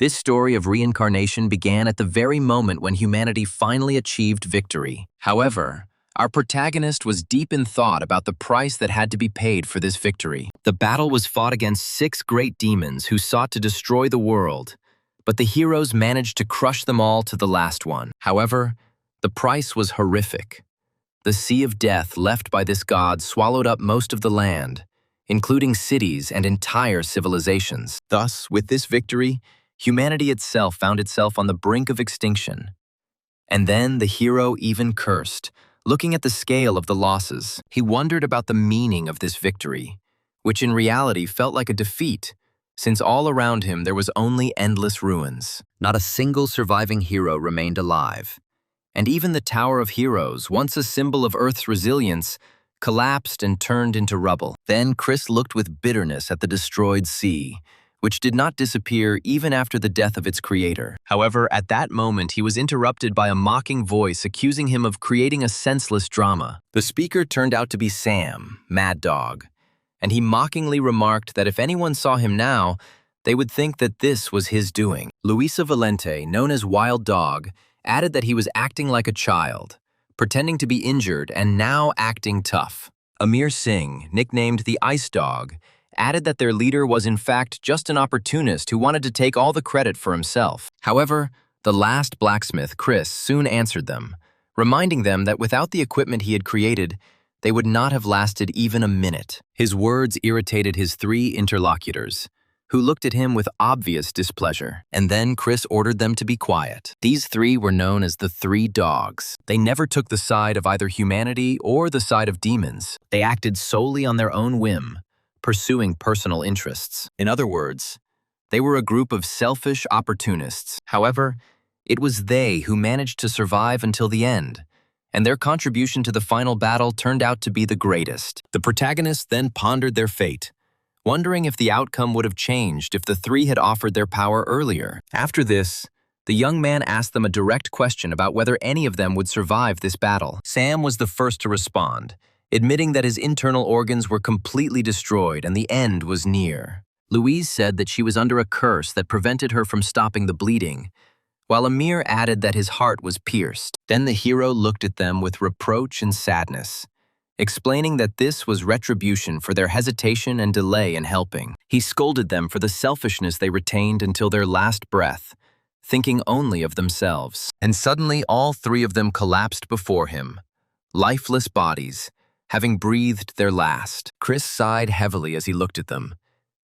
This story of reincarnation began at the very moment when humanity finally achieved victory. However, our protagonist was deep in thought about the price that had to be paid for this victory. The battle was fought against 6 great demons who sought to destroy the world, but the heroes managed to crush them all to the last one. However, the price was horrific. The sea of death left by this god swallowed up most of the land, including cities and entire civilizations. Thus, with this victory, humanity itself found itself on the brink of extinction. And then the hero even cursed. Looking at the scale of the losses, he wondered about the meaning of this victory, which in reality felt like a defeat, since all around him there was only endless ruins. Not a single surviving hero remained alive. And even the Tower of Heroes, once a symbol of Earth's resilience, collapsed and turned into rubble. Then Chris looked with bitterness at the destroyed sea, which did not disappear even after the death of its creator. However, at that moment he was interrupted by a mocking voice accusing him of creating a senseless drama. The speaker turned out to be Sam, Mad Dog, and he mockingly remarked that if anyone saw him now, they would think that this was his doing. Luisa Valente, known as Wild Dog, added that he was acting like a child, pretending to be injured and now acting tough. Amir Singh, nicknamed the Ice Dog, added that their leader was in fact just an opportunist who wanted to take all the credit for himself. However, the last blacksmith, Chris, soon answered them, reminding them that without the equipment he had created, they would not have lasted even a minute. His words irritated his 3 interlocutors, who looked at him with obvious displeasure. And then Chris ordered them to be quiet. These 3 were known as the 3 Dogs. They never took the side of either humanity or the side of demons. They acted solely on their own whim, pursuing personal interests. In other words, they were a group of selfish opportunists. However, it was they who managed to survive until the end, and their contribution to the final battle turned out to be the greatest. The protagonists then pondered their fate, wondering if the outcome would have changed if the 3 had offered their power earlier. After this, the young man asked them a direct question about whether any of them would survive this battle. Sam was the first to respond, admitting that his internal organs were completely destroyed and the end was near. Louise said that she was under a curse that prevented her from stopping the bleeding, while Amir added that his heart was pierced. Then the hero looked at them with reproach and sadness, explaining that this was retribution for their hesitation and delay in helping. He scolded them for the selfishness they retained until their last breath, thinking only of themselves. And suddenly all 3 of them collapsed before him, lifeless bodies, having breathed their last. Chris sighed heavily as he looked at them,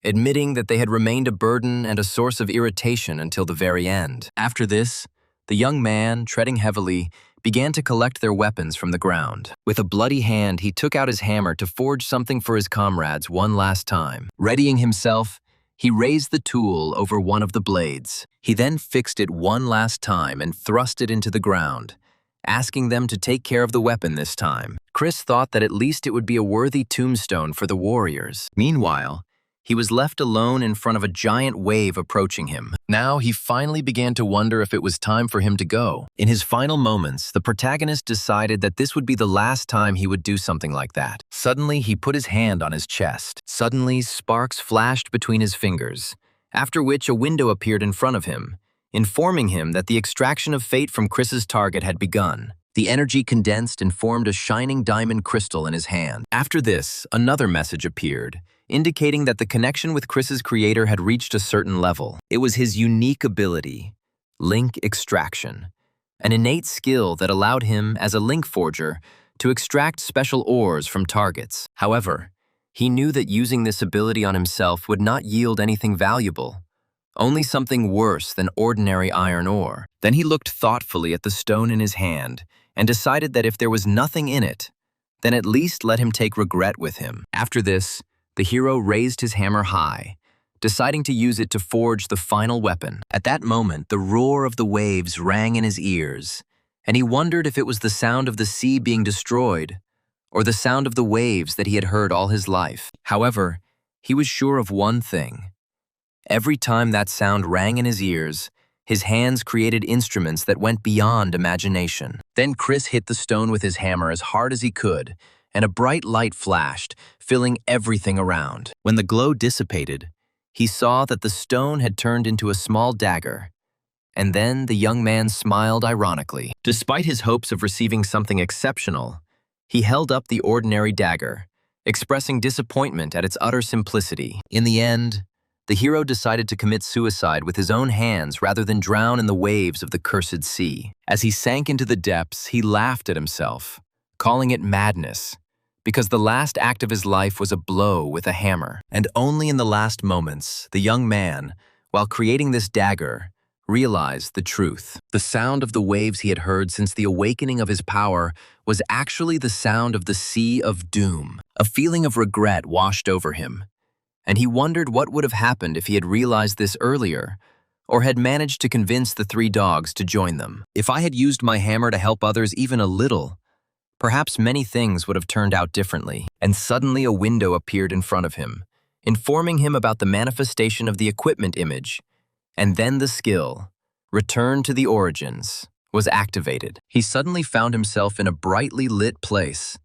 admitting that they had remained a burden and a source of irritation until the very end. After this, the young man, treading heavily, began to collect their weapons from the ground. With a bloody hand, he took out his hammer to forge something for his comrades one last time. Readying himself, he raised the tool over one of the blades. He then fixed it one last time and thrust it into the ground, asking them to take care of the weapon this time. Chris thought that at least it would be a worthy tombstone for the warriors. Meanwhile, he was left alone in front of a giant wave approaching him. Now he finally began to wonder if it was time for him to go. In his final moments, the protagonist decided that this would be the last time he would do something like that. Suddenly, he put his hand on his chest. Suddenly, sparks flashed between his fingers, after which a window appeared in front of him, informing him that the extraction of fate from Chris's target had begun. The energy condensed and formed a shining diamond crystal in his hand. After this, another message appeared, indicating that the connection with Chris's creator had reached a certain level. It was his unique ability, link extraction, an innate skill that allowed him, as a link forger, to extract special ores from targets. However, he knew that using this ability on himself would not yield anything valuable, only something worse than ordinary iron ore. Then he looked thoughtfully at the stone in his hand and decided that if there was nothing in it, then at least let him take regret with him. After this, the hero raised his hammer high, deciding to use it to forge the final weapon. At that moment, the roar of the waves rang in his ears, and he wondered if it was the sound of the sea being destroyed or the sound of the waves that he had heard all his life. However, he was sure of one thing. Every time that sound rang in his ears, his hands created instruments that went beyond imagination. Then Chris hit the stone with his hammer as hard as he could, and a bright light flashed, filling everything around. When the glow dissipated, he saw that the stone had turned into a small dagger. And then the young man smiled ironically. Despite his hopes of receiving something exceptional, he held up the ordinary dagger, expressing disappointment at its utter simplicity. In the end, the hero decided to commit suicide with his own hands rather than drown in the waves of the cursed sea. As he sank into the depths, he laughed at himself, calling it madness, because the last act of his life was a blow with a hammer. And only in the last moments, the young man, while creating this dagger, realized the truth. The sound of the waves he had heard since the awakening of his power was actually the sound of the sea of doom. A feeling of regret washed over him, and he wondered what would have happened if he had realized this earlier, or had managed to convince the three dogs to join them. If I had used my hammer to help others even a little, perhaps many things would have turned out differently. And suddenly a window appeared in front of him, informing him about the manifestation of the equipment image. And then the skill, Return to the Origins, was activated. He suddenly found himself in a brightly lit place,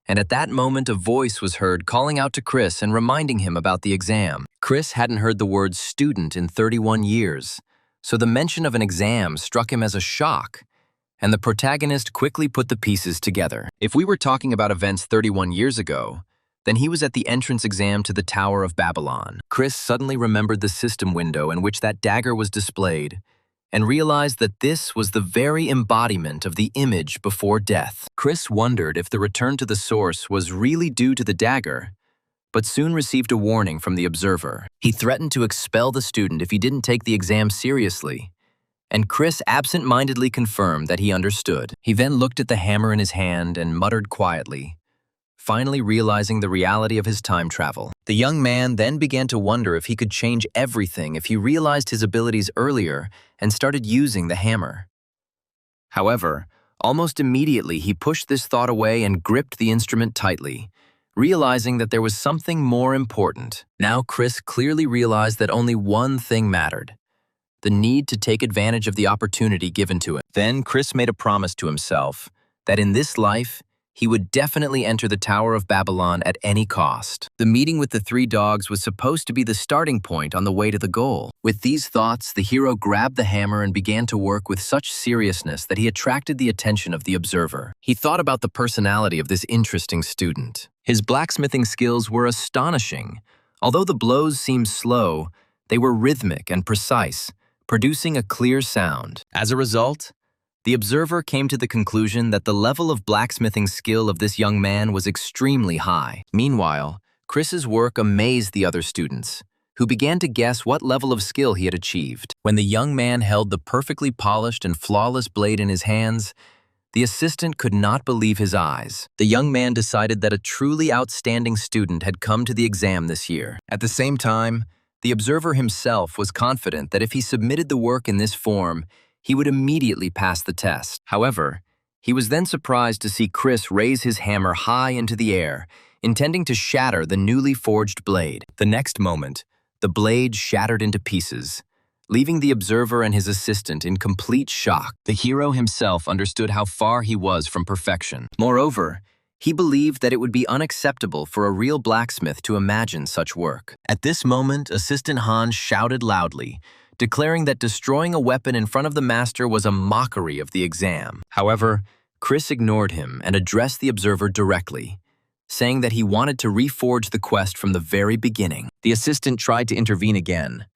and at that moment a voice was heard calling out to Chris and reminding him about the exam. Chris hadn't heard the word student in 31 years, so the mention of an exam struck him as a shock, and the protagonist quickly put the pieces together. If we were talking about events 31 years ago, then he was at the entrance exam to the Tower of Babylon. Chris suddenly remembered the system window in which that dagger was displayed and realized that this was the very embodiment of the image before death. Chris wondered if the return to the source was really due to the dagger, but soon received a warning from the observer. He threatened to expel the student if he didn't take the exam seriously, and Chris absent-mindedly confirmed that he understood. He then looked at the hammer in his hand and muttered quietly, finally realizing the reality of his time travel. The young man then began to wonder if he could change everything if he realized his abilities earlier and started using the hammer. However, almost immediately he pushed this thought away and gripped the instrument tightly, realizing that there was something more important. Now Chris clearly realized that only one thing mattered: the need to take advantage of the opportunity given to him. Then Chris made a promise to himself that in this life, he would definitely enter the Tower of Babylon at any cost. The meeting with the three dogs was supposed to be the starting point on the way to the goal. With these thoughts, the hero grabbed the hammer and began to work with such seriousness that he attracted the attention of the observer. He thought about the personality of this interesting student. His blacksmithing skills were astonishing. Although the blows seemed slow, they were rhythmic and precise, producing a clear sound. As a result, the observer came to the conclusion that the level of blacksmithing skill of this young man was extremely high. Meanwhile, Chris's work amazed the other students, who began to guess what level of skill he had achieved. When the young man held the perfectly polished and flawless blade in his hands, the assistant could not believe his eyes. The young man decided that a truly outstanding student had come to the exam this year. At the same time, the observer himself was confident that if he submitted the work in this form, he would immediately pass the test. However, he was then surprised to see Chris raise his hammer high into the air, intending to shatter the newly forged blade. The next moment, the blade shattered into pieces, leaving the observer and his assistant in complete shock. The hero himself understood how far he was from perfection. Moreover, he believed that it would be unacceptable for a real blacksmith to imagine such work. At this moment, Assistant Hans shouted loudly, declaring that destroying a weapon in front of the master was a mockery of the exam. However, Chris ignored him and addressed the observer directly, saying that he wanted to reforge the quest from the very beginning. The assistant tried to intervene again,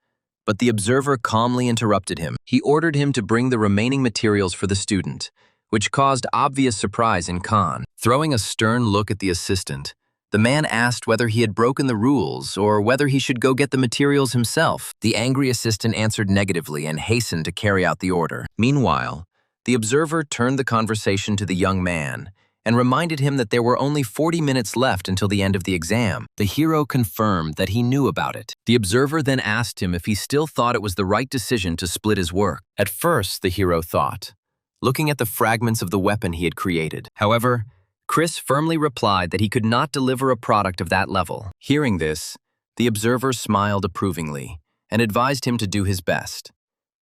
but the observer calmly interrupted him. He ordered him to bring the remaining materials for the student, which caused obvious surprise in Khan. Throwing a stern look at the assistant, the man asked whether he had broken the rules or whether he should go get the materials himself. The angry assistant answered negatively and hastened to carry out the order. Meanwhile, the observer turned the conversation to the young man and reminded him that there were only 40 minutes left until the end of the exam. The hero confirmed that he knew about it. The observer then asked him if he still thought it was the right decision to split his work. At first, the hero thought, looking at the fragments of the weapon he had created. However, Chris firmly replied that he could not deliver a product of that level. Hearing this, the observer smiled approvingly and advised him to do his best.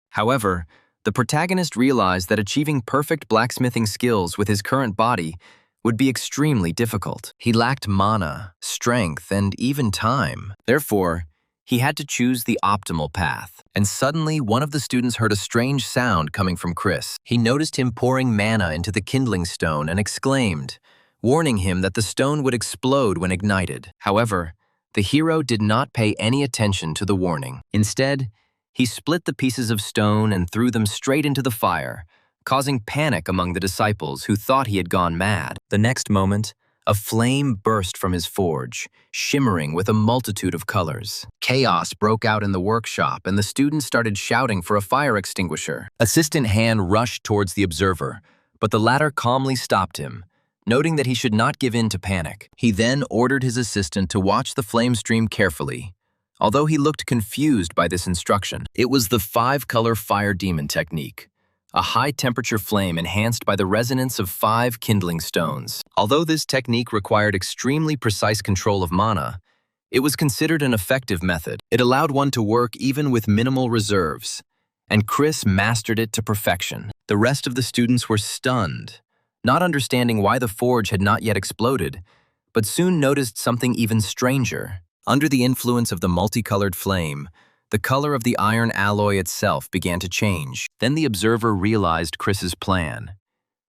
However, the protagonist realized that achieving perfect blacksmithing skills with his current body would be extremely difficult. He lacked mana, strength, and even time. Therefore, He had to choose the optimal path. And suddenly, one of the students heard a strange sound coming from Chris. He noticed him pouring mana into the kindling stone and exclaimed, warning him that the stone would explode when ignited. However, the hero did not pay any attention to the warning. Instead, he split the pieces of stone and threw them straight into the fire, causing panic among the disciples who thought he had gone mad. The next moment, a flame burst from his forge, shimmering with a multitude of colors. Chaos broke out in the workshop, and the students started shouting for a fire extinguisher. Assistant Han rushed towards the observer, but the latter calmly stopped him, noting that he should not give in to panic. He then ordered his assistant to watch the flame stream carefully, although he looked confused by this instruction. It was the 5-color fire demon technique, a high-temperature flame enhanced by the resonance of 5 kindling stones. Although this technique required extremely precise control of mana, it was considered an effective method. It allowed one to work even with minimal reserves, and Chris mastered it to perfection. The rest of the students were stunned, not understanding why the forge had not yet exploded, but soon noticed something even stranger. Under the influence of the multicolored flame, the color of the iron alloy itself began to change. Then the observer realized Chris's plan.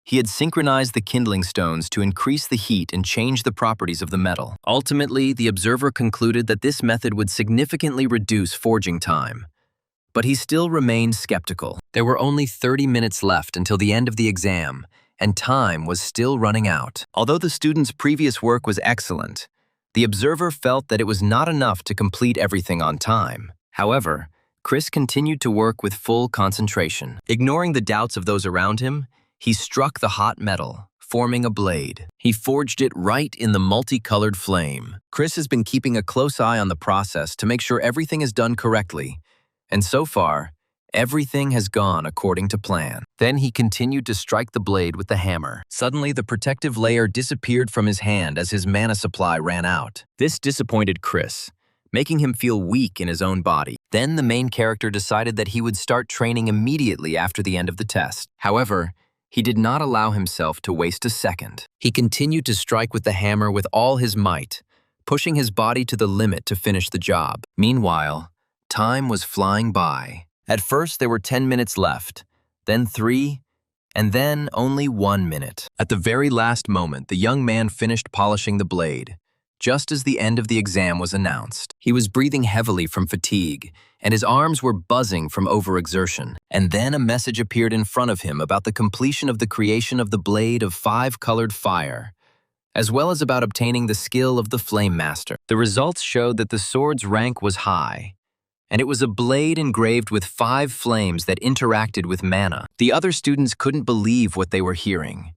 He had synchronized the kindling stones to increase the heat and change the properties of the metal. Ultimately, the observer concluded that this method would significantly reduce forging time. But he still remained skeptical. There were only 30 minutes left until the end of the exam, and time was still running out. Although the student's previous work was excellent, the observer felt that it was not enough to complete everything on time. However, Chris continued to work with full concentration. Ignoring the doubts of those around him, he struck the hot metal, forming a blade. He forged it right in the multicolored flame. Chris has been keeping a close eye on the process to make sure everything is done correctly, and so far, everything has gone according to plan. Then he continued to strike the blade with the hammer. Suddenly, the protective layer disappeared from his hand as his mana supply ran out. This disappointed Chris, making him feel weak in his own body. Then the main character decided that he would start training immediately after the end of the test. However, he did not allow himself to waste a second. He continued to strike with the hammer with all his might, pushing his body to the limit to finish the job. Meanwhile, time was flying by. At first, there were 10 minutes left, then 3, and then only 1 minute. At the very last moment, the young man finished polishing the blade, just as the end of the exam was announced. He was breathing heavily from fatigue, and his arms were buzzing from overexertion. And then a message appeared in front of him about the completion of the creation of the blade of 5-colored fire, as well as about obtaining the skill of the Flame Master. The results showed that the sword's rank was high, and it was a blade engraved with 5 flames that interacted with mana. The other students couldn't believe what they were hearing,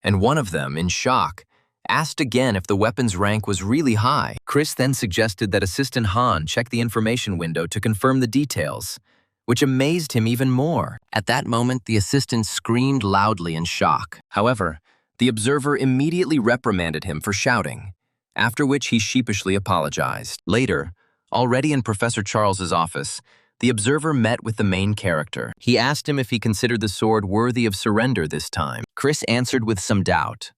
and one of them, in shock, asked again if the weapon's rank was really high. Chris then suggested that Assistant Han check the information window to confirm the details, which amazed him even more. At that moment, the assistant screamed loudly in shock. However, the observer immediately reprimanded him for shouting, after which he sheepishly apologized. Later, already in Professor Charles's office, the observer met with the main character. He asked him if he considered the sword worthy of surrender this time. Chris answered with some doubt,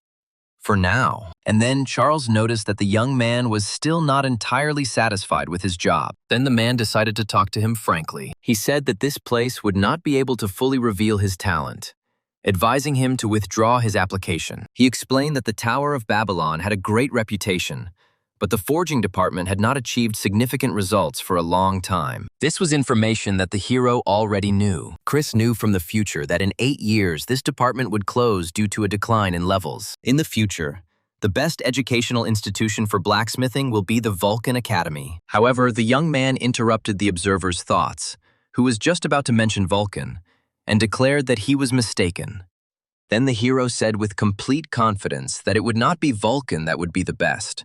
"For now." And then Charles noticed that the young man was still not entirely satisfied with his job. Then the man decided to talk to him frankly. He said that this place would not be able to fully reveal his talent, advising him to withdraw his application. He explained that the Tower of Babylon had a great reputation, but the forging department had not achieved significant results for a long time. This was information that the hero already knew. Chris knew from the future that in 8 years this department would close due to a decline in levels. In the future, the best educational institution for blacksmithing will be the Vulcan Academy. However, the young man interrupted the observer's thoughts, who was just about to mention Vulcan, and declared that he was mistaken. Then the hero said with complete confidence that it would not be Vulcan that would be the best,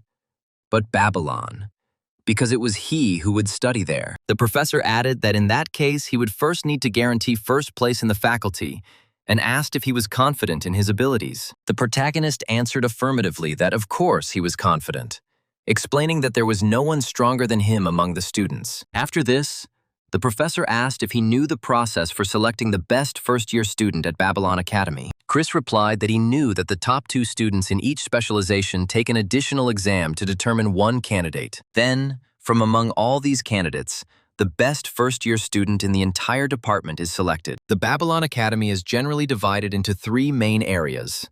but Babylon, because it was he who would study there. The professor added that in that case he would first need to guarantee first place in the faculty, and asked if he was confident in his abilities. The protagonist answered affirmatively that of course he was confident, explaining that there was no one stronger than him among the students. After this, the professor asked if he knew the process for selecting the best first-year student at Babylon Academy. Chris replied that he knew that the top 2 students in each specialization take an additional exam to determine one candidate. Then, From among all these candidates, the best first-year student in the entire department is selected. The Babylon Academy is generally divided into three main areas: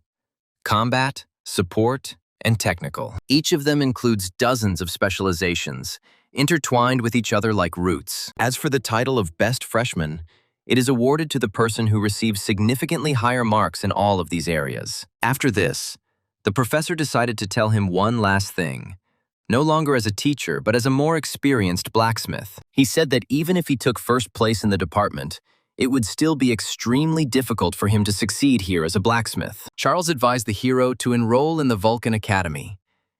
combat, support, and technical. Each of them includes dozens of specializations, intertwined with each other like roots. As for the title of Best Freshman, it is awarded to the person who receives significantly higher marks in all of these areas. After this, the professor decided to tell him one last thing. No longer as a teacher, but as a more experienced blacksmith. He said that even if he took first place in the department, it would still be extremely difficult for him to succeed here as a blacksmith. Charles advised the hero to enroll in the Vulcan Academy,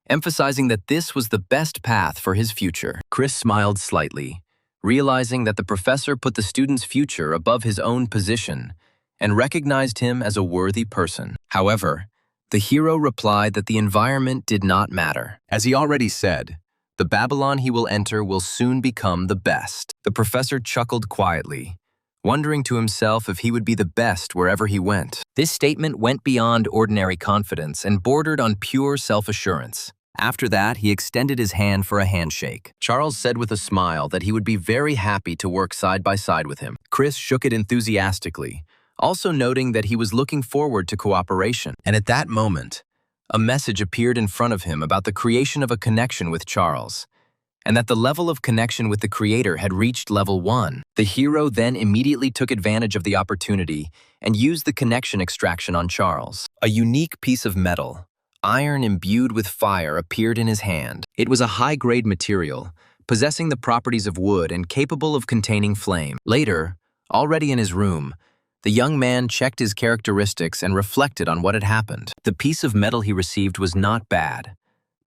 emphasizing that this was the best path for his future. Chris smiled slightly, realizing that the professor put the student's future above his own position and recognized him as a worthy person. However, the hero replied that the environment did not matter. As he already said, the Babylon he will enter will soon become the best. The professor chuckled quietly, wondering to himself if he would be the best wherever he went. This statement went beyond ordinary confidence and bordered on pure self-assurance. After that, he extended his hand for a handshake. Charles said with a smile that he would be very happy to work side by side with him. Chris shook it enthusiastically, also noting that he was looking forward to cooperation. And at that moment, a message appeared in front of him about the creation of a connection with Charles, and that the level of connection with the creator had reached level 1. The hero then immediately took advantage of the opportunity and used the connection extraction on Charles. A unique piece of metal, iron imbued with fire, appeared in his hand. It was a high-grade material, possessing the properties of wood and capable of containing flame. Later, already in his room, the young man checked his characteristics and reflected on what had happened. The piece of metal he received was not bad,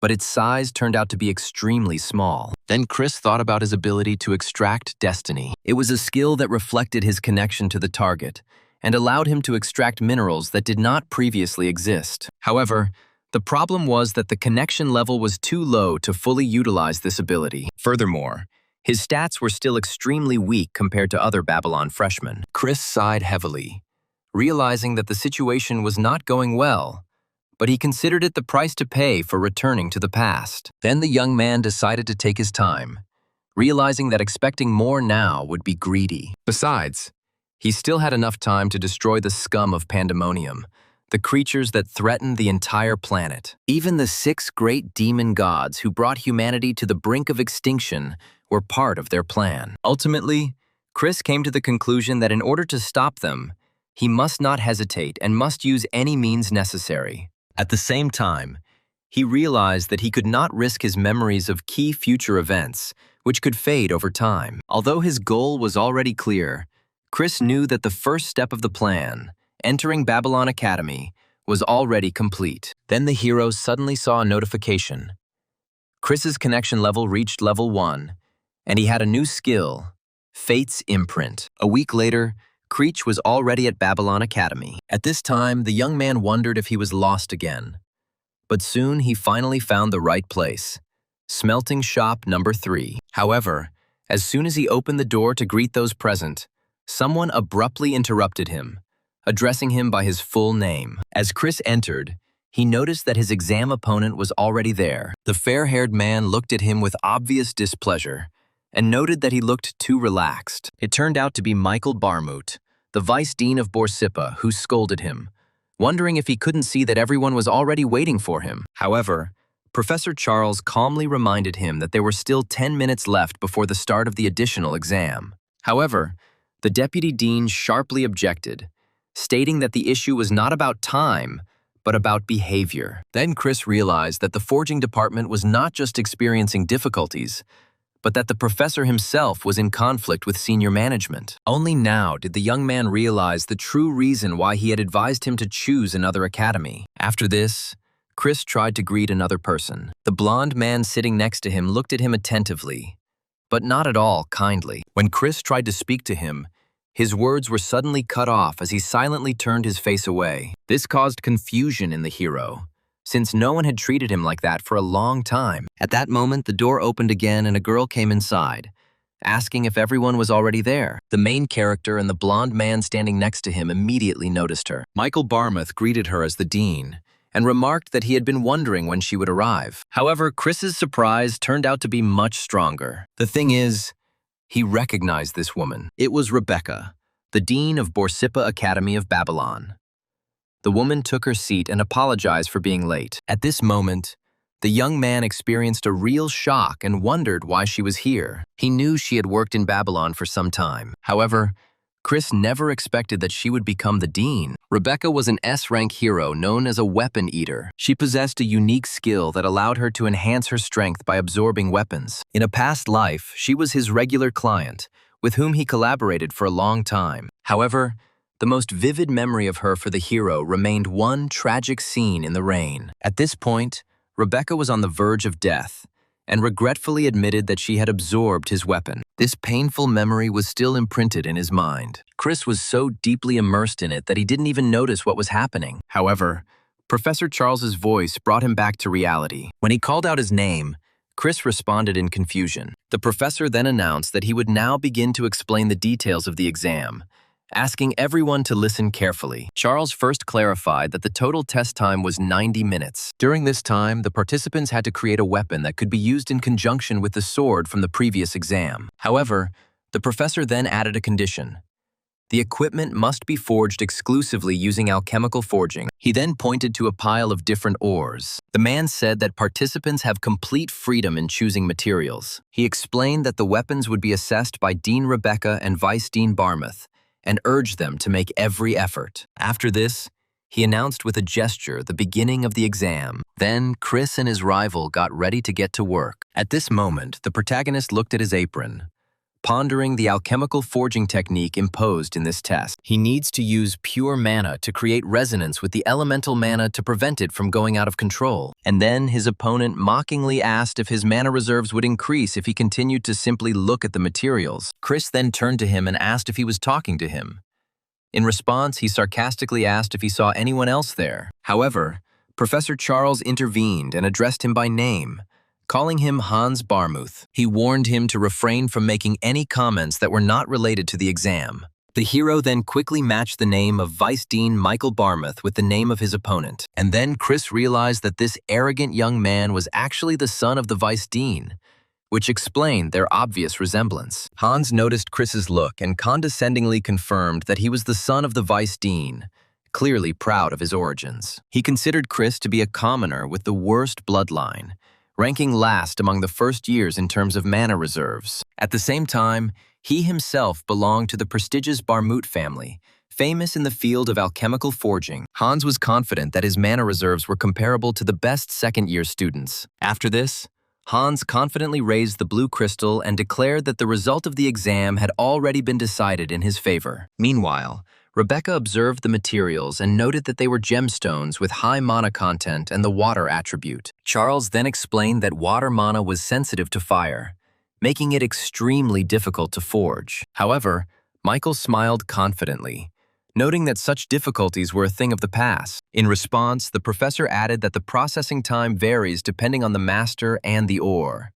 but its size turned out to be extremely small. Then Chris thought about his ability to extract destiny. It was a skill that reflected his connection to the target and allowed him to extract minerals that did not previously exist. However, the problem was that the connection level was too low to fully utilize this ability. Furthermore, his stats were still extremely weak compared to other Babylon freshmen. Chris sighed heavily, realizing that the situation was not going well, but he considered it the price to pay for returning to the past. Then the young man decided to take his time, realizing that expecting more now would be greedy. Besides, he still had enough time to destroy the scum of Pandemonium, the creatures that threatened the entire planet. Even the 6 great demon gods who brought humanity to the brink of extinction were part of their plan. Ultimately, Chris came to the conclusion that in order to stop them, he must not hesitate and must use any means necessary. At the same time, he realized that he could not risk his memories of key future events, which could fade over time. Although his goal was already clear, Chris knew that the first step of the plan, entering Babylon Academy, was already complete. Then the hero suddenly saw a notification. Chris's connection level reached level 1, and he had a new skill, Fate's Imprint. A week later, Creech was already at Babylon Academy. At this time, the young man wondered if he was lost again. But soon he finally found the right place, Smelting Shop number 3. However, as soon as he opened the door to greet those present, someone abruptly interrupted him, addressing him by his full name. As Chris entered, he noticed that his exam opponent was already there. The fair-haired man looked at him with obvious displeasure and noted that he looked too relaxed. It turned out to be Michael Barmut, the vice dean of Borsippa, who scolded him, wondering if he couldn't see that everyone was already waiting for him. However, Professor Charles calmly reminded him that there were still 10 minutes left before the start of the additional exam. However, the deputy dean sharply objected, stating that the issue was not about time, but about behavior. Then Chris realized that the forging department was not just experiencing difficulties, but that the professor himself was in conflict with senior management. Only now did the young man realize the true reason why he had advised him to choose another academy. After this, Chris tried to greet another person. The blonde man sitting next to him looked at him attentively, but not at all kindly. When Chris tried to speak to him, his words were suddenly cut off as he silently turned his face away. This caused confusion in the hero, since no one had treated him like that for a long time. At that moment, the door opened again and a girl came inside, asking if everyone was already there. The main character and the blonde man standing next to him immediately noticed her. Michael Barmuth greeted her as the dean and remarked that he had been wondering when she would arrive. However, Chris's surprise turned out to be much stronger. The thing is, he recognized this woman. It was Rebecca, the dean of Borsippa Academy of Babylon. The woman took her seat and apologized for being late. At this moment, the young man experienced a real shock and wondered why she was here. He knew she had worked in Babylon for some time. However, Chris never expected that she would become the dean. Rebecca was an S-rank hero known as a weapon eater. She possessed a unique skill that allowed her to enhance her strength by absorbing weapons. In a past life, she was his regular client, with whom he collaborated for a long time. However, the most vivid memory of her for the hero remained one tragic scene in the rain. At this point, Rebecca was on the verge of death and regretfully admitted that she had absorbed his weapon. This painful memory was still imprinted in his mind. Chris was so deeply immersed in it that he didn't even notice what was happening. However, Professor Charles's voice brought him back to reality. When he called out his name, Chris responded in confusion. The professor then announced that he would now begin to explain the details of the exam, asking everyone to listen carefully. Charles first clarified that the total test time was 90 minutes. During this time, the participants had to create a weapon that could be used in conjunction with the sword from the previous exam. However, the professor then added a condition. The equipment must be forged exclusively using alchemical forging. He then pointed to a pile of different ores. The man said that participants have complete freedom in choosing materials. He explained that the weapons would be assessed by Dean Rebecca and Vice Dean Barmouth, and urged them to make every effort. After this, he announced with a gesture the beginning of the exam. Then, Chris and his rival got ready to get to work. At this moment, the protagonist looked at his apron, pondering the alchemical forging technique imposed in this test. He needs to use pure mana to create resonance with the elemental mana to prevent it from going out of control. And then his opponent mockingly asked if his mana reserves would increase if he continued to simply look at the materials. Chris then turned to him and asked if he was talking to him. In response, he sarcastically asked if he saw anyone else there. However, Professor Charles intervened and addressed him by name, calling him Hans Barmouth. He warned him to refrain from making any comments that were not related to the exam. The hero then quickly matched the name of Vice Dean Michael Barmouth with the name of his opponent. And then Chris realized that this arrogant young man was actually the son of the Vice Dean, which explained their obvious resemblance. Hans noticed Chris's look and condescendingly confirmed that he was the son of the Vice Dean, clearly proud of his origins. He considered Chris to be a commoner with the worst bloodline, ranking last among the first years in terms of mana reserves. At the same time, he himself belonged to the prestigious Barmouth family, famous in the field of alchemical forging. Hans was confident that his mana reserves were comparable to the best second-year students. After this, Hans confidently raised the blue crystal and declared that the result of the exam had already been decided in his favor. Meanwhile, Rebecca observed the materials and noted that they were gemstones with high mana content and the water attribute. Charles then explained that water mana was sensitive to fire, making it extremely difficult to forge. However, Michael smiled confidently, noting that such difficulties were a thing of the past. In response, the professor added that the processing time varies depending on the master and the ore,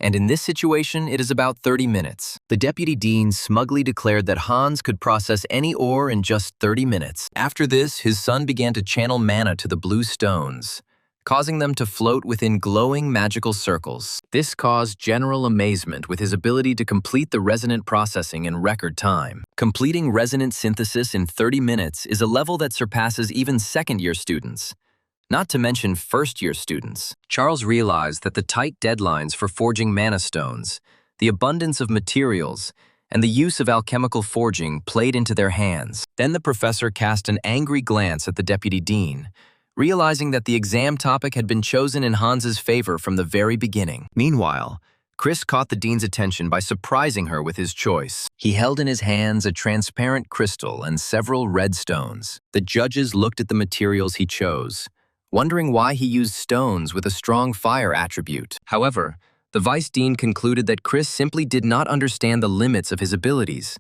and in this situation, it is about 30 minutes. The deputy dean smugly declared that Hans could process any ore in just 30 minutes. After this, his son began to channel mana to the blue stones, causing them to float within glowing magical circles. This caused general amazement with his ability to complete the resonant processing in record time. Completing resonant synthesis in 30 minutes is a level that surpasses even second-year students, not to mention first-year students. Charles realized that the tight deadlines for forging mana stones, the abundance of materials, and the use of alchemical forging played into their hands. Then the professor cast an angry glance at the deputy dean, realizing that the exam topic had been chosen in Hans's favor from the very beginning. Meanwhile, Chris caught the dean's attention by surprising her with his choice. He held in his hands a transparent crystal and several red stones. The judges looked at the materials he chose, wondering why he used stones with a strong fire attribute. However, the vice dean concluded that Chris simply did not understand the limits of his abilities,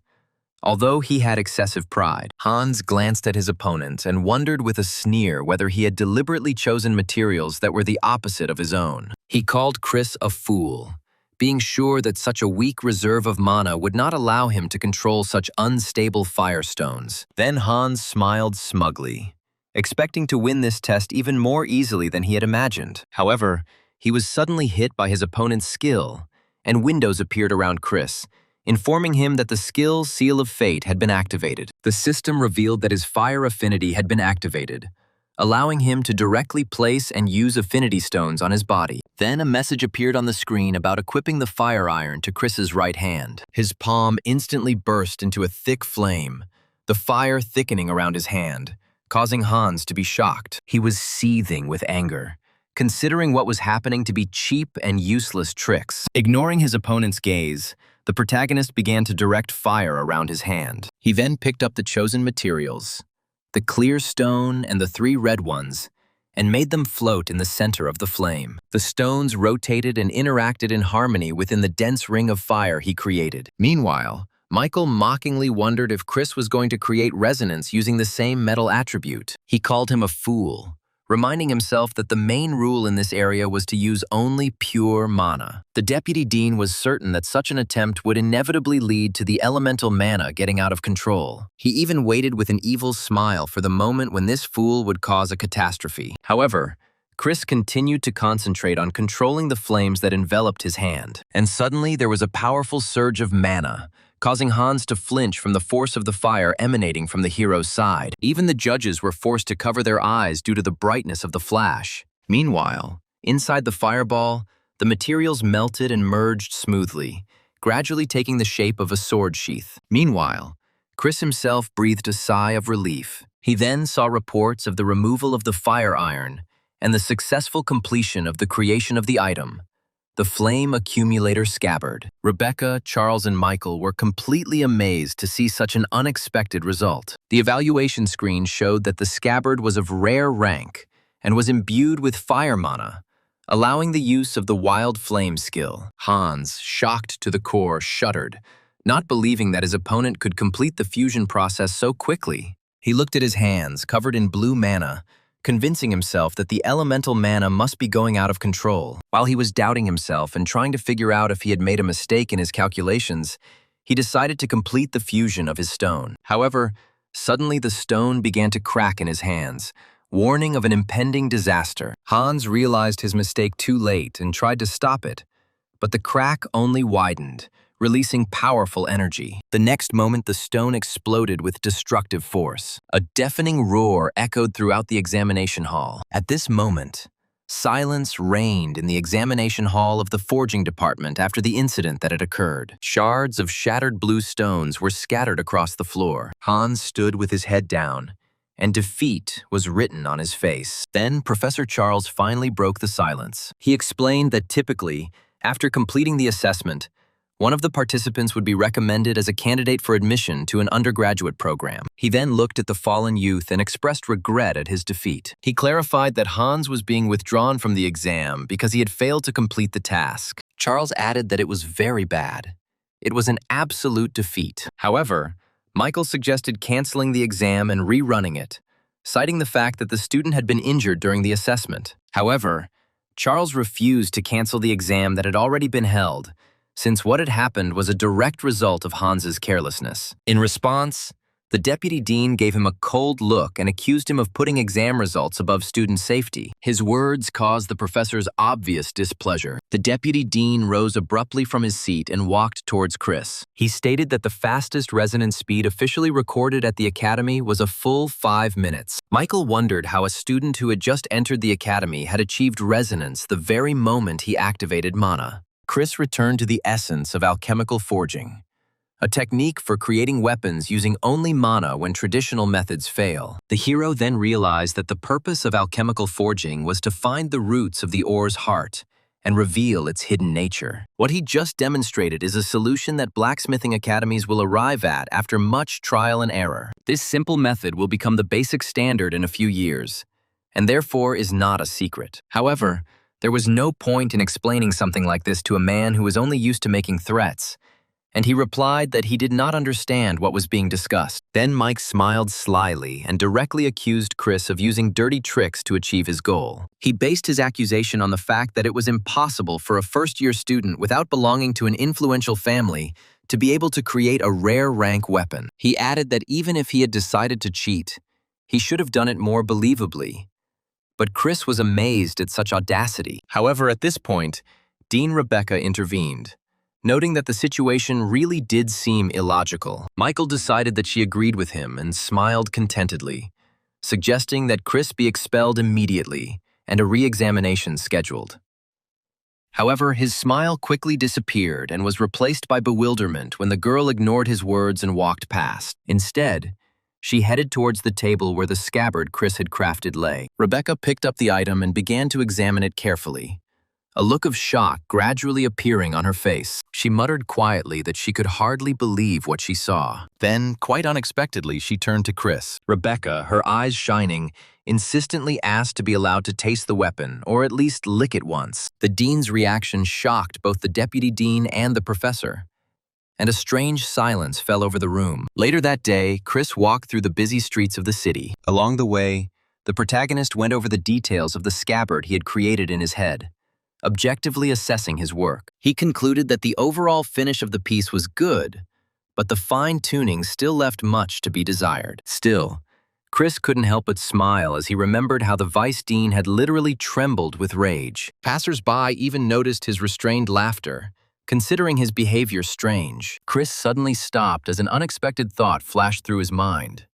although he had excessive pride. Hans glanced at his opponent and wondered with a sneer whether he had deliberately chosen materials that were the opposite of his own. He called Chris a fool, being sure that such a weak reserve of mana would not allow him to control such unstable firestones. Then Hans smiled smugly, expecting to win this test even more easily than he had imagined. However, he was suddenly hit by his opponent's skill, and windows appeared around Chris, informing him that the skill seal of fate had been activated. The system revealed that his fire affinity had been activated, allowing him to directly place and use affinity stones on his body. Then a message appeared on the screen about equipping the fire iron to Chris's right hand. His palm instantly burst into a thick flame, the fire thickening around his hand, causing Hans to be shocked. He was seething with anger, considering what was happening to be cheap and useless tricks. Ignoring his opponent's gaze, the protagonist began to direct fire around his hand. He then picked up the chosen materials, the clear stone and the 3 red ones, and made them float in the center of the flame. The stones rotated and interacted in harmony within the dense ring of fire he created. Meanwhile, Michael mockingly wondered if Chris was going to create resonance using the same metal attribute. He called him a fool, reminding himself that the main rule in this area was to use only pure mana. The deputy dean was certain that such an attempt would inevitably lead to the elemental mana getting out of control. He even waited with an evil smile for the moment when this fool would cause a catastrophe. However, Chris continued to concentrate on controlling the flames that enveloped his hand, and suddenly there was a powerful surge of mana, causing Hans to flinch from the force of the fire emanating from the hero's side. Even the judges were forced to cover their eyes due to the brightness of the flash. Meanwhile, inside the fireball, the materials melted and merged smoothly, gradually taking the shape of a sword sheath. Meanwhile, Chris himself breathed a sigh of relief. He then saw reports of the removal of the fire iron and the successful completion of the creation of the item, the flame accumulator scabbard. Rebecca, Charles, and Michael were completely amazed to see such an unexpected result. The evaluation screen showed that the scabbard was of rare rank and was imbued with fire mana, allowing the use of the wild flame skill. Hans, shocked to the core, shuddered, not believing that his opponent could complete the fusion process so quickly. He looked at his hands, covered in blue mana, convincing himself that the elemental mana must be going out of control. While he was doubting himself and trying to figure out if he had made a mistake in his calculations, he decided to complete the fusion of his stone. However, suddenly the stone began to crack in his hands, warning of an impending disaster. Hans realized his mistake too late and tried to stop it, but the crack only widened, releasing powerful energy. The next moment, the stone exploded with destructive force. A deafening roar echoed throughout the examination hall. At this moment, silence reigned in the examination hall of the forging department after the incident that had occurred. Shards of shattered blue stones were scattered across the floor. Hans stood with his head down, and defeat was written on his face. Then Professor Charles finally broke the silence. He explained that typically, after completing the assessment, one of the participants would be recommended as a candidate for admission to an undergraduate program. He then looked at the fallen youth and expressed regret at his defeat. He clarified that Hans was being withdrawn from the exam because he had failed to complete the task. Charles added that it was very bad. It was an absolute defeat. However, Michael suggested canceling the exam and rerunning it, citing the fact that the student had been injured during the assessment. However, Charles refused to cancel the exam that had already been held, since what had happened was a direct result of Hans's carelessness. In response, the deputy dean gave him a cold look and accused him of putting exam results above student safety. His words caused the professor's obvious displeasure. The deputy dean rose abruptly from his seat and walked towards Chris. He stated that the fastest resonance speed officially recorded at the academy was a full 5 minutes. Michael wondered how a student who had just entered the academy had achieved resonance the very moment he activated mana. Chris returned to the essence of alchemical forging, a technique for creating weapons using only mana when traditional methods fail. The hero then realized that the purpose of alchemical forging was to find the roots of the ore's heart and reveal its hidden nature. What he just demonstrated is a solution that blacksmithing academies will arrive at after much trial and error. This simple method will become the basic standard in a few years, and therefore is not a secret. However, there was no point in explaining something like this to a man who was only used to making threats, and he replied that he did not understand what was being discussed. Then Mike smiled slyly and directly accused Chris of using dirty tricks to achieve his goal. He based his accusation on the fact that it was impossible for a first-year student without belonging to an influential family to be able to create a rare rank weapon. He added that even if he had decided to cheat, He should have done it more believably. But Chris was amazed at such audacity. However, at this point, Dean Rebecca intervened, noting that the situation really did seem illogical. Michael decided that she agreed with him and smiled contentedly, suggesting that Chris be expelled immediately and a re-examination scheduled. However, his smile quickly disappeared and was replaced by bewilderment when the girl ignored his words and walked past. Instead, she headed towards the table where the scabbard Chris had crafted lay. Rebecca picked up the item and began to examine it carefully, a look of shock gradually appearing on her face. She muttered quietly that she could hardly believe what she saw. Then, quite unexpectedly, she turned to Chris. Rebecca, her eyes shining, insistently asked to be allowed to taste the weapon, or at least lick it once. The dean's reaction shocked both the deputy dean and the professor, and a strange silence fell over the room. Later that day, Chris walked through the busy streets of the city. Along the way, the protagonist went over the details of the scabbard he had created in his head, objectively assessing his work. He concluded that the overall finish of the piece was good, but the fine-tuning still left much to be desired. Still, Chris couldn't help but smile as he remembered how the vice dean had literally trembled with rage. Passers-by even noticed his restrained laughter, considering his behavior strange. Chris suddenly stopped as an unexpected thought flashed through his mind.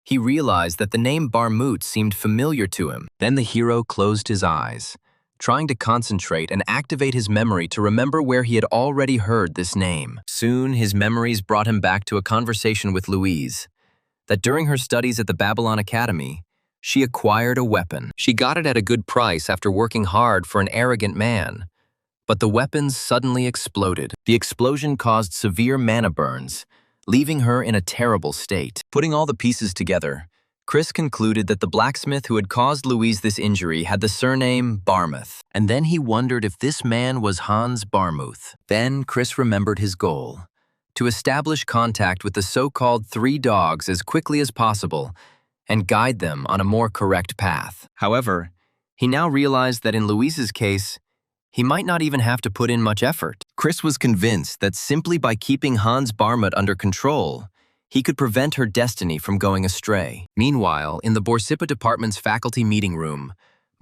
He realized that the name Barmut seemed familiar to him. Then the hero closed his eyes, trying to concentrate and activate his memory to remember where he had already heard this name. Soon, his memories brought him back to a conversation with Louise, that during her studies at the Babylon Academy, she acquired a weapon. She got it at a good price after working hard for an arrogant man. But the weapon suddenly exploded. The explosion caused severe mana burns, leaving her in a terrible state. Putting all the pieces together, Chris concluded that the blacksmith who had caused Louise this injury had the surname Barmuth. And then he wondered if this man was Hans Barmuth. Then Chris remembered his goal: to establish contact with the so-called three dogs as quickly as possible and guide them on a more correct path. However, he now realized that in Louise's case, he might not even have to put in much effort. Chris was convinced that simply by keeping Hans Barmuth under control, he could prevent her destiny from going astray. Meanwhile, in the Borsippa department's faculty meeting room,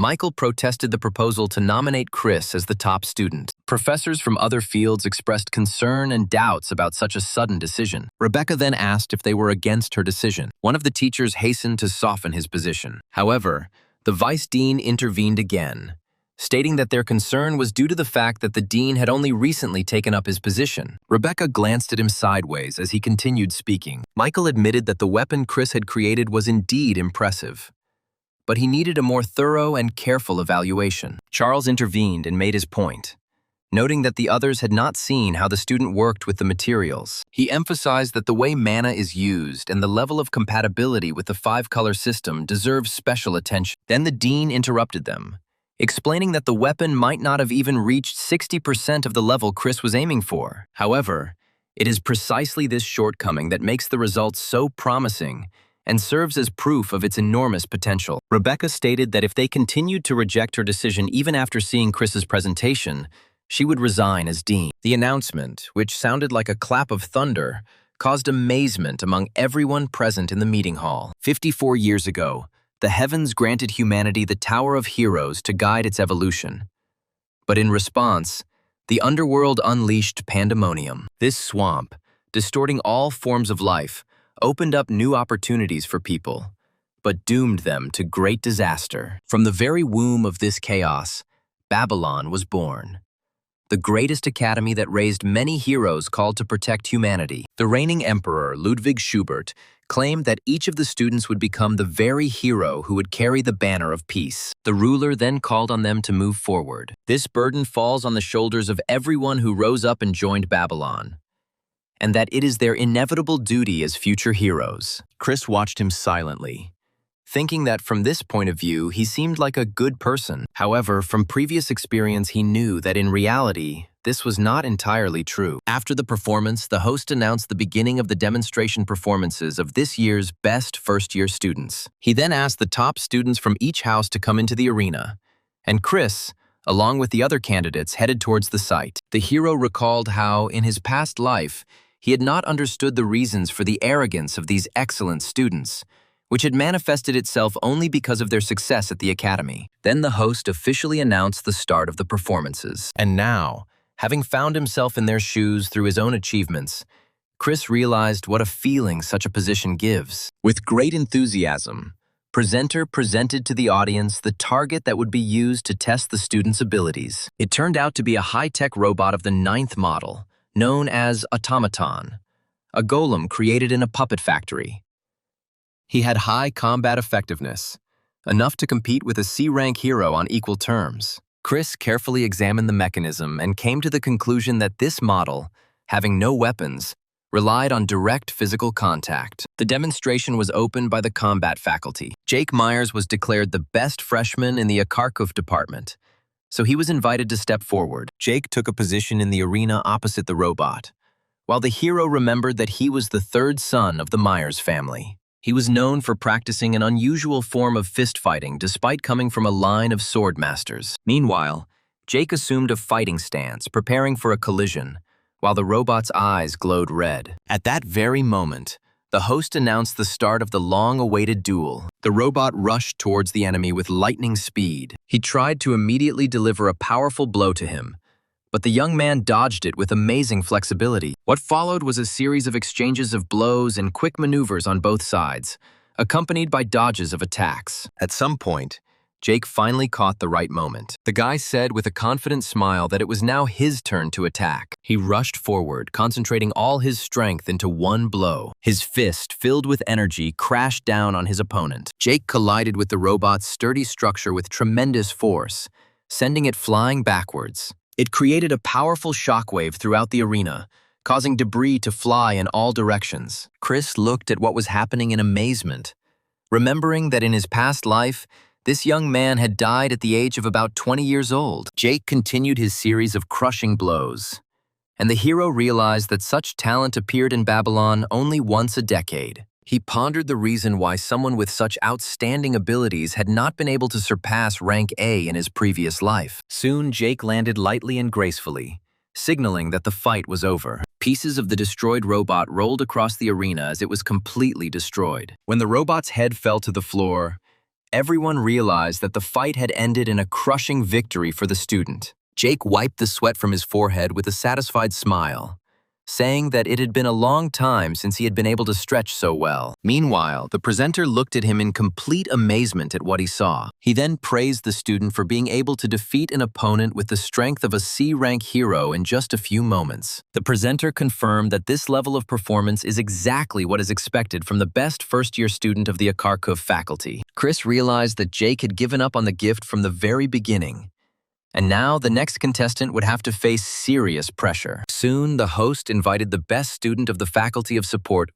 Michael protested the proposal to nominate Chris as the top student. Professors from other fields expressed concern and doubts about such a sudden decision. Rebecca then asked if they were against her decision. One of the teachers hastened to soften his position. However, the vice dean intervened again, stating that their concern was due to the fact that the dean had only recently taken up his position. Rebecca glanced at him sideways as he continued speaking. Michael admitted that the weapon Chris had created was indeed impressive, but he needed a more thorough and careful evaluation. Charles intervened and made his point, noting that the others had not seen how the student worked with the materials. He emphasized that the way mana is used and the level of compatibility with the five-color system deserves special attention. Then the dean interrupted them, explaining that the weapon might not have even reached 60% of the level Chris was aiming for. However, it is precisely this shortcoming that makes the results so promising and serves as proof of its enormous potential. Rebecca stated that if they continued to reject her decision even after seeing Chris's presentation, she would resign as dean. The announcement, which sounded like a clap of thunder, caused amazement among everyone present in the meeting hall. 54 years ago, the heavens granted humanity the Tower of Heroes to guide its evolution. But in response, the underworld unleashed pandemonium. This swamp, distorting all forms of life, opened up new opportunities for people, but doomed them to great disaster. From the very womb of this chaos, Babylon was born, the greatest academy that raised many heroes called to protect humanity. The reigning emperor, Ludwig Schubert, claimed that each of the students would become the very hero who would carry the banner of peace. The ruler then called on them to move forward. This burden falls on the shoulders of everyone who rose up and joined Babylon, and that it is their inevitable duty as future heroes. Chris watched him silently, thinking that from this point of view, he seemed like a good person. However, from previous experience, he knew that in reality, this was not entirely true. After the performance, the host announced the beginning of the demonstration performances of this year's best first-year students. He then asked the top students from each house to come into the arena, and Chris, along with the other candidates, headed towards the site. The hero recalled how, in his past life, he had not understood the reasons for the arrogance of these excellent students, which had manifested itself only because of their success at the academy. Then the host officially announced the start of the performances. And now, having found himself in their shoes through his own achievements, Chris realized what a feeling such a position gives. With great enthusiasm, presenter presented to the audience the target that would be used to test the students' abilities. It turned out to be a high-tech robot of the 9th model, known as Automaton, a golem created in a puppet factory. He had high combat effectiveness, enough to compete with a C-rank hero on equal terms. Chris carefully examined the mechanism and came to the conclusion that this model, having no weapons, relied on direct physical contact. The demonstration was opened by the combat faculty. Jake Myers was declared the best freshman in the Akarkov department, so he was invited to step forward. Jake took a position in the arena opposite the robot, while the hero remembered that he was the 3rd son of the Myers family. He was known for practicing an unusual form of fist fighting despite coming from a line of sword masters. Meanwhile, Jake assumed a fighting stance, preparing for a collision, while the robot's eyes glowed red. At that very moment, the host announced the start of the long-awaited duel. The robot rushed towards the enemy with lightning speed. He tried to immediately deliver a powerful blow to him, but the young man dodged it with amazing flexibility. What followed was a series of exchanges of blows and quick maneuvers on both sides, accompanied by dodges of attacks. At some point, Jake finally caught the right moment. The guy said with a confident smile that it was now his turn to attack. He rushed forward, concentrating all his strength into one blow. His fist, filled with energy, crashed down on his opponent. Jake collided with the robot's sturdy structure with tremendous force, sending it flying backwards. It created a powerful shockwave throughout the arena, causing debris to fly in all directions. Chris looked at what was happening in amazement, remembering that in his past life, this young man had died at the age of about 20 years old. Jake continued his series of crushing blows, and the hero realized that such talent appeared in Babylon only once a decade. He pondered the reason why someone with such outstanding abilities had not been able to surpass rank A in his previous life. Soon, Jake landed lightly and gracefully, signaling that the fight was over. Pieces of the destroyed robot rolled across the arena as it was completely destroyed. When the robot's head fell to the floor, everyone realized that the fight had ended in a crushing victory for the student. Jake wiped the sweat from his forehead with a satisfied smile, saying that it had been a long time since he had been able to stretch so well. Meanwhile, the presenter looked at him in complete amazement at what he saw. He then praised the student for being able to defeat an opponent with the strength of a C-rank hero in just a few moments. The presenter confirmed that this level of performance is exactly what is expected from the best first-year student of the Akarkov faculty. Chris realized that Jake had given up on the gift from the very beginning, and now the next contestant would have to face serious pressure. Soon, the host invited the best student of the Faculty of Support,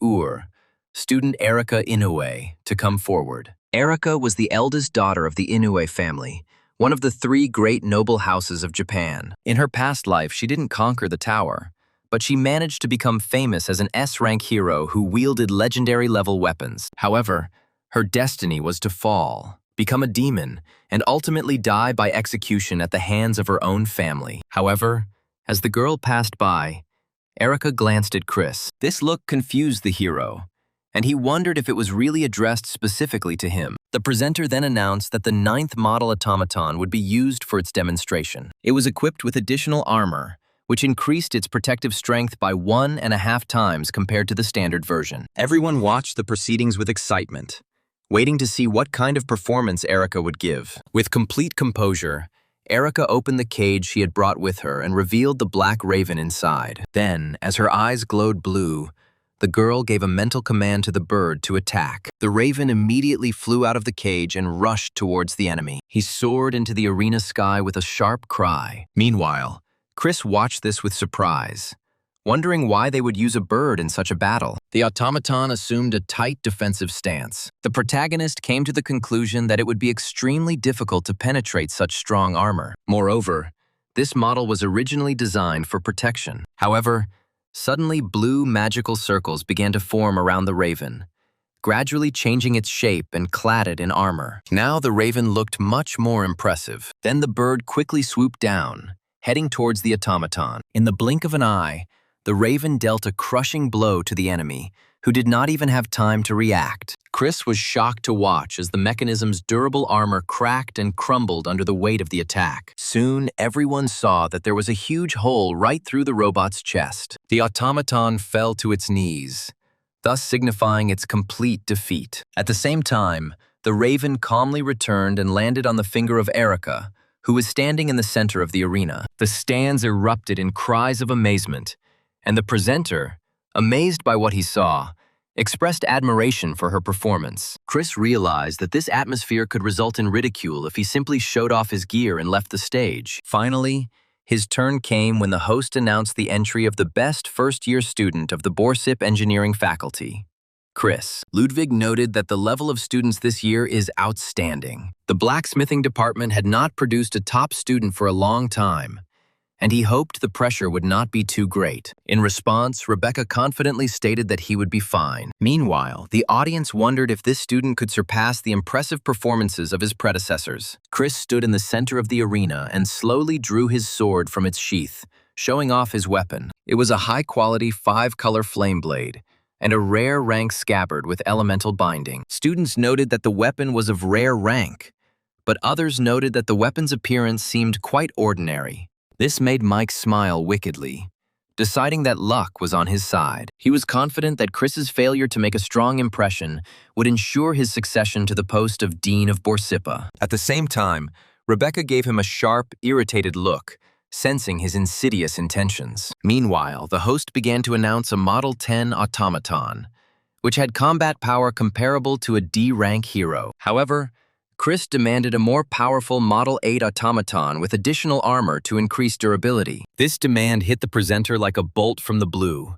student Erika Inoue, to come forward. Erika was the eldest daughter of the Inoue family, one of the 3 great noble houses of Japan. In her past life, she didn't conquer the tower, but she managed to become famous as an S-rank hero who wielded legendary-level weapons. However, her destiny was to fall, become a demon, and ultimately die by execution at the hands of her own family. However, as the girl passed by, Erika glanced at Chris. This look confused the hero, and he wondered if it was really addressed specifically to him. The presenter then announced that the 9th model automaton would be used for its demonstration. It was equipped with additional armor, which increased its protective strength by 1.5 times compared to the standard version. Everyone watched the proceedings with excitement, waiting to see what kind of performance Erika would give. With complete composure, Erika opened the cage she had brought with her and revealed the black raven inside. Then, as her eyes glowed blue, the girl gave a mental command to the bird to attack. The raven immediately flew out of the cage and rushed towards the enemy. He soared into the arena sky with a sharp cry. Meanwhile, Chris watched this with surprise, wondering why they would use a bird in such a battle. The automaton assumed a tight defensive stance. The protagonist came to the conclusion that it would be extremely difficult to penetrate such strong armor. Moreover, this model was originally designed for protection. However, suddenly blue magical circles began to form around the raven, gradually changing its shape and clad it in armor. Now the raven looked much more impressive. Then the bird quickly swooped down, heading towards the automaton. In the blink of an eye, the raven dealt a crushing blow to the enemy, who did not even have time to react. Chris was shocked to watch as the mechanism's durable armor cracked and crumbled under the weight of the attack. Soon, everyone saw that there was a huge hole right through the robot's chest. The automaton fell to its knees, thus signifying its complete defeat. At the same time, the raven calmly returned and landed on the finger of Erica, who was standing in the center of the arena. The stands erupted in cries of amazement, and the presenter, amazed by what he saw, expressed admiration for her performance. Chris realized that this atmosphere could result in ridicule if he simply showed off his gear and left the stage. Finally, his turn came when the host announced the entry of the best first-year student of the Borsip engineering faculty, Chris. Ludwig noted that the level of students this year is outstanding. The blacksmithing department had not produced a top student for a long time, and he hoped the pressure would not be too great. In response, Rebecca confidently stated that he would be fine. Meanwhile, the audience wondered if this student could surpass the impressive performances of his predecessors. Chris stood in the center of the arena and slowly drew his sword from its sheath, showing off his weapon. It was a high-quality 5-color flame blade, and a rare rank scabbard with elemental binding. Students noted that the weapon was of rare rank, but others noted that the weapon's appearance seemed quite ordinary. This made Mike smile wickedly, deciding that luck was on his side. He was confident that Chris's failure to make a strong impression would ensure his succession to the post of Dean of Borsippa. At the same time, Rebecca gave him a sharp, irritated look, sensing his insidious intentions. Meanwhile, the host began to announce a Model 10 automaton, which had combat power comparable to a D-rank hero. However, Chris demanded a more powerful Model 8 automaton with additional armor to increase durability. This demand hit the presenter like a bolt from the blue.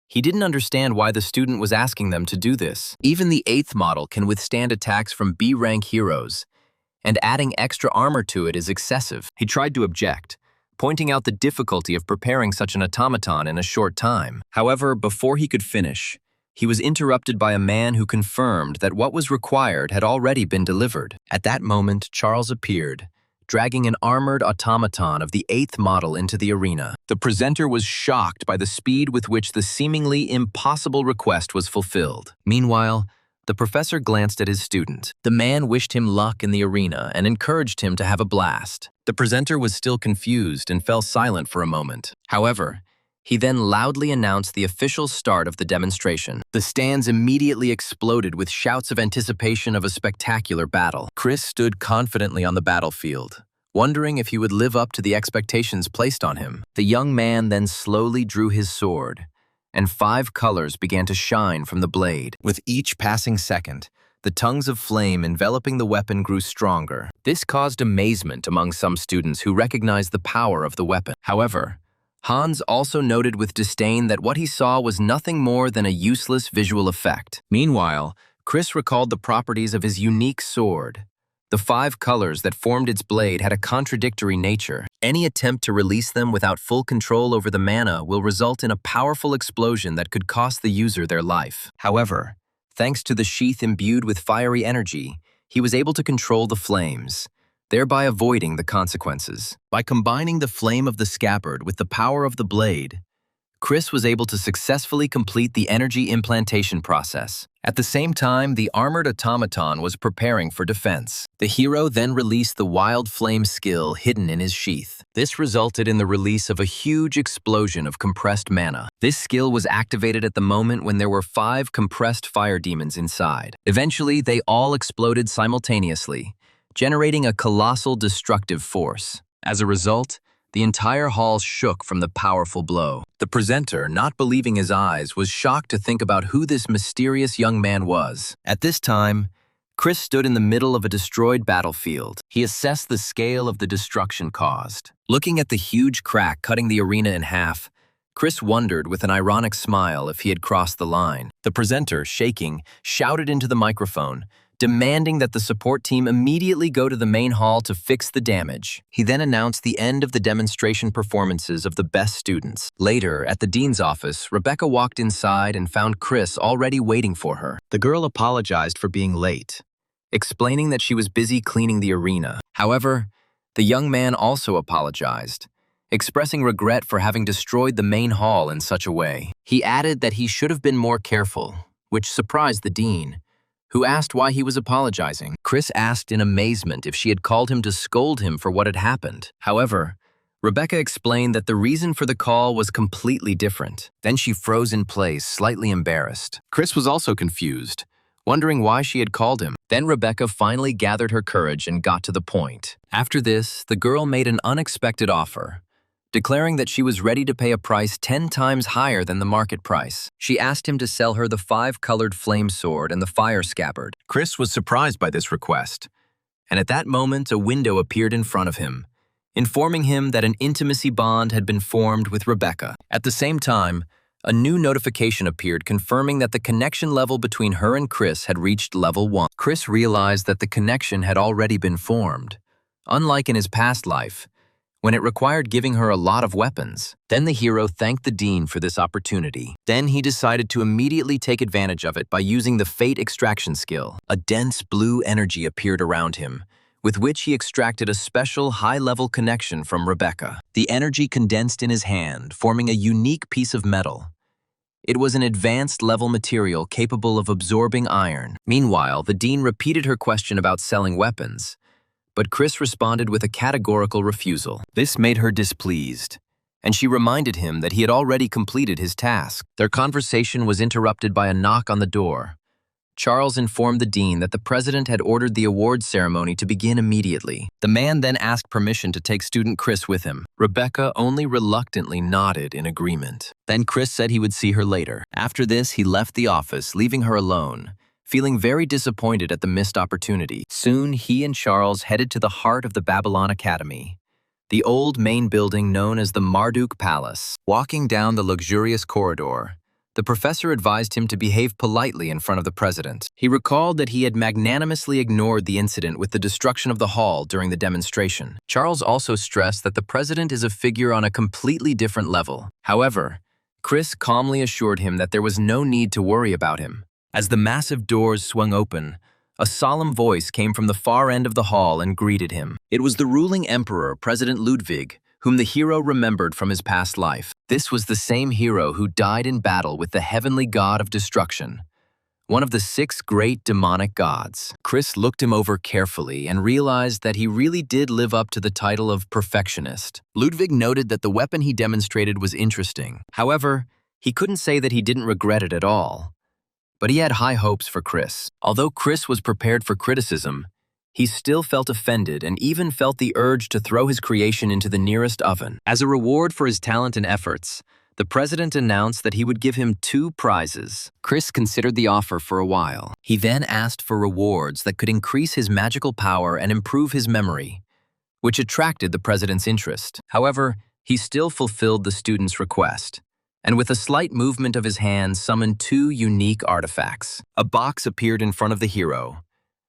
He didn't understand why the student was asking them to do this. Even the 8th model can withstand attacks from B-rank heroes, and adding extra armor to it is excessive. He tried to object, pointing out the difficulty of preparing such an automaton in a short time. However, before he could finish, he was interrupted by a man who confirmed that what was required had already been delivered. At that moment, Charles appeared, dragging an armored automaton of the 8th model into the arena. The presenter was shocked by the speed with which the seemingly impossible request was fulfilled. Meanwhile, the professor glanced at his student. The man wished him luck in the arena and encouraged him to have a blast. The presenter was still confused and fell silent for a moment. However, he then loudly announced the official start of the demonstration. The stands immediately exploded with shouts of anticipation of a spectacular battle. Chris stood confidently on the battlefield, wondering if he would live up to the expectations placed on him. The young man then slowly drew his sword, and 5 colors began to shine from the blade. With each passing second, the tongues of flame enveloping the weapon grew stronger. This caused amazement among some students who recognized the power of the weapon. However, Hans also noted with disdain that what he saw was nothing more than a useless visual effect. Meanwhile, Chris recalled the properties of his unique sword. The 5 colors that formed its blade had a contradictory nature. Any attempt to release them without full control over the mana will result in a powerful explosion that could cost the user their life. However, thanks to the sheath imbued with fiery energy, he was able to control the flames, thereby avoiding the consequences. By combining the flame of the scabbard with the power of the blade, Chris was able to successfully complete the energy implantation process. At the same time, the armored automaton was preparing for defense. The hero then released the wild flame skill hidden in his sheath. This resulted in the release of a huge explosion of compressed mana. This skill was activated at the moment when there were 5 compressed fire demons inside. Eventually, they all exploded simultaneously, generating a colossal destructive force. As a result, the entire hall shook from the powerful blow. The presenter, not believing his eyes, was shocked to think about who this mysterious young man was. At this time, Chris stood in the middle of a destroyed battlefield. He assessed the scale of the destruction caused. Looking at the huge crack cutting the arena in half, Chris wondered with an ironic smile if he had crossed the line. The presenter, shaking, shouted into the microphone, demanding that the support team immediately go to the main hall to fix the damage. He then announced the end of the demonstration performances of the best students. Later, at the dean's office, Rebecca walked inside and found Chris already waiting for her. The girl apologized for being late, explaining that she was busy cleaning the arena. However, the young man also apologized, expressing regret for having destroyed the main hall in such a way. He added that he should have been more careful, which surprised the dean, who asked why he was apologizing. Chris asked in amazement if she had called him to scold him for what had happened. However, Rebecca explained that the reason for the call was completely different. Then she froze in place, slightly embarrassed. Chris was also confused, wondering why she had called him. Then Rebecca finally gathered her courage and got to the point. After this, the girl made an unexpected offer, declaring that she was ready to pay a price 10 times higher than the market price. She asked him to sell her the 5-colored flame sword and the fire scabbard. Chris was surprised by this request, and at that moment a window appeared in front of him, informing him that an intimacy bond had been formed with Rebecca. At the same time, a new notification appeared confirming that the connection level between her and Chris had reached level 1. Chris realized that the connection had already been formed, unlike in his past life, when it required giving her a lot of weapons. Then the hero thanked the dean for this opportunity. Then he decided to immediately take advantage of it by using the Fate extraction skill. A dense blue energy appeared around him, with which he extracted a special high-level connection from Rebecca. The energy condensed in his hand, forming a unique piece of metal. It was an advanced-level material capable of absorbing iron. Meanwhile, the dean repeated her question about selling weapons, but Chris responded with a categorical refusal. This made her displeased, and she reminded him that he had already completed his task. Their conversation was interrupted by a knock on the door. Charles informed the dean that the president had ordered the awards ceremony to begin immediately. The man then asked permission to take student Chris with him. Rebecca only reluctantly nodded in agreement. Then Chris said he would see her later. After this, he left the office, leaving her alone, feeling very disappointed at the missed opportunity. Soon, he and Charles headed to the heart of the Babylon Academy, the old main building known as the Marduk Palace. Walking down the luxurious corridor, the professor advised him to behave politely in front of the president. He recalled that he had magnanimously ignored the incident with the destruction of the hall during the demonstration. Charles also stressed that the president is a figure on a completely different level. However, Chris calmly assured him that there was no need to worry about him. As the massive doors swung open, a solemn voice came from the far end of the hall and greeted him. It was the ruling emperor, President Ludwig, whom the hero remembered from his past life. This was the same hero who died in battle with the heavenly god of destruction, one of the 6 great demonic gods. Chris looked him over carefully and realized that he really did live up to the title of perfectionist. Ludwig noted that the weapon he demonstrated was interesting. However, he couldn't say that he didn't regret it at all. But he had high hopes for Chris. Although Chris was prepared for criticism, he still felt offended and even felt the urge to throw his creation into the nearest oven. As a reward for his talent and efforts, the president announced that he would give him 2 prizes. Chris considered the offer for a while. He then asked for rewards that could increase his magical power and improve his memory, which attracted the president's interest. However, he still fulfilled the student's request, and with a slight movement of his hand summoned 2 unique artifacts. A box appeared in front of the hero,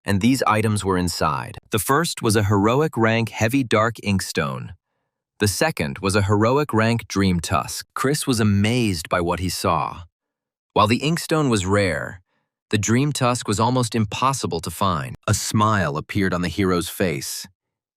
and these items were inside. The first was a heroic rank heavy dark inkstone. The second was a heroic rank dream tusk. Chris was amazed by what he saw. While the inkstone was rare, the dream tusk was almost impossible to find. A smile appeared on the hero's face.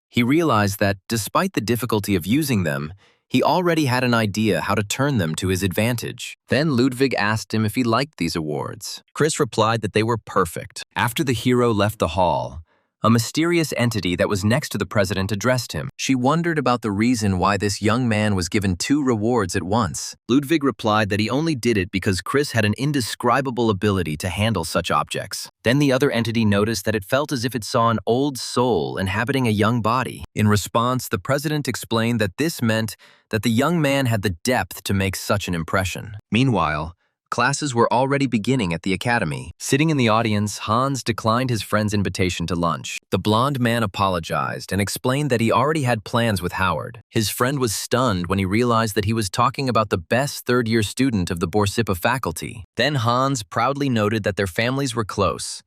He realized that, despite the difficulty of using them, he already had an idea how to turn them to his advantage. Then Ludwig asked him if he liked these awards. Chris replied that they were perfect. After the hero left the hall, a mysterious entity that was next to the president addressed him. She wondered about the reason why this young man was given 2 rewards at once. Ludwig replied that he only did it because Chris had an indescribable ability to handle such objects. Then the other entity noticed that it felt as if it saw an old soul inhabiting a young body. In response, the president explained that this meant that the young man had the depth to make such an impression. Meanwhile, classes were already beginning at the academy. Sitting in the audience, Hans declined his friend's invitation to lunch. The blonde man apologized and explained that he already had plans with Howard. His friend was stunned when he realized that he was talking about the best third-year student of the Borsippa faculty. Then Hans proudly noted that their families were close,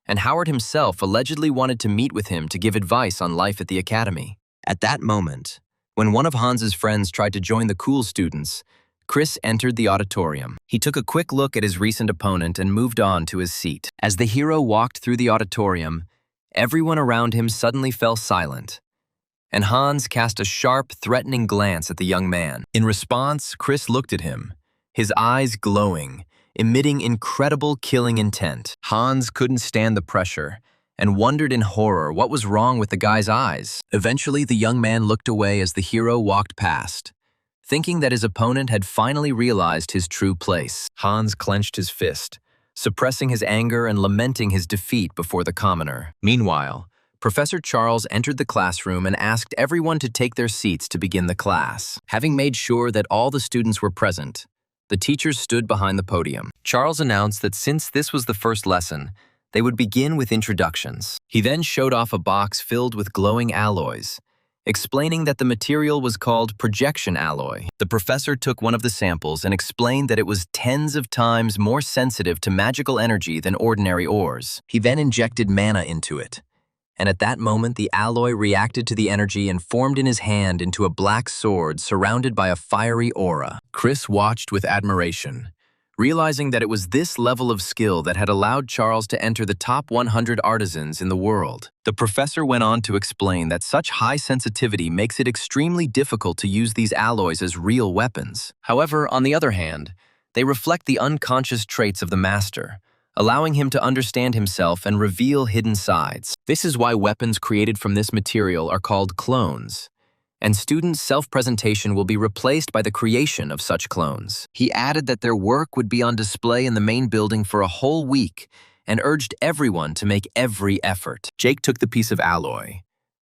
and Howard himself allegedly wanted to meet with him to give advice on life at the academy. At that moment, when one of Hans's friends tried to join the cool students, Chris entered the auditorium. He took a quick look at his recent opponent and moved on to his seat. As the hero walked through the auditorium, everyone around him suddenly fell silent, and Hans cast a sharp, threatening glance at the young man. In response, Chris looked at him, his eyes glowing, emitting incredible killing intent. Hans couldn't stand the pressure and wondered in horror what was wrong with the guy's eyes. Eventually, the young man looked away as the hero walked past, thinking that his opponent had finally realized his true place. Hans clenched his fist, suppressing his anger and lamenting his defeat before the commoner. Meanwhile, Professor Charles entered the classroom and asked everyone to take their seats to begin the class. Having made sure that all the students were present, the teachers stood behind the podium. Charles announced that since this was the first lesson, they would begin with introductions. He then showed off a box filled with glowing alloys, explaining that the material was called projection alloy. The professor took one of the samples and explained that it was tens of times more sensitive to magical energy than ordinary ores. He then injected mana into it, and at that moment the alloy reacted to the energy and formed in his hand into a black sword surrounded by a fiery aura. Chris watched with admiration, realizing that it was this level of skill that had allowed Charles to enter the top 100 artisans in the world. The professor went on to explain that such high sensitivity makes it extremely difficult to use these alloys as real weapons. However, on the other hand, they reflect the unconscious traits of the master, allowing him to understand himself and reveal hidden sides. This is why weapons created from this material are called clones, and students' self-presentation will be replaced by the creation of such clones. He added that their work would be on display in the main building for a whole week and urged everyone to make every effort. Jake took the piece of alloy,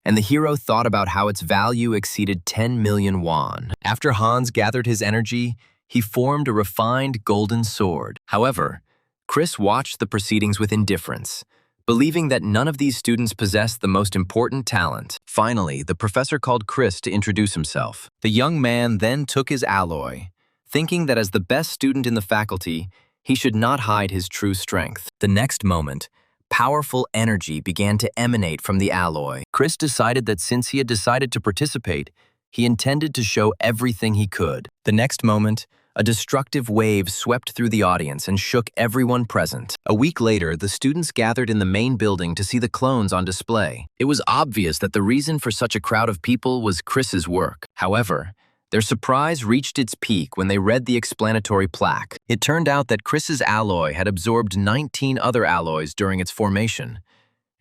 and the hero thought about how its value exceeded 10 million won. After Hans gathered his energy, he formed a refined golden sword. However, Chris watched the proceedings with indifference, believing that none of these students possessed the most important talent. Finally, the professor called Chris to introduce himself. The young man then took his alloy, thinking that as the best student in the faculty, he should not hide his true strength. The next moment, powerful energy began to emanate from the alloy. Chris decided that since he had decided to participate, he intended to show everything he could. The next moment, a destructive wave swept through the audience and shook everyone present. A week later, the students gathered in the main building to see the clones on display. It was obvious that the reason for such a crowd of people was Chris's work. However, their surprise reached its peak when they read the explanatory plaque. It turned out that Chris's alloy had absorbed 19 other alloys during its formation,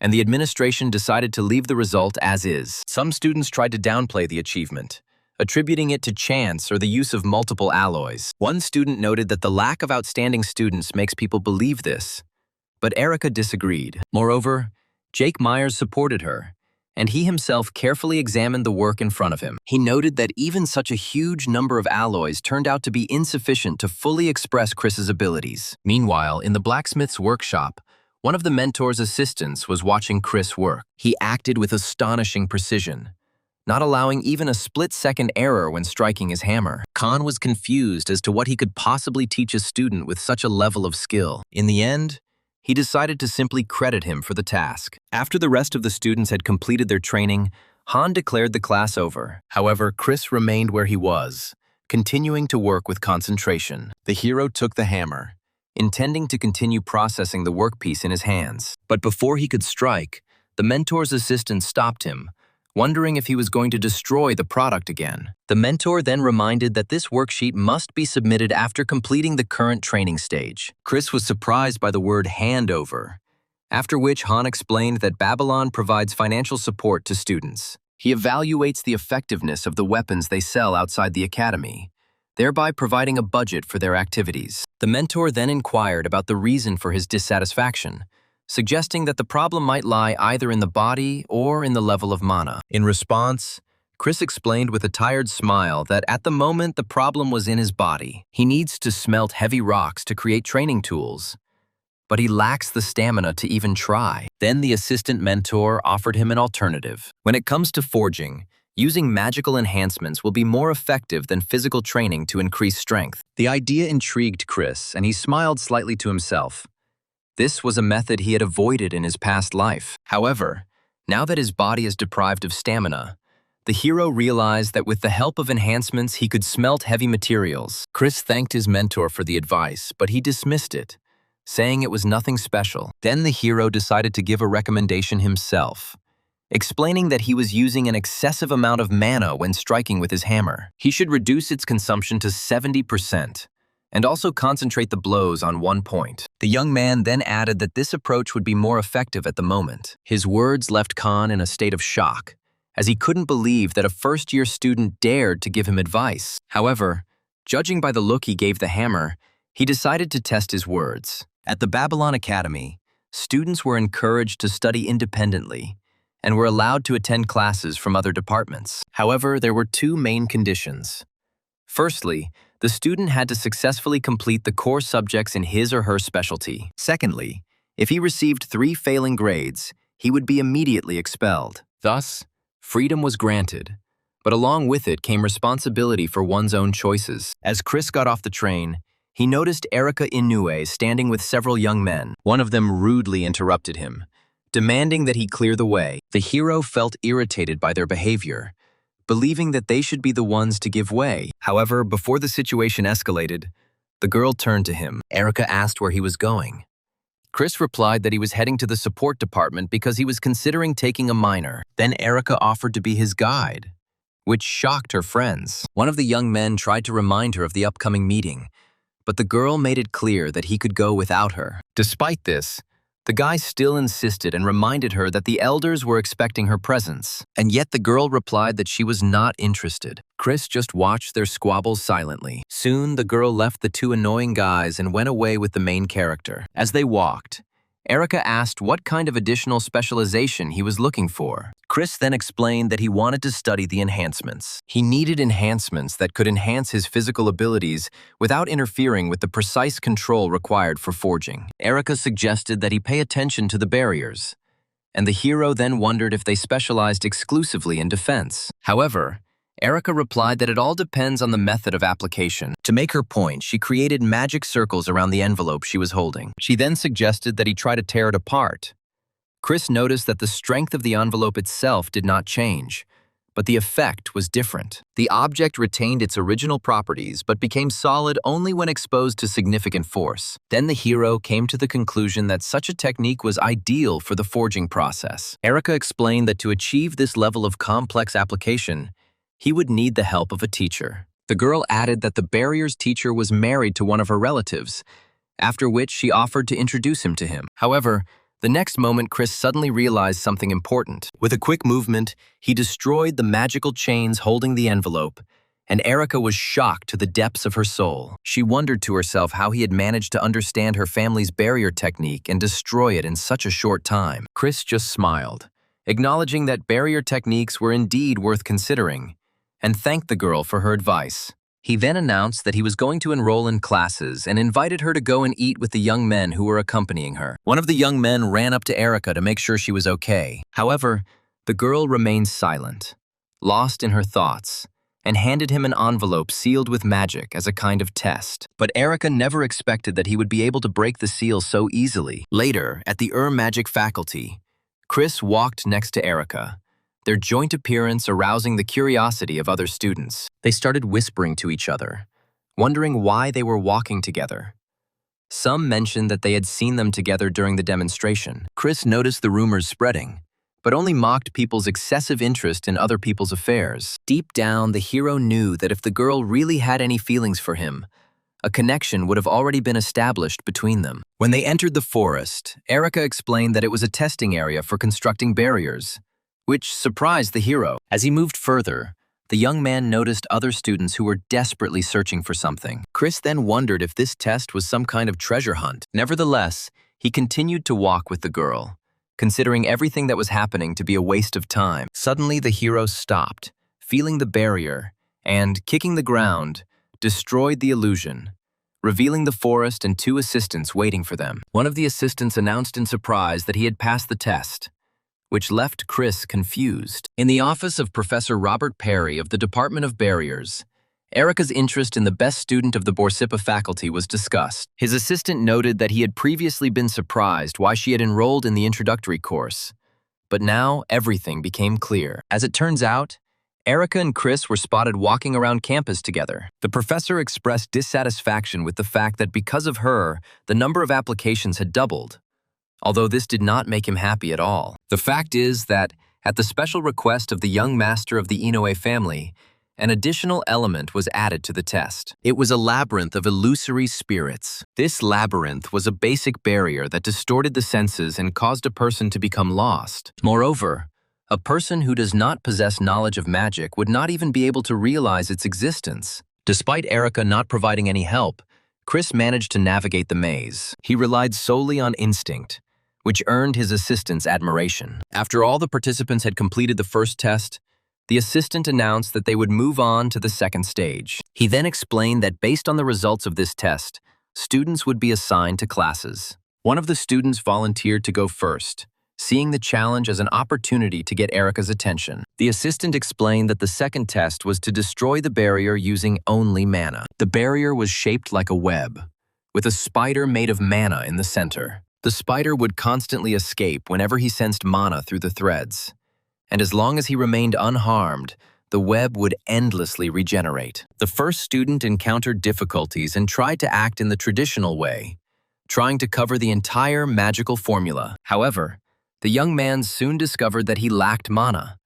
and the administration decided to leave the result as is. Some students tried to downplay the achievement, attributing it to chance or the use of multiple alloys. One student noted that the lack of outstanding students makes people believe this, but Erica disagreed. Moreover, Jake Myers supported her, and he himself carefully examined the work in front of him. He noted that even such a huge number of alloys turned out to be insufficient to fully express Chris's abilities. Meanwhile, in the blacksmith's workshop, one of the mentor's assistants was watching Chris work. He acted with astonishing precision, not allowing even a split-second error when striking his hammer. Khan was confused as to what he could possibly teach a student with such a level of skill. In the end, he decided to simply credit him for the task. After the rest of the students had completed their training, Han declared the class over. However, Chris remained where he was, continuing to work with concentration. The hero took the hammer, intending to continue processing the workpiece in his hands. But before he could strike, the mentor's assistant stopped him, wondering if he was going to destroy the product again. The mentor then reminded that this worksheet must be submitted after completing the current training stage. Chris was surprised by the word handover, after which Han explained that Babylon provides financial support to students. He evaluates the effectiveness of the weapons they sell outside the academy, thereby providing a budget for their activities. The mentor then inquired about the reason for his dissatisfaction, suggesting that the problem might lie either in the body or in the level of mana. In response, Chris explained with a tired smile that at the moment the problem was in his body. He needs to smelt heavy rocks to create training tools, but he lacks the stamina to even try. Then the assistant mentor offered him an alternative. When it comes to forging, using magical enhancements will be more effective than physical training to increase strength. The idea intrigued Chris, and he smiled slightly to himself. This was a method he had avoided in his past life. However, now that his body is deprived of stamina, the hero realized that with the help of enhancements he could smelt heavy materials. Chris thanked his mentor for the advice, but he dismissed it, saying it was nothing special. Then the hero decided to give a recommendation himself, explaining that he was using an excessive amount of mana when striking with his hammer. He should reduce its consumption to 70%, and also concentrate the blows on one point. The young man then added that this approach would be more effective at the moment. His words left Khan in a state of shock, as he couldn't believe that a first-year student dared to give him advice. However, judging by the look he gave the hammer, he decided to test his words. At the Babylon Academy, students were encouraged to study independently and were allowed to attend classes from other departments. However, there were two main conditions. Firstly, the student had to successfully complete the core subjects in his or her specialty. Secondly, if he received 3 failing grades, he would be immediately expelled. Thus, freedom was granted, but along with it came responsibility for one's own choices. As Chris got off the train, he noticed Erika Inoue standing with several young men. One of them rudely interrupted him, demanding that he clear the way. The hero felt irritated by their behavior, believing that they should be the ones to give way. However, before the situation escalated, the girl turned to him. Erika asked where he was going. Chris replied that he was heading to the support department because he was considering taking a minor. Then Erika offered to be his guide, which shocked her friends. One of the young men tried to remind her of the upcoming meeting, but the girl made it clear that he could go without her. Despite this, the guy still insisted and reminded her that the elders were expecting her presence, and yet the girl replied that she was not interested. Chris just watched their squabbles silently. Soon, the girl left the two annoying guys and went away with the main character. As they walked, Erika asked what kind of additional specialization he was looking for. Chris then explained that he wanted to study the enhancements. He needed enhancements that could enhance his physical abilities without interfering with the precise control required for forging. Erika suggested that he pay attention to the barriers, and the hero then wondered if they specialized exclusively in defense. However, Erika replied that it all depends on the method of application. To make her point, she created magic circles around the envelope she was holding. She then suggested that he try to tear it apart. Chris noticed that the strength of the envelope itself did not change, but the effect was different. The object retained its original properties but became solid only when exposed to significant force. Then the hero came to the conclusion that such a technique was ideal for the forging process. Erika explained that to achieve this level of complex application, he would need the help of a teacher. The girl added that the barrier's teacher was married to one of her relatives, after which she offered to introduce him to him. However, the next moment Chris suddenly realized something important. With a quick movement, he destroyed the magical chains holding the envelope, and Erika was shocked to the depths of her soul. She wondered to herself how he had managed to understand her family's barrier technique and destroy it in such a short time. Chris just smiled, acknowledging that barrier techniques were indeed worth considering, and thanked the girl for her advice. He then announced that he was going to enroll in classes and invited her to go and eat with the young men who were accompanying her. One of the young men ran up to Erika to make sure she was okay. However, the girl remained silent, lost in her thoughts, and handed him an envelope sealed with magic as a kind of test. But Erika never expected that he would be able to break the seal so easily. Later, at the Magic faculty, Chris walked next to Erika, their joint appearance arousing the curiosity of other students. They started whispering to each other, wondering why they were walking together. Some mentioned that they had seen them together during the demonstration. Chris noticed the rumors spreading, but only mocked people's excessive interest in other people's affairs. Deep down, the hero knew that if the girl really had any feelings for him, a connection would have already been established between them. When they entered the forest, Erika explained that it was a testing area for constructing barriers, which surprised the hero. As he moved further, the young man noticed other students who were desperately searching for something. Chris then wondered if this test was some kind of treasure hunt. Nevertheless, he continued to walk with the girl, considering everything that was happening to be a waste of time. Suddenly, the hero stopped, feeling the barrier, and, kicking the ground, destroyed the illusion, revealing the forest and 2 assistants waiting for them. One of the assistants announced in surprise that he had passed the test, which left Chris confused. In the office of Professor Robert Perry of the Department of Barriers, Erika's interest in the best student of the Borsippa faculty was discussed. His assistant noted that he had previously been surprised why she had enrolled in the introductory course, but now everything became clear. As it turns out, Erika and Chris were spotted walking around campus together. The professor expressed dissatisfaction with the fact that because of her, the number of applications had doubled, although this did not make him happy at all. The fact is that At the special request of the young master of the Inoue family, an additional element was added to the test. It was a labyrinth of illusory spirits. This labyrinth was a basic barrier that distorted the senses and caused a person to become lost. Moreover, a person who does not possess knowledge of magic would not even be able to realize its existence. Despite Erica not providing any help, Chris managed to navigate the maze. He relied solely on instinct, which earned his assistant's admiration. After all the participants had completed the first test, the assistant announced that they would move on to the second stage. He then explained that based on the results of this test, students would be assigned to classes. One of the students volunteered to go first, seeing the challenge as an opportunity to get Erica's attention. The assistant explained that the second test was to destroy the barrier using only mana. The barrier was shaped like a web, with a spider made of mana in the center. The spider would constantly escape whenever he sensed mana through the threads, and as long as he remained unharmed, the web would endlessly regenerate. The first student encountered difficulties and tried to act in the traditional way, trying to cover the entire magical formula. However, the young man soon discovered that he lacked mana,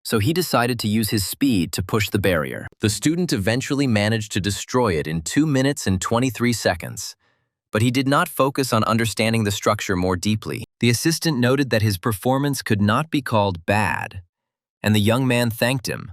so he decided to use his speed to push the barrier. The student eventually managed to destroy it in 2 minutes and 23 seconds, but he did not focus on understanding the structure more deeply. The assistant noted that his performance could not be called bad, and the young man thanked him,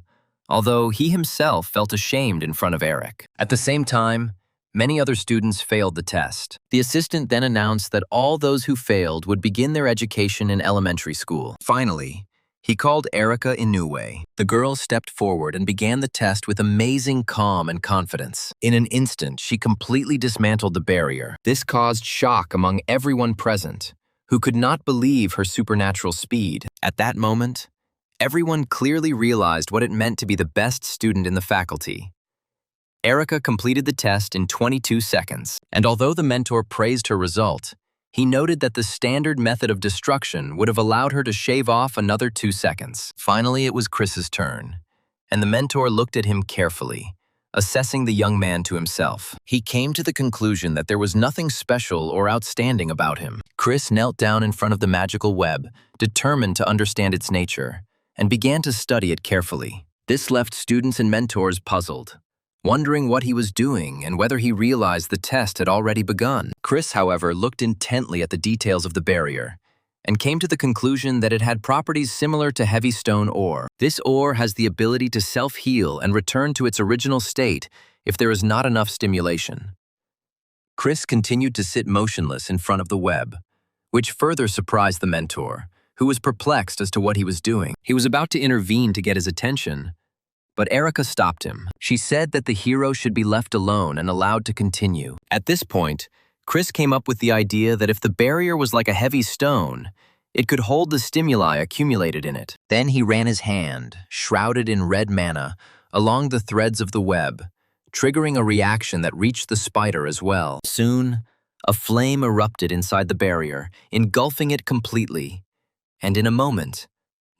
although he himself felt ashamed in front of Eric. At the same time, many other students failed the test. The assistant then announced that all those who failed would begin their education in elementary school. Finally, he called Erica Inoue. The girl stepped forward and began the test with amazing calm and confidence. In an instant, she completely dismantled the barrier. This caused shock among everyone present, who could not believe her supernatural speed. At that moment, everyone clearly realized what it meant to be the best student in the faculty. Erica completed the test in 22 seconds, and although the mentor praised her result, he noted that the standard method of destruction would have allowed her to shave off another 2 seconds. Finally, it was Chris's turn, and the mentor looked at him carefully, assessing the young man to himself. He came to the conclusion that there was nothing special or outstanding about him. Chris knelt down in front of the magical web, determined to understand its nature, and began to study it carefully. This left students and mentors puzzled, wondering what he was doing and whether he realized the test had already begun. Chris, however, looked intently at the details of the barrier and came to the conclusion that it had properties similar to heavy stone ore. This ore has the ability to self-heal and return to its original state if there is not enough stimulation. Chris continued to sit motionless in front of the web, which further surprised the mentor, who was perplexed as to what he was doing. He was about to intervene to get his attention, but Erica stopped him. She said that the hero should be left alone and allowed to continue. At this point, Chris came up with the idea that if the barrier was like a heavy stone, it could hold the stimuli accumulated in it. Then he ran his hand, shrouded in red mana, along the threads of the web, triggering a reaction that reached the spider as well. Soon, a flame erupted inside the barrier, engulfing it completely, and in a moment,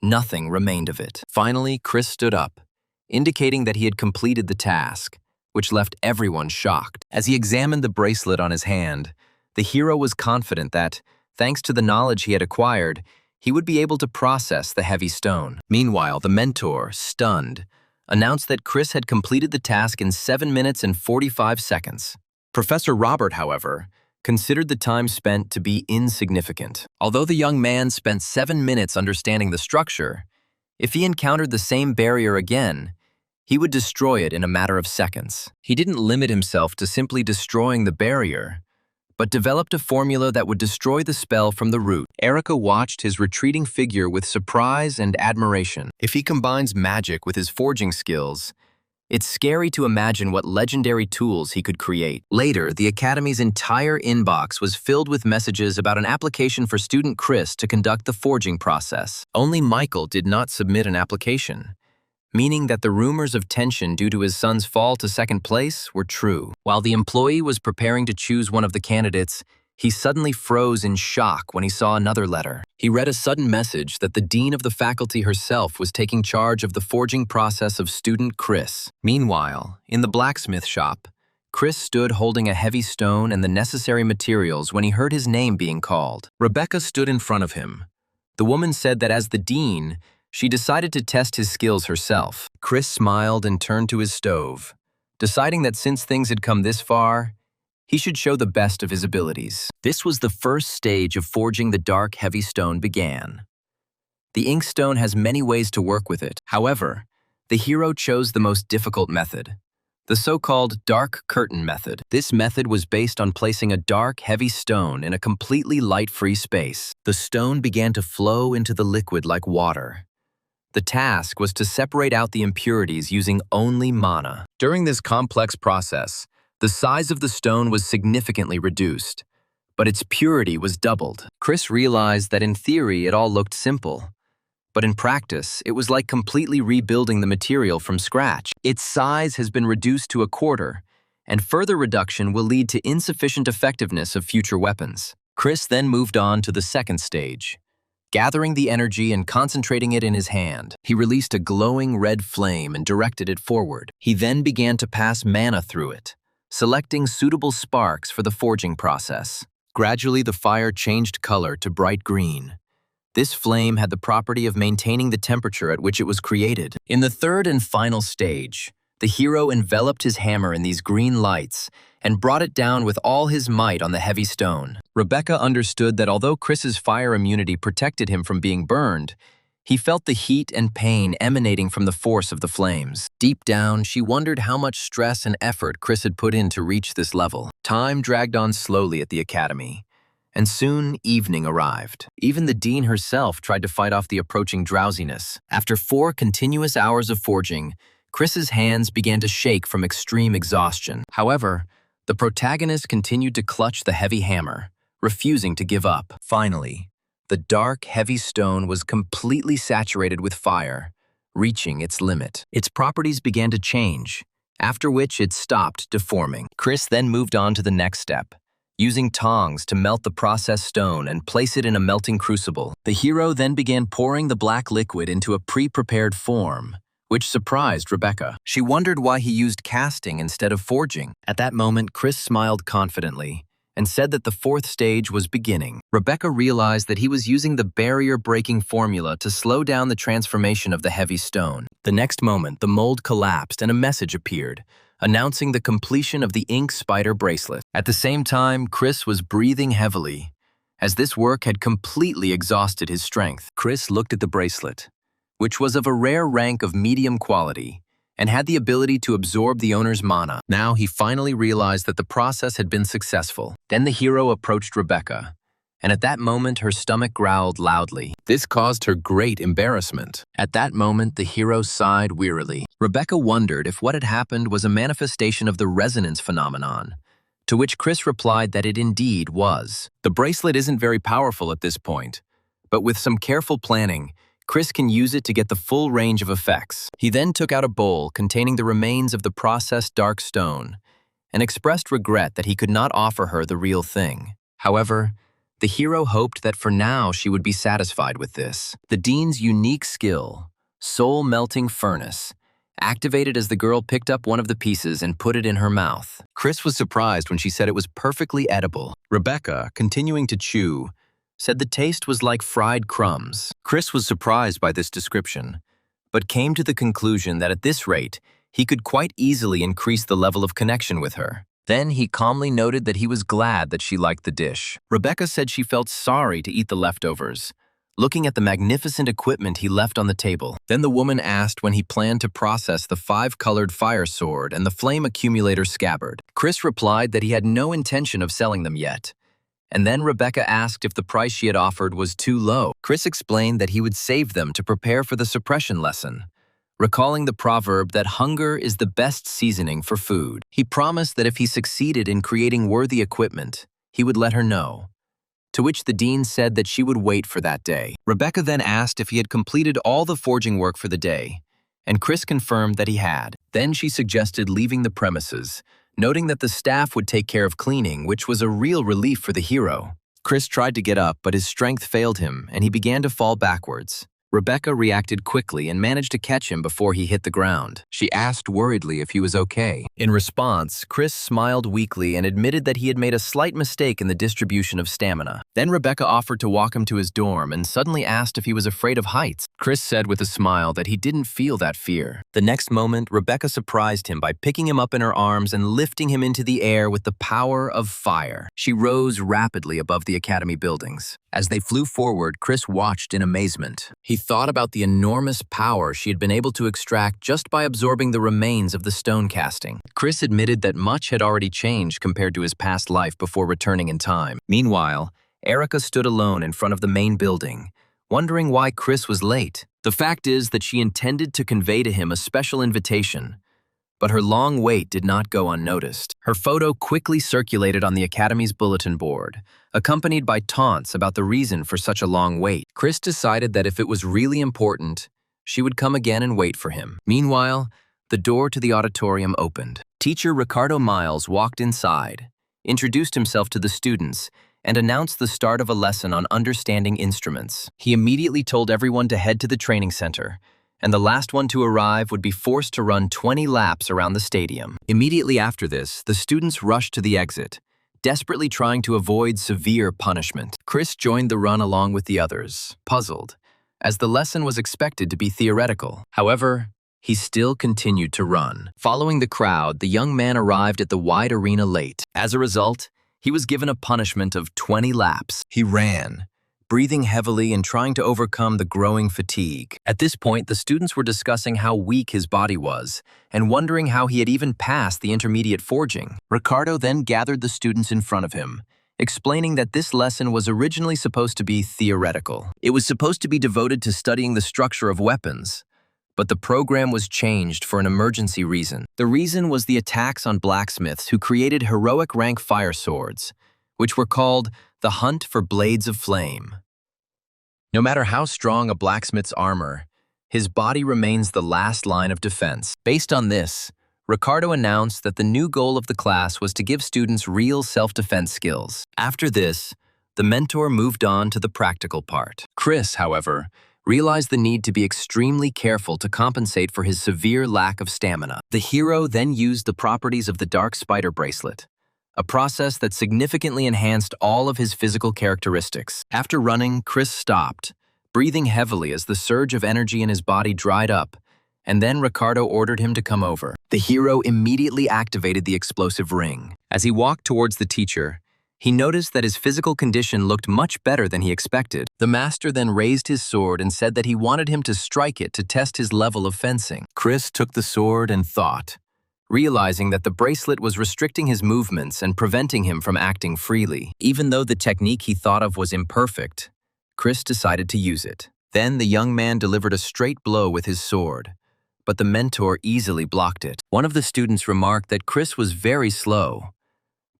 nothing remained of it. Finally, Chris stood up, indicating that he had completed the task, which left everyone shocked. As he examined the bracelet on his hand, the hero was confident that, thanks to the knowledge he had acquired, he would be able to process the heavy stone. Meanwhile, the mentor, stunned, announced that Chris had completed the task in 7 minutes and 45 seconds. Professor Robert, however, considered the time spent to be insignificant. Although the young man spent 7 minutes understanding the structure, if he encountered the same barrier again, he would destroy it in a matter of seconds. He didn't limit himself to simply destroying the barrier, but developed a formula that would destroy the spell from the root. Erica watched his retreating figure with surprise and admiration. If he combines magic with his forging skills, it's scary to imagine what legendary tools he could create. Later, the Academy's entire inbox was filled with messages about an application for student Chris to conduct the forging process. Only Michael did not submit an application, meaning that the rumors of tension due to his son's fall to second place were true. While the employee was preparing to choose one of the candidates, he suddenly froze in shock when he saw another letter. He read a sudden message that the dean of the faculty herself was taking charge of the forging process of student Chris. Meanwhile, in the blacksmith shop, Chris stood holding a heavy stone and the necessary materials when he heard his name being called. Rebecca stood in front of him. The woman said that as the dean, She decided to test his skills herself. Chris smiled and turned to his stove, deciding that since things had come this far, he should show the best of his abilities. This was the first stage of forging the dark, heavy stone began. The inkstone has many ways to work with it. However, the hero chose the most difficult method, the so-called dark curtain method. This method was based on placing a dark, heavy stone in a completely light-free space. The stone began to flow into the liquid like water. The task was to separate out the impurities using only mana. During this complex process, the size of the stone was significantly reduced, but its purity was doubled. Chris realized that in theory it all looked simple, but in practice it was like completely rebuilding the material from scratch. Its size has been reduced to a quarter, and further reduction will lead to insufficient effectiveness of future weapons. Chris then moved on to the second stage. Gathering the energy and concentrating it in his hand, he released a glowing red flame and directed it forward. He then began to pass mana through it, selecting suitable sparks for the forging process. Gradually, the fire changed color to bright green. This flame had the property of maintaining the temperature at which it was created. In the third and final stage, the hero enveloped his hammer in these green lights and brought it down with all his might on the heavy stone. Rebecca understood that although Chris's fire immunity protected him from being burned, he felt the heat and pain emanating from the force of the flames. Deep down, she wondered how much stress and effort Chris had put in to reach this level. Time dragged on slowly at the academy, and soon evening arrived. Even the dean herself tried to fight off the approaching drowsiness. After 4 continuous hours of forging, Chris's hands began to shake from extreme exhaustion. However, the protagonist continued to clutch the heavy hammer, refusing to give up. Finally, the dark, heavy stone was completely saturated with fire, reaching its limit. Its properties began to change, after which it stopped deforming. Chris then moved on to the next step, using tongs to melt the processed stone and place it in a melting crucible. The hero then began pouring the black liquid into a pre-prepared form, which surprised Rebecca. She wondered why he used casting instead of forging. At that moment, Chris smiled confidently and said that the 4th stage was beginning. Rebecca realized that he was using the barrier-breaking formula to slow down the transformation of the heavy stone. The next moment, the mold collapsed and a message appeared, announcing the completion of the ink spider bracelet. At the same time, Chris was breathing heavily, as this work had completely exhausted his strength. Chris looked at the bracelet, which was of a rare rank of medium quality, and had the ability to absorb the owner's mana. Now he finally realized that the process had been successful. Then the hero approached Rebecca, and at that moment her stomach growled loudly. This caused her great embarrassment. At that moment the hero sighed wearily. Rebecca wondered if what had happened was a manifestation of the resonance phenomenon, to which Chris replied that it indeed was. The bracelet isn't very powerful at this point, but with some careful planning, Chris can use it to get the full range of effects. He then took out a bowl containing the remains of the processed dark stone and expressed regret that he could not offer her the real thing. However, the hero hoped that for now she would be satisfied with this. The dean's unique skill, soul-melting furnace, activated as the girl picked up one of the pieces and put it in her mouth. Chris was surprised when she said it was perfectly edible. Rebecca, continuing to chew, said the taste was like fried crumbs. Chris was surprised by this description, but came to the conclusion that at this rate, he could quite easily increase the level of connection with her. Then he calmly noted that he was glad that she liked the dish. Rebecca said she felt sorry to eat the leftovers, looking at the magnificent equipment he left on the table. Then the woman asked when he planned to process the 5-colored fire sword and the flame accumulator scabbard. Chris replied that he had no intention of selling them yet. And then Rebecca asked if the price she had offered was too low. Chris explained that he would save them to prepare for the suppression lesson, recalling the proverb that hunger is the best seasoning for food. He promised that if he succeeded in creating worthy equipment, he would let her know, to which the dean said that she would wait for that day. Rebecca then asked if he had completed all the forging work for the day, and Chris confirmed that he had. Then she suggested leaving the premises, noting that the staff would take care of cleaning, which was a real relief for the hero. Chris tried to get up, but his strength failed him, and he began to fall backwards. Rebecca reacted quickly and managed to catch him before he hit the ground. She asked worriedly if he was okay. In response, Chris smiled weakly and admitted that he had made a slight mistake in the distribution of stamina. Then Rebecca offered to walk him to his dorm and suddenly asked if he was afraid of heights. Chris said with a smile that he didn't feel that fear. The next moment, Rebecca surprised him by picking him up in her arms and lifting him into the air with the power of fire. She rose rapidly above the academy buildings. As they flew forward, Chris watched in amazement. He thought about the enormous power she had been able to extract just by absorbing the remains of the stone casting. Chris admitted that much had already changed compared to his past life before returning in time. Meanwhile, Erica stood alone in front of the main building, wondering why Chris was late. The fact is that she intended to convey to him a special invitation, but her long wait did not go unnoticed. Her photo quickly circulated on the Academy's bulletin board, accompanied by taunts about the reason for such a long wait. Chris decided that if it was really important, she would come again and wait for him. Meanwhile, the door to the auditorium opened. Teacher Ricardo Miles walked inside, introduced himself to the students, and announced the start of a lesson on understanding instruments. He immediately told everyone to head to the training center, and the last one to arrive would be forced to run 20 laps around the stadium. Immediately after this, the students rushed to the exit, desperately trying to avoid severe punishment. Chris joined the run along with the others, puzzled, as the lesson was expected to be theoretical. However, he still continued to run. Following the crowd, the young man arrived at the wide arena late. As a result, he was given a punishment of 20 laps. He ran, breathing heavily and trying to overcome the growing fatigue. At this point, the students were discussing how weak his body was and wondering how he had even passed the intermediate forging. Ricardo then gathered the students in front of him, explaining that this lesson was originally supposed to be theoretical. It was supposed to be devoted to studying the structure of weapons, but the program was changed for an emergency reason. The reason was the attacks on blacksmiths who created heroic rank fire swords, which were called the Hunt for Blades of Flame. No matter how strong a blacksmith's armor, his body remains the last line of defense. Based on this, Ricardo announced that the new goal of the class was to give students real self-defense skills. After this, the mentor moved on to the practical part. Chris, however, realized the need to be extremely careful to compensate for his severe lack of stamina. The hero then used the properties of the Dark Spider Bracelet, a process that significantly enhanced all of his physical characteristics. After running, Chris stopped, breathing heavily as the surge of energy in his body dried up, and then Ricardo ordered him to come over. The hero immediately activated the explosive ring. As he walked towards the teacher, he noticed that his physical condition looked much better than he expected. The master then raised his sword and said that he wanted him to strike it to test his level of fencing. Chris took the sword and thought, realizing that the bracelet was restricting his movements and preventing him from acting freely. Even though the technique he thought of was imperfect, Chris decided to use it. Then the young man delivered a straight blow with his sword, but the mentor easily blocked it. One of the students remarked that Chris was very slow,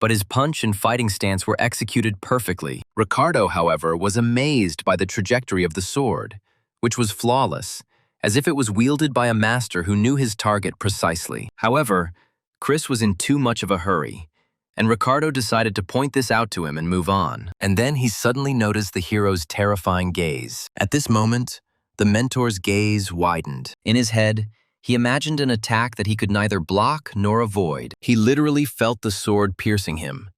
but his punch and fighting stance were executed perfectly. Ricardo, however, was amazed by the trajectory of the sword, which was flawless, as if it was wielded by a master who knew his target precisely. However, Chris was in too much of a hurry, and Ricardo decided to point this out to him and move on. And then he suddenly noticed the hero's terrifying gaze. At this moment, the mentor's gaze widened. In his head, he imagined an attack that he could neither block nor avoid. He literally felt the sword piercing him,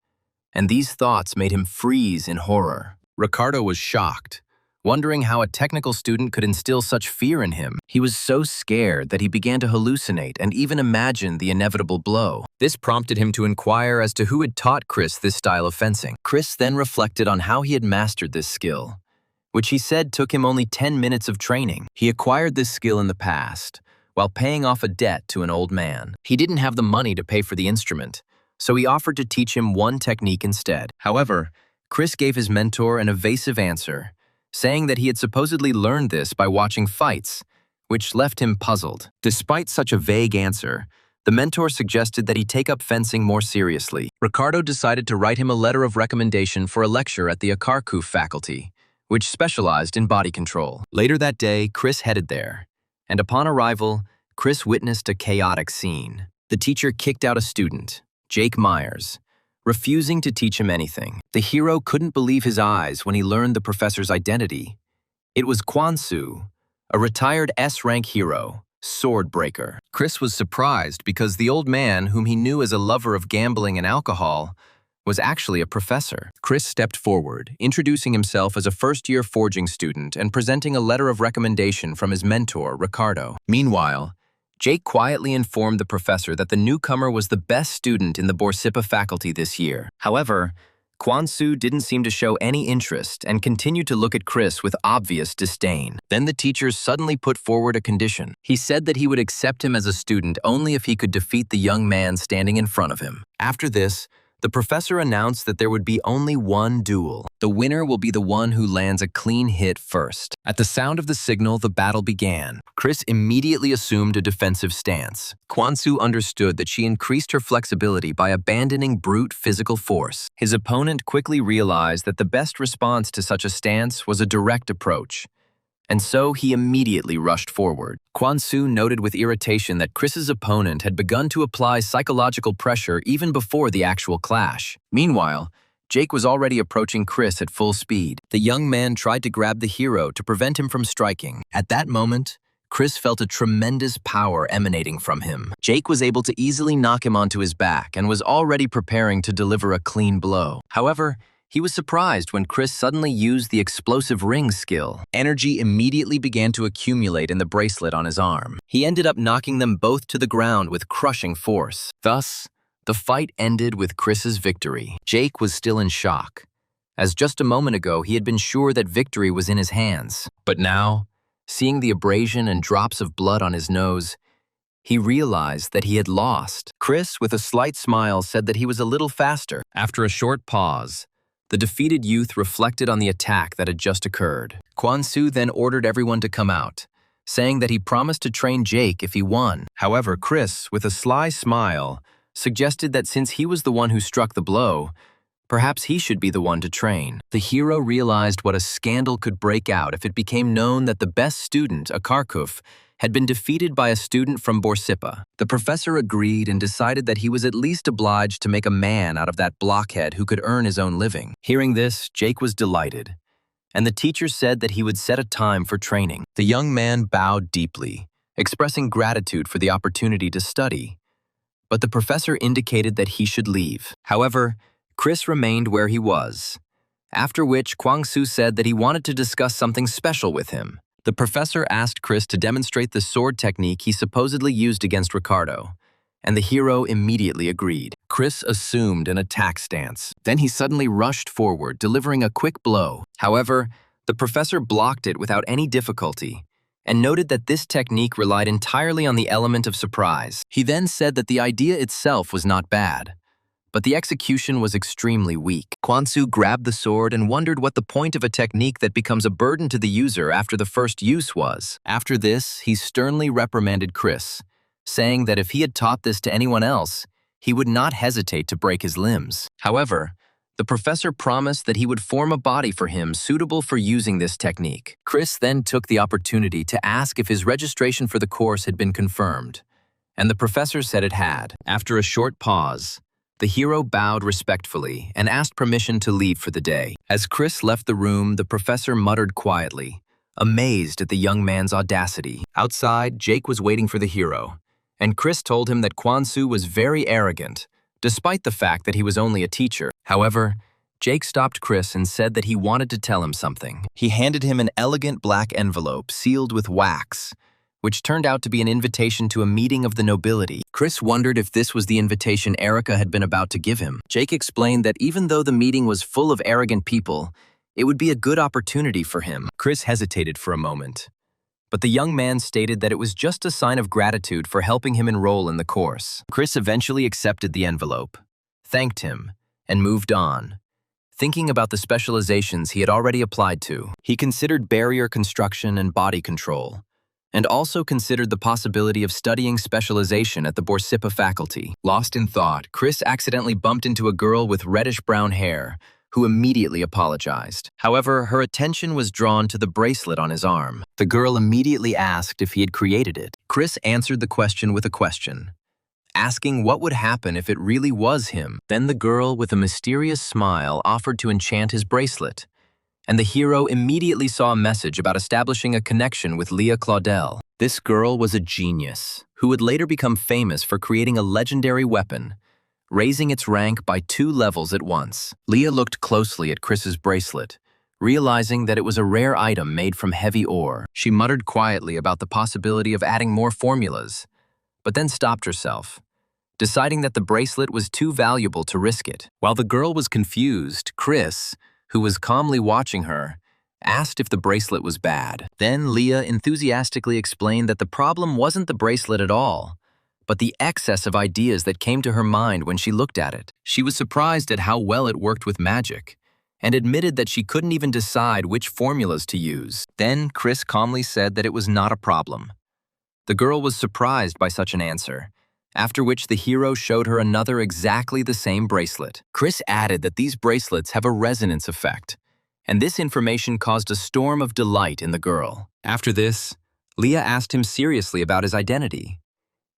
and these thoughts made him freeze in horror. Ricardo was shocked, wondering how a technical student could instill such fear in him. He was so scared that he began to hallucinate and even imagine the inevitable blow. This prompted him to inquire as to who had taught Chris this style of fencing. Chris then reflected on how he had mastered this skill, which he said took him only 10 minutes of training. He acquired this skill in the past, while paying off a debt to an old man. He didn't have the money to pay for the instrument, so he offered to teach him one technique instead. However, Chris gave his mentor an evasive answer, saying that he had supposedly learned this by watching fights, which left him puzzled. Despite such a vague answer, the mentor suggested that he take up fencing more seriously. Ricardo decided to write him a letter of recommendation for a lecture at the Akarku faculty, which specialized in body control. Later that day, Chris headed there, and upon arrival, Chris witnessed a chaotic scene. The teacher kicked out a student, Jake Myers, refusing to teach him anything. The hero couldn't believe his eyes when he learned the professor's identity. It was Kwansu, a retired S-rank hero, sword breaker. Chris was surprised because the old man, whom he knew as a lover of gambling and alcohol, was actually a professor. Chris stepped forward, introducing himself as a first-year forging student and presenting a letter of recommendation from his mentor, Ricardo. Meanwhile, Jake quietly informed the professor that the newcomer was the best student in the Borsippa faculty this year. However, Kwon-soo didn't seem to show any interest and continued to look at Chris with obvious disdain. Then the teacher suddenly put forward a condition. He said that he would accept him as a student only if he could defeat the young man standing in front of him. After this, the professor announced that there would be only one duel. The winner will be the one who lands a clean hit first. At the sound of the signal, the battle began. Chris immediately assumed a defensive stance. Kwon-soo understood that she increased her flexibility by abandoning brute physical force. His opponent quickly realized that the best response to such a stance was a direct approach, and so he immediately rushed forward. Kwon-soo noted with irritation that Chris's opponent had begun to apply psychological pressure even before the actual clash. Meanwhile, Jake was already approaching Chris at full speed. The young man tried to grab the hero to prevent him from striking. At that moment, Chris felt a tremendous power emanating from him. Jake was able to easily knock him onto his back and was already preparing to deliver a clean blow. However, he was surprised when Chris suddenly used the explosive ring skill. Energy immediately began to accumulate in the bracelet on his arm. He ended up knocking them both to the ground with crushing force. Thus, the fight ended with Chris's victory. Jake was still in shock, as just a moment ago he had been sure that victory was in his hands. But now, seeing the abrasion and drops of blood on his nose, he realized that he had lost. Chris, with a slight smile, said that he was a little faster. After a short pause, the defeated youth reflected on the attack that had just occurred. Kwon-soo then ordered everyone to come out, saying that he promised to train Jake if he won. However, Chris, with a sly smile, suggested that since he was the one who struck the blow, perhaps he should be the one to train. The hero realized what a scandal could break out if it became known that the best student, a Kharkov, had been defeated by a student from Borsippa. The professor agreed and decided that he was at least obliged to make a man out of that blockhead who could earn his own living. Hearing this, Jake was delighted, and the teacher said that he would set a time for training. The young man bowed deeply, expressing gratitude for the opportunity to study, but the professor indicated that he should leave. However, Chris remained where he was, after which Kwon-soo said that he wanted to discuss something special with him. The professor asked Chris to demonstrate the sword technique he supposedly used against Ricardo, and the hero immediately agreed. Chris assumed an attack stance. Then he suddenly rushed forward, delivering a quick blow. However, the professor blocked it without any difficulty, and noted that this technique relied entirely on the element of surprise. He then said that the idea itself was not bad, but the execution was extremely weak. Kwon-soo grabbed the sword and wondered what the point of a technique that becomes a burden to the user after the first use was. After this, he sternly reprimanded Chris, saying that if he had taught this to anyone else, he would not hesitate to break his limbs. However, the professor promised that he would form a body for him suitable for using this technique. Chris then took the opportunity to ask if his registration for the course had been confirmed, and the professor said it had. After a short pause, the hero bowed respectfully and asked permission to leave for the day. As Chris left the room, the professor muttered quietly, amazed at the young man's audacity. Outside, Jake was waiting for the hero, and Chris told him that Kwon-soo was very arrogant, despite the fact that he was only a teacher. However, Jake stopped Chris and said that he wanted to tell him something. He handed him an elegant black envelope sealed with wax, which turned out to be an invitation to a meeting of the nobility. Chris wondered if this was the invitation Erica had been about to give him. Jake explained that even though the meeting was full of arrogant people, it would be a good opportunity for him. Chris hesitated for a moment, but the young man stated that it was just a sign of gratitude for helping him enroll in the course. Chris eventually accepted the envelope, thanked him, and moved on, thinking about the specializations he had already applied to. He considered barrier construction and body control, and also considered the possibility of studying specialization at the Borsippa faculty. Lost in thought, Chris accidentally bumped into a girl with reddish-brown hair, who immediately apologized. However, her attention was drawn to the bracelet on his arm. The girl immediately asked if he had created it. Chris answered the question with a question, asking what would happen if it really was him. Then the girl, with a mysterious smile, offered to enchant his bracelet, and the hero immediately saw a message about establishing a connection with Leah Claudel. This girl was a genius, who would later become famous for creating a legendary weapon, raising its rank by 2 levels at once. Leah looked closely at Chris's bracelet, realizing that it was a rare item made from heavy ore. She muttered quietly about the possibility of adding more formulas, but then stopped herself, deciding that the bracelet was too valuable to risk it. While the girl was confused, Chris, who was calmly watching her, asked if the bracelet was bad. Then Leah enthusiastically explained that the problem wasn't the bracelet at all, but the excess of ideas that came to her mind when she looked at it. She was surprised at how well it worked with magic, and admitted that she couldn't even decide which formulas to use. Then Chris calmly said that it was not a problem. The girl was surprised by such an answer, after which the hero showed her another exactly the same bracelet. Chris added that these bracelets have a resonance effect, and this information caused a storm of delight in the girl. After this, Leah asked him seriously about his identity.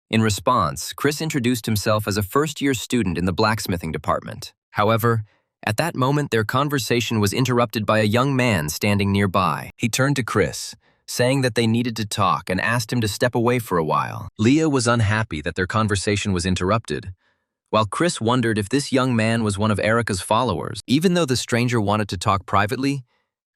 In response, Chris introduced himself as a first-year student in the blacksmithing department. However, at that moment, their conversation was interrupted by a young man standing nearby. He turned to Chris, saying that they needed to talk, and asked him to step away for a while. Leah was unhappy that their conversation was interrupted, while Chris wondered if this young man was one of Erica's followers. Even though the stranger wanted to talk privately,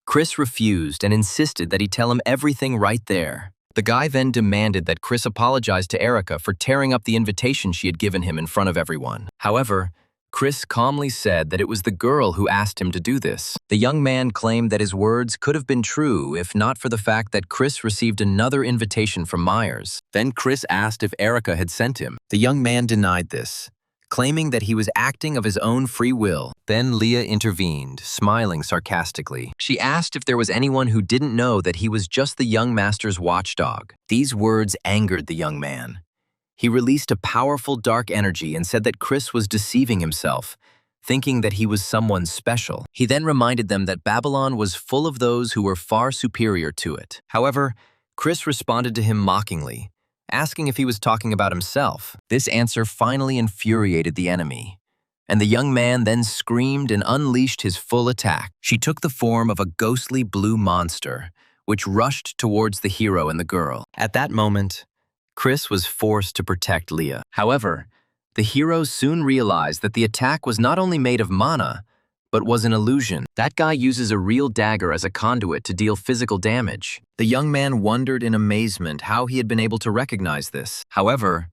Chris refused and insisted that he tell him everything right there. The guy then demanded that Chris apologize to Erica for tearing up the invitation she had given him in front of everyone. However, Chris calmly said that it was the girl who asked him to do this. The young man claimed that his words could have been true if not for the fact that Chris received another invitation from Myers. Then Chris asked if Erica had sent him. The young man denied this, claiming that he was acting of his own free will. Then Leah intervened, smiling sarcastically. She asked if there was anyone who didn't know that he was just the young master's watchdog. These words angered the young man. He released a powerful dark energy and said that Chris was deceiving himself, thinking that he was someone special. He then reminded them that Babylon was full of those who were far superior to it. However, Chris responded to him mockingly, asking if he was talking about himself. This answer finally infuriated the enemy, and the young man then screamed and unleashed his full attack. She took the form of a ghostly blue monster, which rushed towards the hero and the girl. At that moment, Chris was forced to protect Leah. However, the hero soon realized that the attack was not only made of mana, but was an illusion. That guy uses a real dagger as a conduit to deal physical damage. The young man wondered in amazement how he had been able to recognize this. However,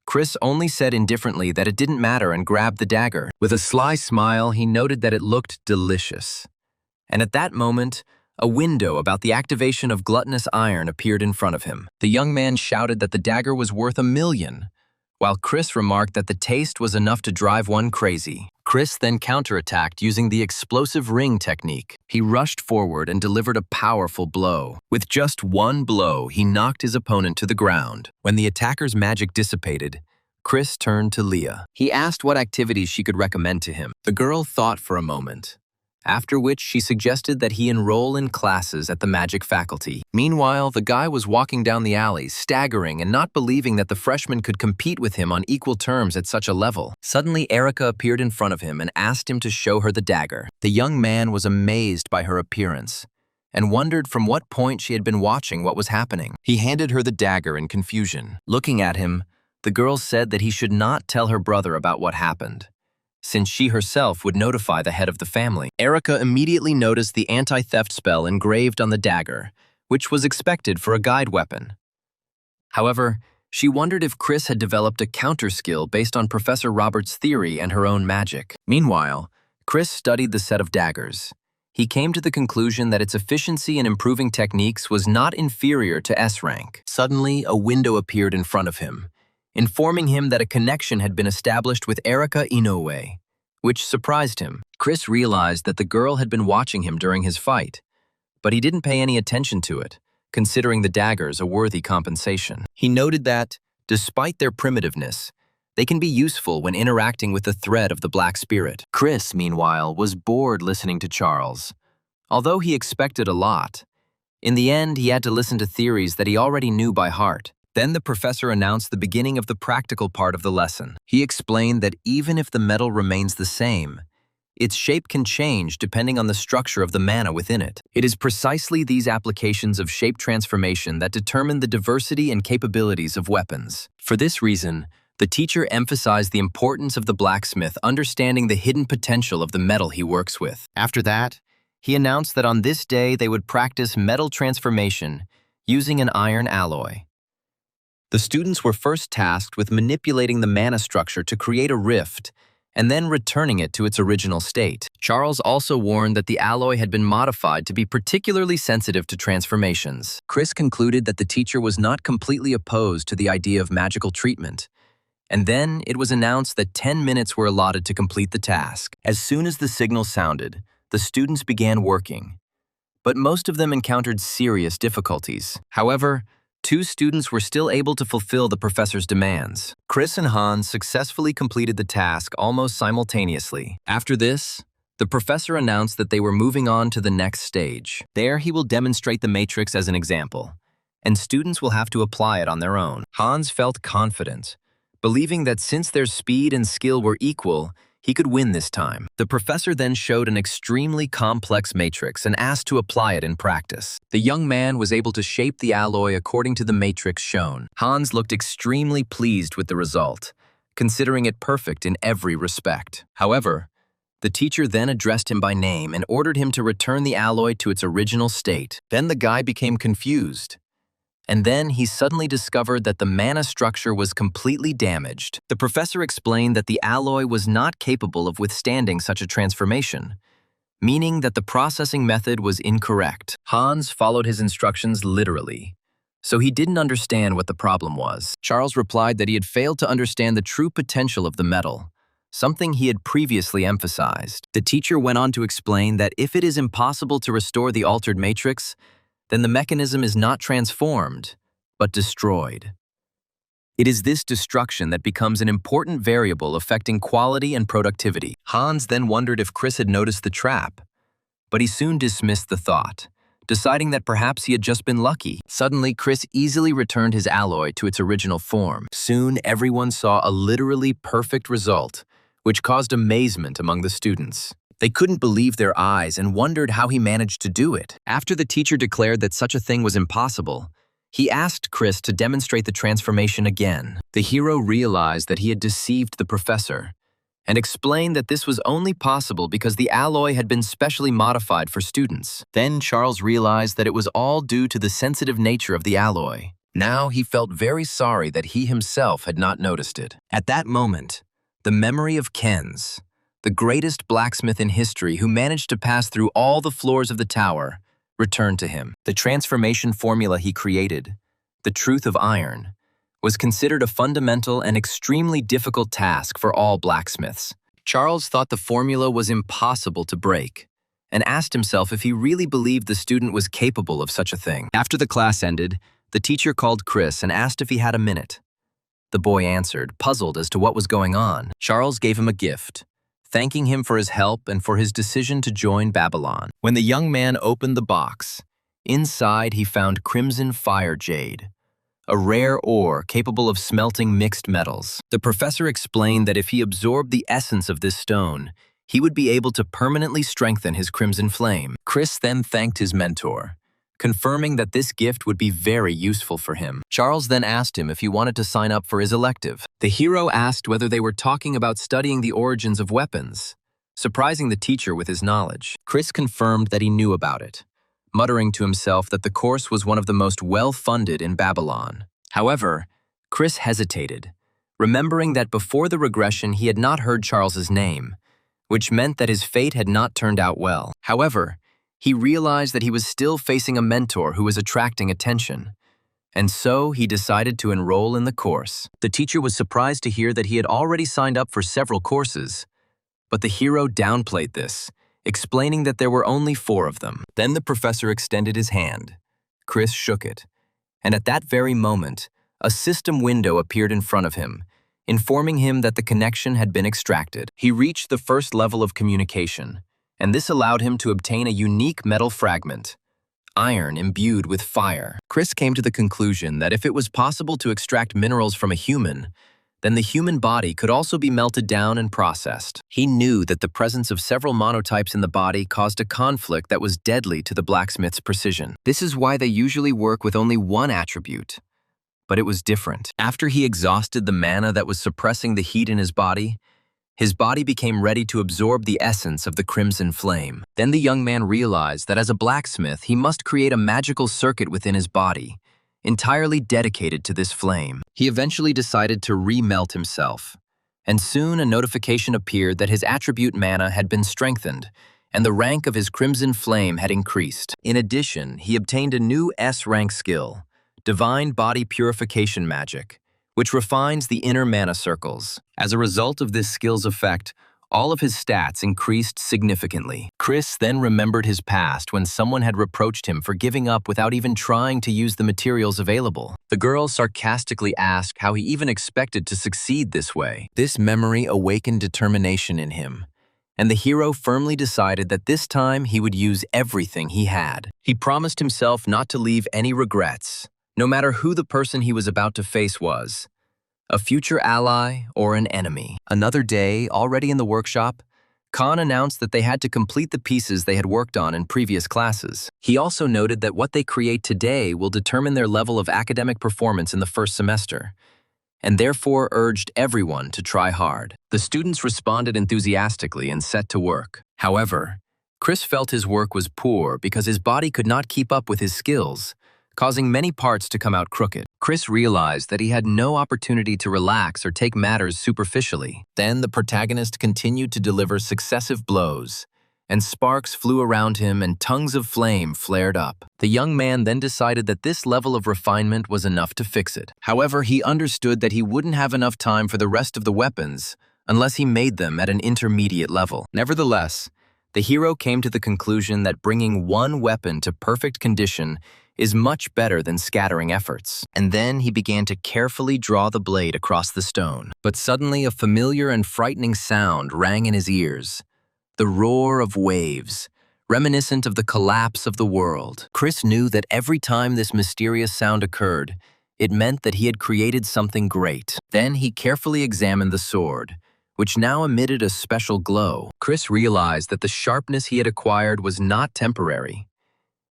Chris only said indifferently that it didn't matter and grabbed the dagger. With a sly smile, he noted that it looked delicious. And at that moment, a window about the activation of gluttonous iron appeared in front of him. The young man shouted that the dagger was worth $1 million, while Chris remarked that the taste was enough to drive one crazy. Chris then counterattacked using the explosive ring technique. He rushed forward and delivered a powerful blow. With just one blow, he knocked his opponent to the ground. When the attacker's magic dissipated, Chris turned to Leah. He asked what activities she could recommend to him. The girl thought for a moment, after which she suggested that he enroll in classes at the magic faculty. Meanwhile, the guy was walking down the alley, staggering and not believing that the freshman could compete with him on equal terms at such a level. Suddenly, Erica appeared in front of him and asked him to show her the dagger. The young man was amazed by her appearance and wondered from what point she had been watching what was happening. He handed her the dagger in confusion. Looking at him, the girl said that he should not tell her brother about what happened, since she herself would notify the head of the family. Erica immediately noticed the anti-theft spell engraved on the dagger, which was expected for a guide weapon. However, she wondered if Chris had developed a counter skill based on Professor Robert's theory and her own magic. Meanwhile, Chris studied the set of daggers. He came to the conclusion that its efficiency in improving techniques was not inferior to S rank. Suddenly, a window appeared in front of him, informing him that a connection had been established with Erica Inoue, which surprised him. Chris realized that the girl had been watching him during his fight, but he didn't pay any attention to it, considering the daggers a worthy compensation. He noted that, despite their primitiveness, they can be useful when interacting with the thread of the Black Spirit. Chris, meanwhile, was bored listening to Charles. Although he expected a lot, in the end he had to listen to theories that he already knew by heart. Then the professor announced the beginning of the practical part of the lesson. He explained that even if the metal remains the same, its shape can change depending on the structure of the mana within it. It is precisely these applications of shape transformation that determine the diversity and capabilities of weapons. For this reason, The teacher emphasized the importance of the blacksmith understanding the hidden potential of the metal he works with. After that, he announced that on this day they would practice metal transformation using an iron alloy. The students were first tasked with manipulating the mana structure to create a rift and then returning it to its original state. Charles also warned that the alloy had been modified to be particularly sensitive to transformations. Chris concluded that the teacher was not completely opposed to the idea of magical treatment. And then it was announced that 10 minutes were allotted to complete the task. As soon as the signal sounded, the students began working. But most of them encountered serious difficulties. However, 2 students were still able to fulfill the professor's demands. Chris and Hans successfully completed the task almost simultaneously. After this, the professor announced that they were moving on to the next stage. There he will demonstrate the matrix as an example, and students will have to apply it on their own. Hans felt confident, believing that since their speed and skill were equal, he could win this time. The professor then showed an extremely complex matrix and asked to apply it in practice. The young man was able to shape the alloy according to the matrix shown. Hans looked extremely pleased with the result, considering it perfect in every respect. However, the teacher then addressed him by name and ordered him to return the alloy to its original state. Then the guy became confused. And then he suddenly discovered that the mana structure was completely damaged. The professor explained that the alloy was not capable of withstanding such a transformation, meaning that the processing method was incorrect. Hans followed his instructions literally, so he didn't understand what the problem was. Charles replied that he had failed to understand the true potential of the metal, something he had previously emphasized. The teacher went on to explain that if it is impossible to restore the altered matrix, then the mechanism is not transformed, but destroyed. It is this destruction that becomes an important variable affecting quality and productivity. Hans then wondered if Chris had noticed the trap, but he soon dismissed the thought, deciding that perhaps he had just been lucky. Suddenly, Chris easily returned his alloy to its original form. Soon, everyone saw a literally perfect result, which caused amazement among the students. They couldn't believe their eyes and wondered how he managed to do it. After the teacher declared that such a thing was impossible, he asked Chris to demonstrate the transformation again. The hero realized that he had deceived the professor and explained that this was only possible because the alloy had been specially modified for students. Then Charles realized that it was all due to the sensitive nature of the alloy. Now he felt very sorry that he himself had not noticed it. At that moment, the memory of Ken's, the greatest blacksmith in history who managed to pass through all the floors of the tower, returned to him. The transformation formula he created, the truth of iron, was considered a fundamental and extremely difficult task for all blacksmiths. Charles thought the formula was impossible to break and asked himself if he really believed the student was capable of such a thing. After the class ended, the teacher called Chris and asked if he had a minute. The boy answered, puzzled as to what was going on. Charles gave him a gift, thanking him for his help and for his decision to join Babylon. When the young man opened the box, inside he found crimson fire jade, a rare ore capable of smelting mixed metals. The professor explained that if he absorbed the essence of this stone, he would be able to permanently strengthen his crimson flame. Chris then thanked his mentor, confirming that this gift would be very useful for him. Charles then asked him if he wanted to sign up for his elective. The hero asked whether they were talking about studying the origins of weapons, surprising the teacher with his knowledge. Chris confirmed that he knew about it, muttering to himself that the course was one of the most well-funded in Babylon. However, Chris hesitated, remembering that before the regression he had not heard Charles's name, which meant that his fate had not turned out well. However, he realized that he was still facing a mentor who was attracting attention, and so he decided to enroll in the course. The teacher was surprised to hear that he had already signed up for several courses, but the hero downplayed this, explaining that there were only 4 of them. Then the professor extended his hand. Chris shook it, and at that very moment, a system window appeared in front of him, informing him that the connection had been extracted. He reached the first level of communication, and this allowed him to obtain a unique metal fragment, iron imbued with fire. Chris came to the conclusion that if it was possible to extract minerals from a human, then the human body could also be melted down and processed. He knew that the presence of several monotypes in the body caused a conflict that was deadly to the blacksmith's precision. This is why they usually work with only one attribute. But it was different. After he exhausted the mana that was suppressing the heat in his body became ready to absorb the essence of the crimson flame. Then the young man realized that as a blacksmith, he must create a magical circuit within his body, entirely dedicated to this flame. He eventually decided to remelt himself, and soon a notification appeared that his attribute mana had been strengthened, and the rank of his crimson flame had increased. In addition, he obtained a new S-rank skill, Divine Body Purification Magic, which refines the inner mana circles. As a result of this skill's effect, all of his stats increased significantly. Chris then remembered his past when someone had reproached him for giving up without even trying to use the materials available. The girl sarcastically asked how he even expected to succeed this way. This memory awakened determination in him, and the hero firmly decided that this time he would use everything he had. He promised himself not to leave any regrets, no matter who the person he was about to face was, a future ally or an enemy. Another day, already in the workshop, Khan announced that they had to complete the pieces they had worked on in previous classes. He also noted that what they create today will determine their level of academic performance in the first semester, and therefore urged everyone to try hard. The students responded enthusiastically and set to work. However, Chris felt his work was poor because his body could not keep up with his skills, causing many parts to come out crooked. Chris realized that he had no opportunity to relax or take matters superficially. Then the protagonist continued to deliver successive blows, and sparks flew around him and tongues of flame flared up. The young man then decided that this level of refinement was enough to fix it. However, he understood that he wouldn't have enough time for the rest of the weapons unless he made them at an intermediate level. Nevertheless, the hero came to the conclusion that bringing one weapon to perfect condition is much better than scattering efforts. And then he began to carefully draw the blade across the stone. But suddenly a familiar and frightening sound rang in his ears, the roar of waves, reminiscent of the collapse of the world. Chris knew that every time this mysterious sound occurred, it meant that he had created something great. Then he carefully examined the sword, which now emitted a special glow. Chris realized that the sharpness he had acquired was not temporary.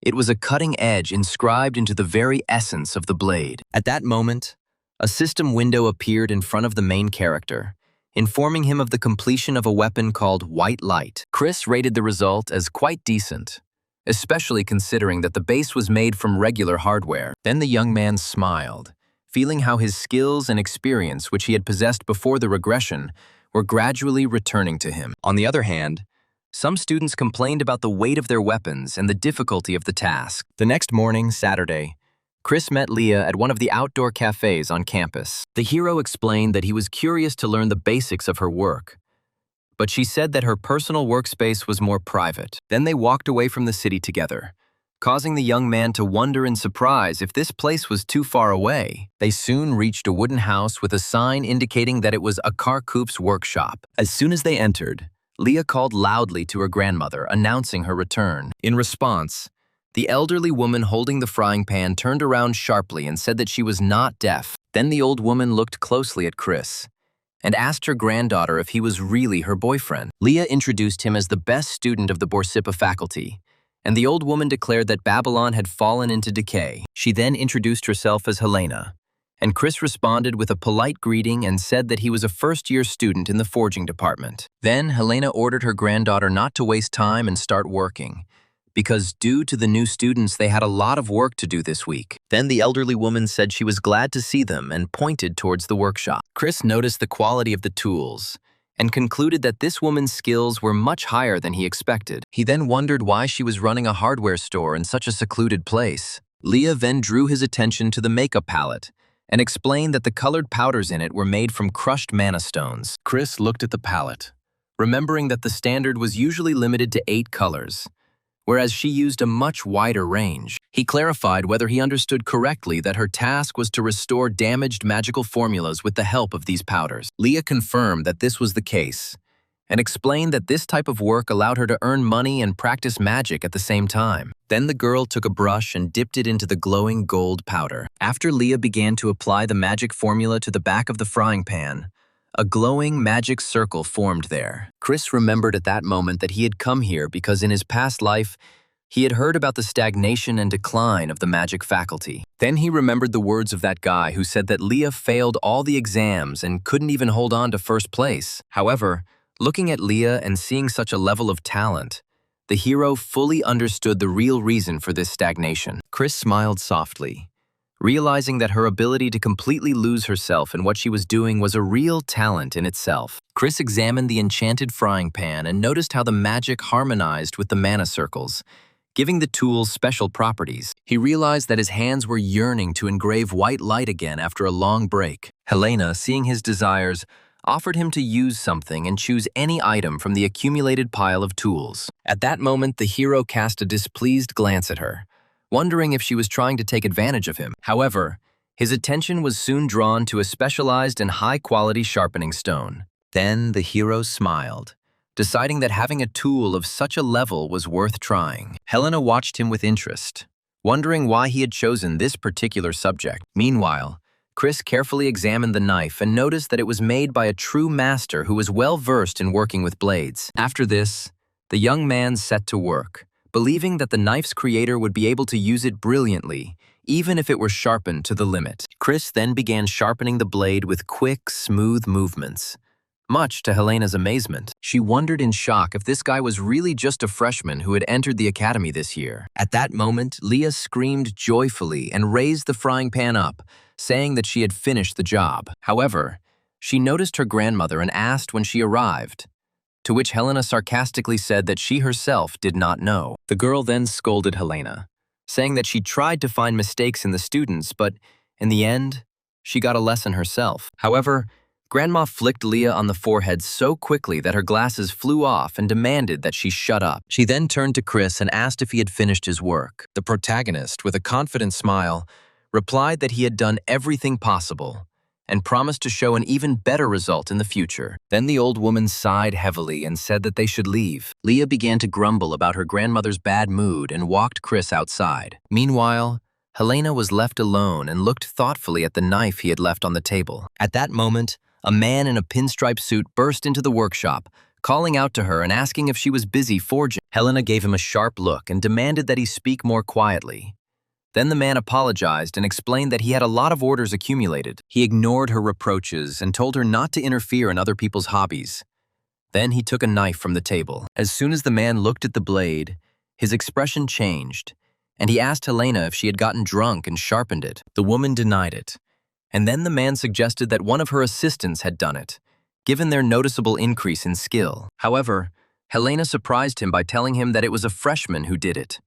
It was a cutting edge inscribed into the very essence of the blade. At that moment, a system window appeared in front of the main character, informing him of the completion of a weapon called White Light. Chris rated the result as quite decent, especially considering that the base was made from regular hardware. Then the young man smiled, feeling how his skills and experience, which he had possessed before the regression, were gradually returning to him. On the other hand, some students complained about the weight of their weapons and the difficulty of the task. The next morning, Saturday, Chris met Leah at one of the outdoor cafes on campus. The hero explained that he was curious to learn the basics of her work, but she said that her personal workspace was more private. Then they walked away from the city together, causing the young man to wonder in surprise if this place was too far away. They soon reached a wooden house with a sign indicating that it was a Karkoop's workshop. As soon as they entered, Leah called loudly to her grandmother, announcing her return. In response, the elderly woman holding the frying pan turned around sharply and said that she was not deaf. Then the old woman looked closely at Chris and asked her granddaughter if he was really her boyfriend. Leah introduced him as the best student of the Borsippa faculty, and the old woman declared that Babylon had fallen into decay. She then introduced herself as Helena, and Chris responded with a polite greeting and said that he was a first-year student in the forging department. Then Helena ordered her granddaughter not to waste time and start working, because due to the new students, they had a lot of work to do this week. Then the elderly woman said she was glad to see them and pointed towards the workshop. Chris noticed the quality of the tools and concluded that this woman's skills were much higher than he expected. He then wondered why she was running a hardware store in such a secluded place. Leah then drew his attention to the makeup palette and explained that the colored powders in it were made from crushed mana stones. Chris looked at the palette, remembering that the standard was usually limited to 8 colors, whereas she used a much wider range. He clarified whether he understood correctly that her task was to restore damaged magical formulas with the help of these powders. Leah confirmed that this was the case, and explained that this type of work allowed her to earn money and practice magic at the same time. Then the girl took a brush and dipped it into the glowing gold powder. After Leah began to apply the magic formula to the back of the frying pan, a glowing magic circle formed there. Chris remembered at that moment that he had come here because in his past life, he had heard about the stagnation and decline of the magic faculty. Then he remembered the words of that guy who said that Leah failed all the exams and couldn't even hold on to first place. However, looking at Leah and seeing such a level of talent, the hero fully understood the real reason for this stagnation. Chris smiled softly, realizing that her ability to completely lose herself in what she was doing was a real talent in itself. Chris examined the enchanted frying pan and noticed how the magic harmonized with the mana circles, giving the tools special properties. He realized that his hands were yearning to engrave white light again after a long break. Helena, seeing his desires, offered him to use something and choose any item from the accumulated pile of tools. At that moment, the hero cast a displeased glance at her, wondering if she was trying to take advantage of him. However, his attention was soon drawn to a specialized and high-quality sharpening stone. Then the hero smiled, deciding that having a tool of such a level was worth trying. Helena watched him with interest, wondering why he had chosen this particular subject. Meanwhile, Chris carefully examined the knife and noticed that it was made by a true master who was well-versed in working with blades. After this, the young man set to work, believing that the knife's creator would be able to use it brilliantly, even if it were sharpened to the limit. Chris then began sharpening the blade with quick, smooth movements. Much to Helena's amazement, she wondered in shock if this guy was really just a freshman who had entered the academy this year. At that moment, Leah screamed joyfully and raised the frying pan up, saying that she had finished the job. However, she noticed her grandmother and asked when she arrived, to which Helena sarcastically said that she herself did not know. The girl then scolded Helena, saying that she tried to find mistakes in the students, but in the end, she got a lesson herself. However, Grandma flicked Leah on the forehead so quickly that her glasses flew off and demanded that she shut up. She then turned to Chris and asked if he had finished his work. The protagonist, with a confident smile, replied that he had done everything possible and promised to show an even better result in the future. Then the old woman sighed heavily and said that they should leave. Leah began to grumble about her grandmother's bad mood and walked Chris outside. Meanwhile, Helena was left alone and looked thoughtfully at the knife he had left on the table. At that moment, a man in a pinstripe suit burst into the workshop, calling out to her and asking if she was busy forging. Helena gave him a sharp look and demanded that he speak more quietly. Then the man apologized and explained that he had a lot of orders accumulated. He ignored her reproaches and told her not to interfere in other people's hobbies. Then he took a knife from the table. As soon as the man looked at the blade, his expression changed, and he asked Helena if she had gotten drunk and sharpened it. The woman denied it. And then the man suggested that one of her assistants had done it, given their noticeable increase in skill. However, Helena surprised him by telling him that it was a freshman who did it.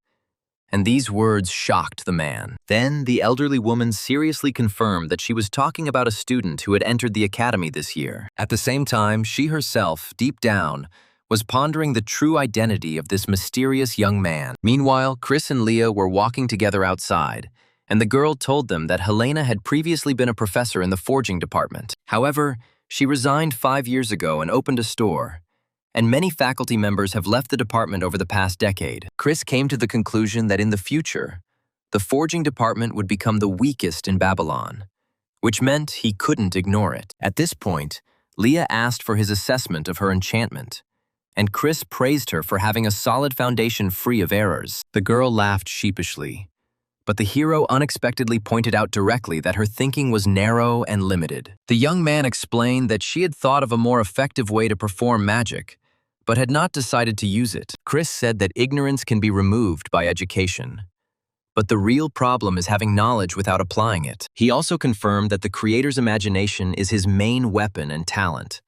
And these words shocked the man. Then the elderly woman seriously confirmed that she was talking about a student who had entered the academy this year. At the same time, she herself, deep down, was pondering the true identity of this mysterious young man. Meanwhile, Chris and Leah were walking together outside, and the girl told them that Helena had previously been a professor in the forging department. However, she resigned 5 years ago and opened a store, and many faculty members have left the department over the past decade. Chris came to the conclusion that in the future, the forging department would become the weakest in Babylon, which meant he couldn't ignore it. At this point, Leah asked for his assessment of her enchantment, and Chris praised her for having a solid foundation free of errors. The girl laughed sheepishly, but the hero unexpectedly pointed out directly that her thinking was narrow and limited. The young man explained that she had thought of a more effective way to perform magic, but had not decided to use it. Chris said that ignorance can be removed by education, but the real problem is having knowledge without applying it. He also confirmed that the creator's imagination is his main weapon and talent,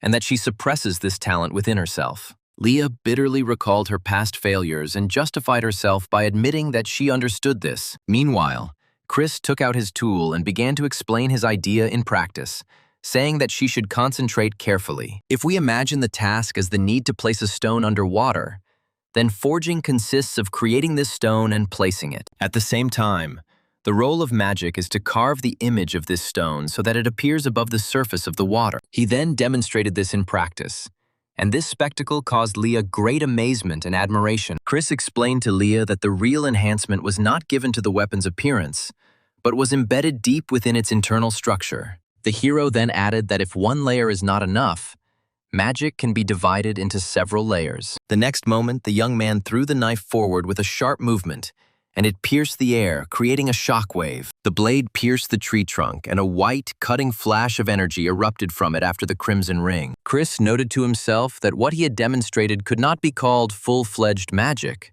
and that she suppresses this talent within herself. Leah bitterly recalled her past failures and justified herself by admitting that she understood this. Meanwhile, Chris took out his tool and began to explain his idea in practice, saying that she should concentrate carefully. If we imagine the task as the need to place a stone underwater, then forging consists of creating this stone and placing it. At the same time, the role of magic is to carve the image of this stone so that it appears above the surface of the water. He then demonstrated this in practice, and this spectacle caused Leah great amazement and admiration. Chris explained to Leah that the real enhancement was not given to the weapon's appearance, but was embedded deep within its internal structure. The hero then added that if one layer is not enough, magic can be divided into several layers. The next moment, the young man threw the knife forward with a sharp movement, and it pierced the air, creating a shockwave. The blade pierced the tree trunk, and a white, cutting flash of energy erupted from it after the crimson ring. Chris noted to himself that what he had demonstrated could not be called full-fledged magic,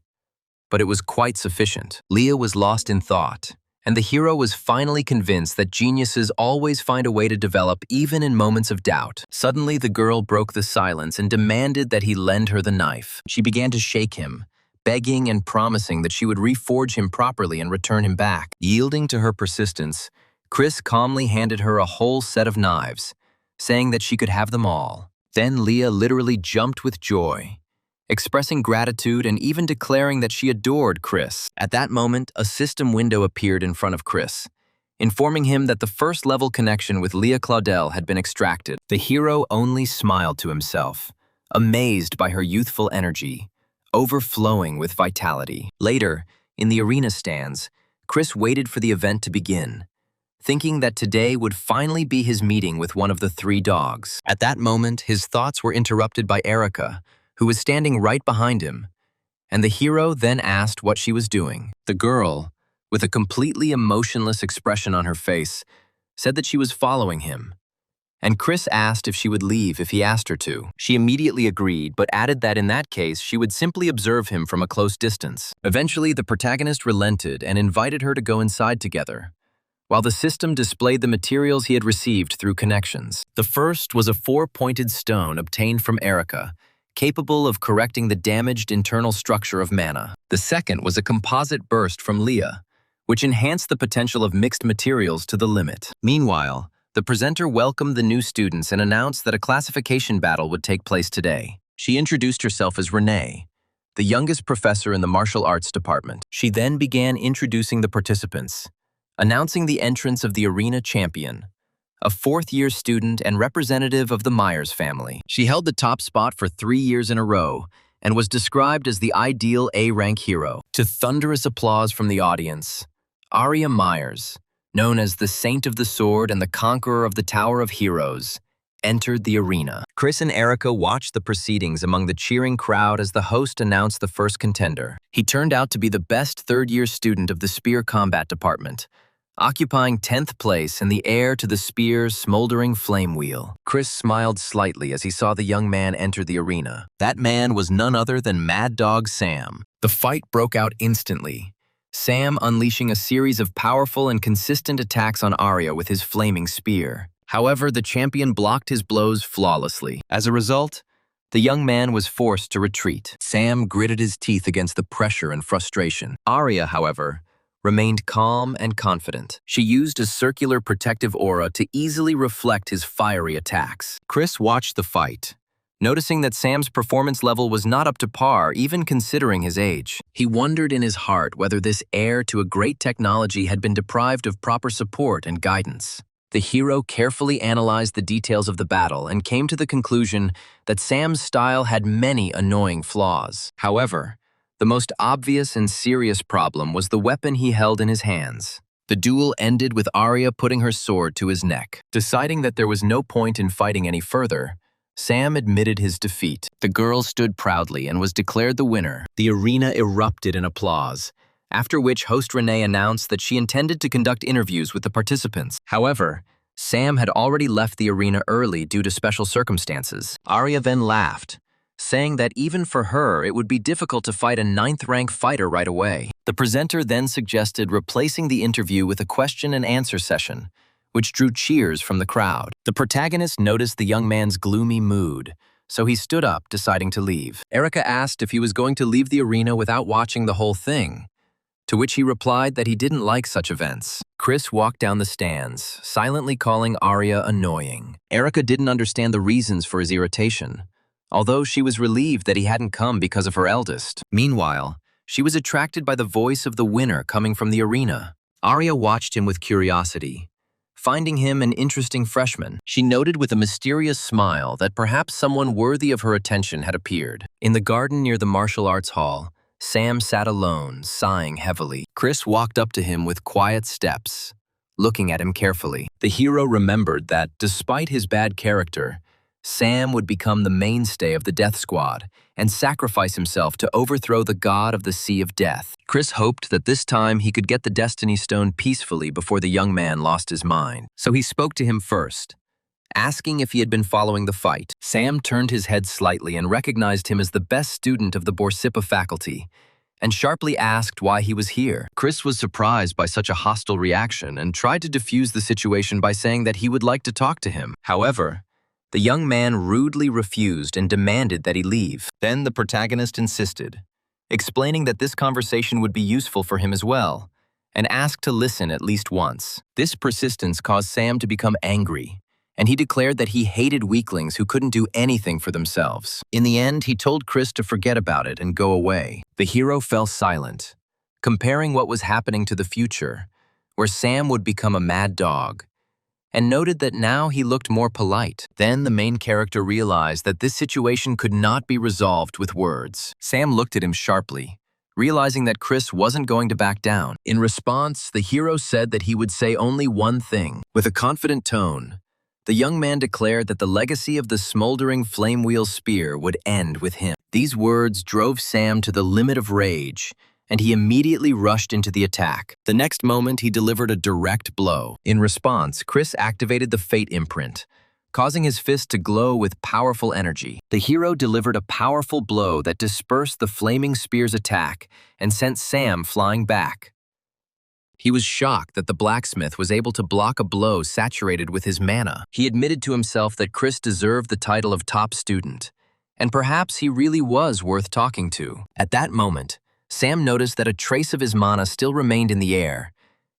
but it was quite sufficient. Leah was lost in thought, and the hero was finally convinced that geniuses always find a way to develop even in moments of doubt. Suddenly, the girl broke the silence and demanded that he lend her the knife. She began to shake him, begging and promising that she would reforge him properly and return him back. Yielding to her persistence, Chris calmly handed her a whole set of knives, saying that she could have them all. Then Leah literally jumped with joy, expressing gratitude and even declaring that she adored Chris. At that moment, a system window appeared in front of Chris, informing him that the first-level connection with Leah Claudel had been extracted. The hero only smiled to himself, amazed by her youthful energy, overflowing with vitality. Later, in the arena stands, Chris waited for the event to begin, thinking that today would finally be his meeting with one of the three dogs. At that moment, his thoughts were interrupted by Erica, who was standing right behind him, and the hero then asked what she was doing. The girl, with a completely emotionless expression on her face, said that she was following him, and Chris asked if she would leave if he asked her to. She immediately agreed, but added that in that case, she would simply observe him from a close distance. Eventually, the protagonist relented and invited her to go inside together, while the system displayed the materials he had received through connections. The first was a four-pointed stone obtained from Erica, capable of correcting the damaged internal structure of mana. The second was a composite burst from Leah, which enhanced the potential of mixed materials to the limit. Meanwhile, the presenter welcomed the new students and announced that a classification battle would take place today. She introduced herself as Renee, the youngest professor in the martial arts department. She then began introducing the participants, announcing the entrance of the arena champion, a fourth-year student and representative of the Myers family. She held the top spot for 3 years in a row and was described as the ideal A-rank hero. To thunderous applause from the audience, Aria Myers, known as the Saint of the Sword and the Conqueror of the Tower of Heroes, entered the arena. Chris and Erica watched the proceedings among the cheering crowd as the host announced the first contender. He turned out to be the best third-year student of the Spear Combat Department, occupying 10th place and the heir to the spear's smoldering flame wheel. Chris smiled slightly as he saw the young man enter the arena. That man was none other than Mad Dog Sam. The fight broke out instantly, Sam unleashing a series of powerful and consistent attacks on Arya with his flaming spear. However, the champion blocked his blows flawlessly. As a result, the young man was forced to retreat. Sam gritted his teeth against the pressure and frustration. Arya, however, remained calm and confident. She used a circular protective aura to easily reflect his fiery attacks. Chris watched the fight, noticing that Sam's performance level was not up to par, even considering his age. He wondered in his heart whether this heir to a great technology had been deprived of proper support and guidance. The hero carefully analyzed the details of the battle and came to the conclusion that Sam's style had many annoying flaws. However, the most obvious and serious problem was the weapon he held in his hands. The duel ended with Arya putting her sword to his neck. Deciding that there was no point in fighting any further, Sam admitted his defeat. The girl stood proudly and was declared the winner. The arena erupted in applause, after which host Renee announced that she intended to conduct interviews with the participants. However, Sam had already left the arena early due to special circumstances. Arya then laughed, saying that even for her, it would be difficult to fight a 9th-rank fighter right away. The presenter then suggested replacing the interview with a question-and-answer session, which drew cheers from the crowd. The protagonist noticed the young man's gloomy mood, so he stood up, deciding to leave. Erica asked if he was going to leave the arena without watching the whole thing, to which he replied that he didn't like such events. Chris walked down the stands, silently calling Arya annoying. Erica didn't understand the reasons for his irritation, although she was relieved that he hadn't come because of her eldest. Meanwhile, she was attracted by the voice of the winner coming from the arena. Arya watched him with curiosity, finding him an interesting freshman. She noted with a mysterious smile that perhaps someone worthy of her attention had appeared. In the garden near the martial arts hall, Sam sat alone, sighing heavily. Chris walked up to him with quiet steps, looking at him carefully. The hero remembered that, despite his bad character, Sam would become the mainstay of the Death Squad and sacrifice himself to overthrow the god of the Sea of Death. Chris hoped that this time he could get the Destiny Stone peacefully before the young man lost his mind. So he spoke to him first, asking if he had been following the fight. Sam turned his head slightly and recognized him as the best student of the Borsippa faculty, and sharply asked why he was here. Chris was surprised by such a hostile reaction and tried to defuse the situation by saying that he would like to talk to him. However, the young man rudely refused and demanded that he leave. Then the protagonist insisted, explaining that this conversation would be useful for him as well, and asked to listen at least once. This persistence caused Sam to become angry, and he declared that he hated weaklings who couldn't do anything for themselves. In the end, he told Chris to forget about it and go away. The hero fell silent, comparing what was happening to the future, where Sam would become a mad dog, and noted that now he looked more polite. Then the main character realized that this situation could not be resolved with words. Sam looked at him sharply, realizing that Chris wasn't going to back down. In response, the hero said that he would say only one thing. With a confident tone, the young man declared that the legacy of the smoldering flame wheel spear would end with him. These words drove Sam to the limit of rage, and he immediately rushed into the attack. The next moment, he delivered a direct blow. In response, Chris activated the Fate imprint, causing his fist to glow with powerful energy. The hero delivered a powerful blow that dispersed the flaming spear's attack and sent Sam flying back. He was shocked that the blacksmith was able to block a blow saturated with his mana. He admitted to himself that Chris deserved the title of top student, and perhaps he really was worth talking to. At that moment, Sam noticed that a trace of his mana still remained in the air,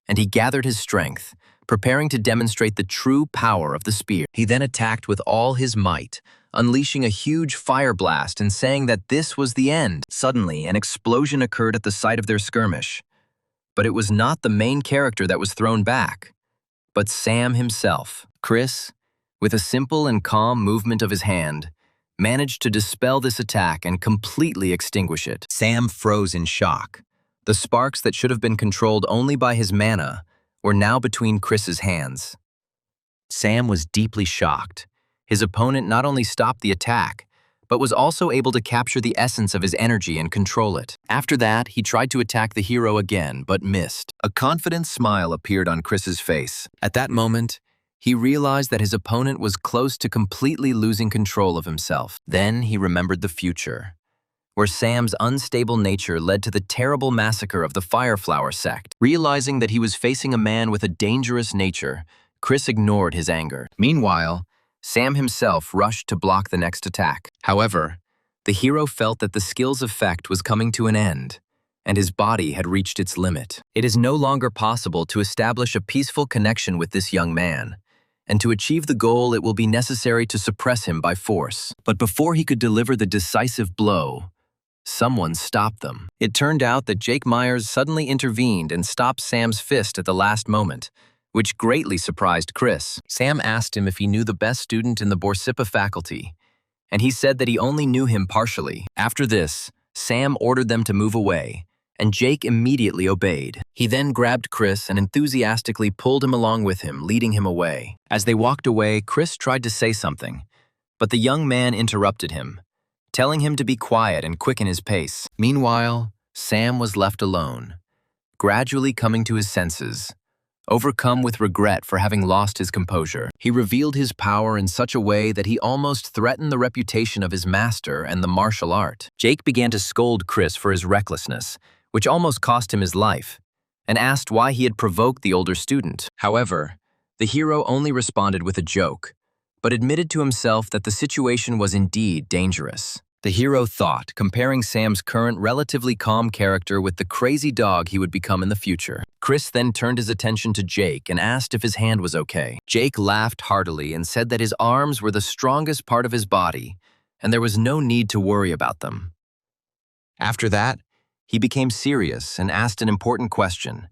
and he gathered his strength, preparing to demonstrate the true power of the spear. He then attacked with all his might, unleashing a huge fire blast and saying that this was the end. Suddenly, an explosion occurred at the site of their skirmish. But it was not the main character that was thrown back, but Sam himself. Chris, with a simple and calm movement of his hand, managed to dispel this attack and completely extinguish it. Sam froze in shock. The sparks that should have been controlled only by his mana were now between Chris's hands. Sam was deeply shocked. His opponent not only stopped the attack, but was also able to capture the essence of his energy and control it. After that, he tried to attack the hero again, but missed. A confident smile appeared on Chris's face. At that moment, he realized that his opponent was close to completely losing control of himself. Then he remembered the future, where Sam's unstable nature led to the terrible massacre of the Fireflower sect. Realizing that he was facing a man with a dangerous nature, Chris ignored his anger. Meanwhile, Sam himself rushed to block the next attack. However, the hero felt that the skill's effect was coming to an end, and his body had reached its limit. It is no longer possible to establish a peaceful connection with this young man, and to achieve the goal it will be necessary to suppress him by force. But before he could deliver the decisive blow, someone stopped them. It turned out that Jake Myers suddenly intervened and stopped Sam's fist at the last moment, which greatly surprised Chris. Sam asked him if he knew the best student in the Borsippa faculty, and he said that he only knew him partially. After this, Sam ordered them to move away, and Jake immediately obeyed. He then grabbed Chris and enthusiastically pulled him along with him, leading him away. As they walked away, Chris tried to say something, but the young man interrupted him, telling him to be quiet and quicken his pace. Meanwhile, Sam was left alone, gradually coming to his senses, overcome with regret for having lost his composure. He revealed his power in such a way that he almost threatened the reputation of his master and the martial art. Jake began to scold Chris for his recklessness, which almost cost him his life, and asked why he had provoked the older student. However, the hero only responded with a joke, but admitted to himself that the situation was indeed dangerous. The hero thought, comparing Sam's current relatively calm character with the crazy dog he would become in the future. Chris then turned his attention to Jake and asked if his hand was okay. Jake laughed heartily and said that his arms were the strongest part of his body, and there was no need to worry about them. After that, he became serious and asked an important question,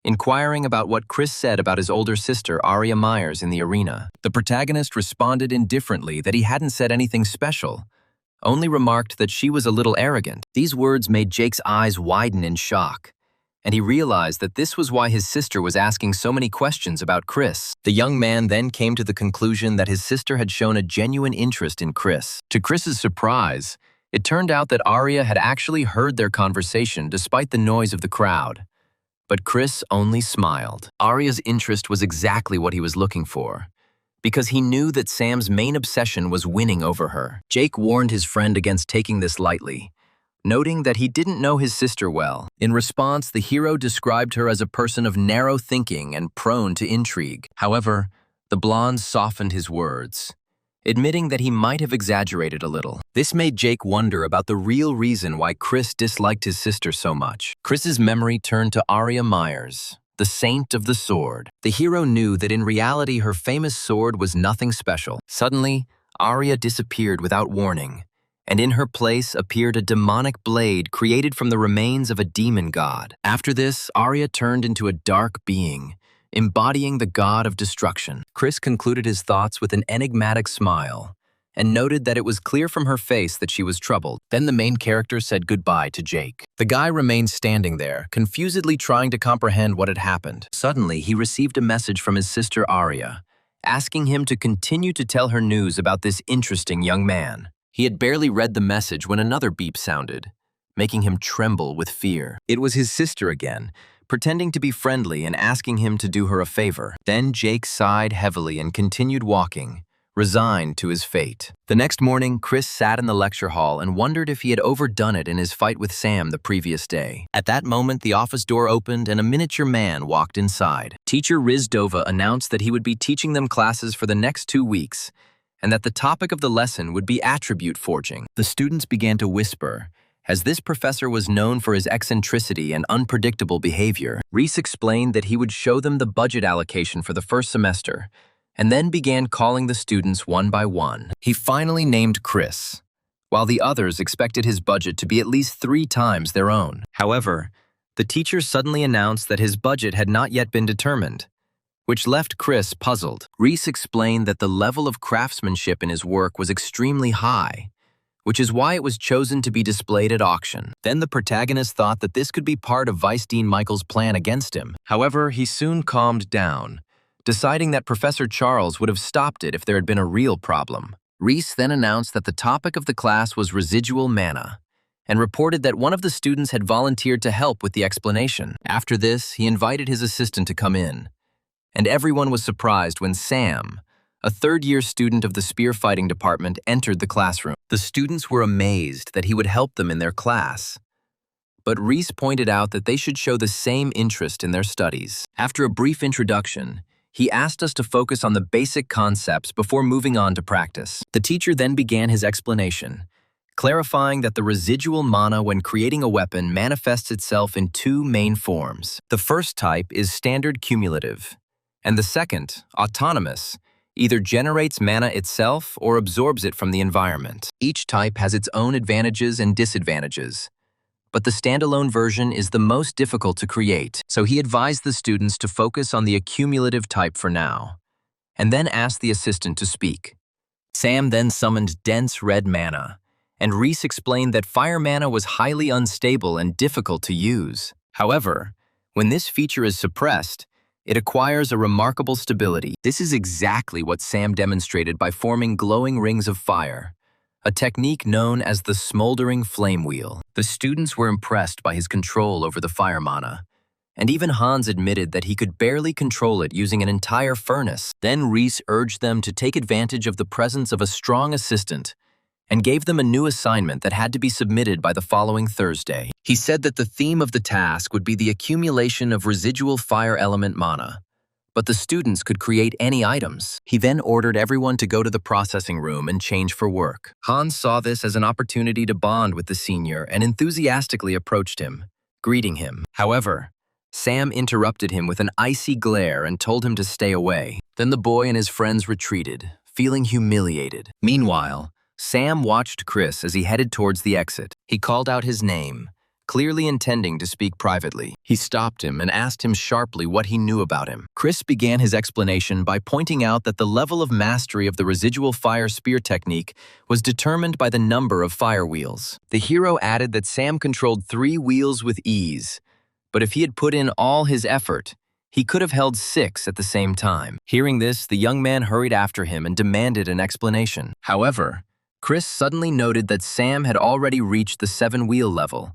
inquiring about what Chris said about his older sister, Aria Myers, in the arena. The protagonist responded indifferently that he hadn't said anything special, only remarked that she was a little arrogant. These words made Jake's eyes widen in shock, and he realized that this was why his sister was asking so many questions about Chris. The young man then came to the conclusion that his sister had shown a genuine interest in Chris. To Chris's surprise, it turned out that Arya had actually heard their conversation despite the noise of the crowd. But Chris only smiled. Arya's interest was exactly what he was looking for, because he knew that Sam's main obsession was winning over her. Jake warned his friend against taking this lightly, noting that he didn't know his sister well. In response, the hero described her as a person of narrow thinking and prone to intrigue. However, the blonde softened his words, admitting that he might have exaggerated a little. This made Jake wonder about the real reason why Chris disliked his sister so much. Chris's memory turned to Arya Myers, the Saint of the Sword. The hero knew that in reality her famous sword was nothing special. Suddenly, Arya disappeared without warning, and in her place appeared a demonic blade created from the remains of a demon god. After this, Arya turned into a dark being, embodying the god of destruction. Chris concluded his thoughts with an enigmatic smile and noted that it was clear from her face that she was troubled. Then the main character said goodbye to Jake. The guy remained standing there, confusedly trying to comprehend what had happened. Suddenly, he received a message from his sister Arya, asking him to continue to tell her news about this interesting young man. He had barely read the message when another beep sounded, making him tremble with fear. It was his sister again, pretending to be friendly and asking him to do her a favor. Then Jake sighed heavily and continued walking, resigned to his fate. The next morning, Chris sat in the lecture hall and wondered if he had overdone it in his fight with Sam the previous day. At that moment, the office door opened and a miniature man walked inside. Teacher Rizdova announced that he would be teaching them classes for the next 2 weeks, and that the topic of the lesson would be attribute forging. The students began to whisper, as this professor was known for his eccentricity and unpredictable behavior. Reese explained that he would show them the budget allocation for the first semester, and then began calling the students one by one. He finally named Chris, while the others expected his budget to be at least 3 times their own. However, the teacher suddenly announced that his budget had not yet been determined, which left Chris puzzled. Reese explained that the level of craftsmanship in his work was extremely high, which is why it was chosen to be displayed at auction. Then the protagonist thought that this could be part of Vice Dean Michael's plan against him. However, he soon calmed down, deciding that Professor Charles would have stopped it if there had been a real problem. Reese then announced that the topic of the class was residual mana, and reported that one of the students had volunteered to help with the explanation. After this, he invited his assistant to come in, and everyone was surprised when Sam, a third-year student of the spearfighting department, entered the classroom. The students were amazed that he would help them in their class, but Reese pointed out that they should show the same interest in their studies. After a brief introduction, he asked us to focus on the basic concepts before moving on to practice. The teacher then began his explanation, clarifying that the residual mana when creating a weapon manifests itself in 2 main forms. The first type is standard cumulative, and the second, autonomous, either generates mana itself or absorbs it from the environment. Each type has its own advantages and disadvantages, but the standalone version is the most difficult to create, so he advised the students to focus on the accumulative type for now, and then asked the assistant to speak. Sam then summoned dense red mana, and Reese explained that fire mana was highly unstable and difficult to use. However, when this feature is suppressed, it acquires a remarkable stability. This is exactly what Sam demonstrated by forming glowing rings of fire, a technique known as the smoldering flame wheel. The students were impressed by his control over the fire mana, and even Hans admitted that he could barely control it using an entire furnace. Then Reese urged them to take advantage of the presence of a strong assistant and gave them a new assignment that had to be submitted by the following Thursday. He said that the theme of the task would be the accumulation of residual fire element mana, but the students could create any items. He then ordered everyone to go to the processing room and change for work. Hans saw this as an opportunity to bond with the senior and enthusiastically approached him, greeting him. However, Sam interrupted him with an icy glare and told him to stay away. Then the boy and his friends retreated, feeling humiliated. Meanwhile, Sam watched Chris as he headed towards the exit. He called out his name, clearly intending to speak privately. He stopped him and asked him sharply what he knew about him. Chris began his explanation by pointing out that the level of mastery of the residual fire spear technique was determined by the number of fire wheels. The hero added that Sam controlled 3 wheels with ease, but if he had put in all his effort, he could have held 6 at the same time. Hearing this, the young man hurried after him and demanded an explanation. However, Chris suddenly noted that Sam had already reached the 7-wheel level,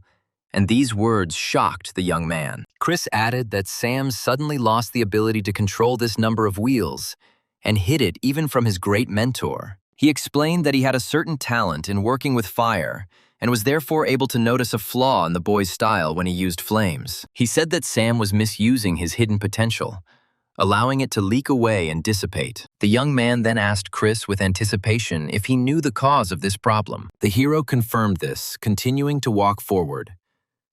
and these words shocked the young man. Chris added that Sam suddenly lost the ability to control this number of wheels and hid it even from his great mentor. He explained that he had a certain talent in working with fire and was therefore able to notice a flaw in the boy's style when he used flames. He said that Sam was misusing his hidden potential, allowing it to leak away and dissipate. The young man then asked Chris with anticipation if he knew the cause of this problem. The hero confirmed this, continuing to walk forward,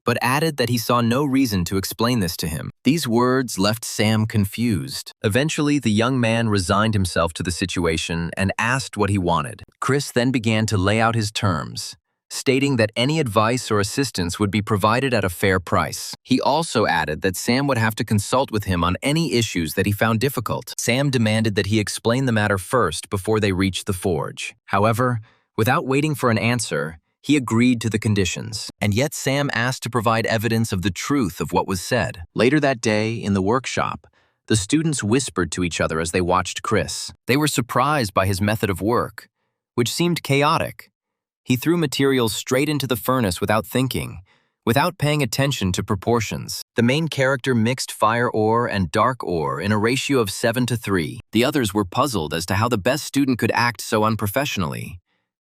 but added that he saw no reason to explain this to him. These words left Sam confused. Eventually, the young man resigned himself to the situation and asked what he wanted. Chris then began to lay out his terms, stating that any advice or assistance would be provided at a fair price. He also added that Sam would have to consult with him on any issues that he found difficult. Sam demanded that he explain the matter first before they reached the forge. However, without waiting for an answer, he agreed to the conditions, and yet Sam asked to provide evidence of the truth of what was said. Later that day, in the workshop, the students whispered to each other as they watched Chris. They were surprised by his method of work, which seemed chaotic. He threw materials straight into the furnace without thinking, without paying attention to proportions. The main character mixed fire ore and dark ore in a ratio of 7:3. The others were puzzled as to how the best student could act so unprofessionally,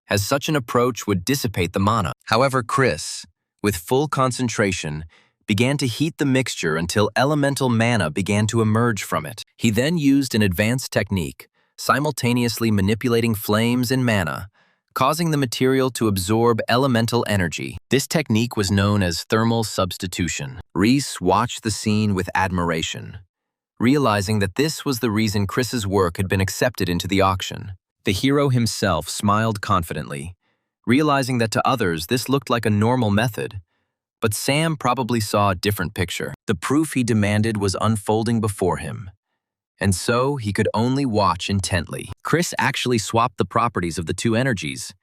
as such an approach would dissipate the mana. However, Chris, with full concentration, began to heat the mixture until elemental mana began to emerge from it. He then used an advanced technique, simultaneously manipulating flames and mana, causing the material to absorb elemental energy. This technique was known as thermal substitution. Reese watched the scene with admiration, realizing that this was the reason Chris's work had been accepted into the auction. The hero himself smiled confidently, realizing that to others this looked like a normal method, but Sam probably saw a different picture. The proof he demanded was unfolding before him, and so he could only watch intently. Chris actually swapped the properties of the two energies.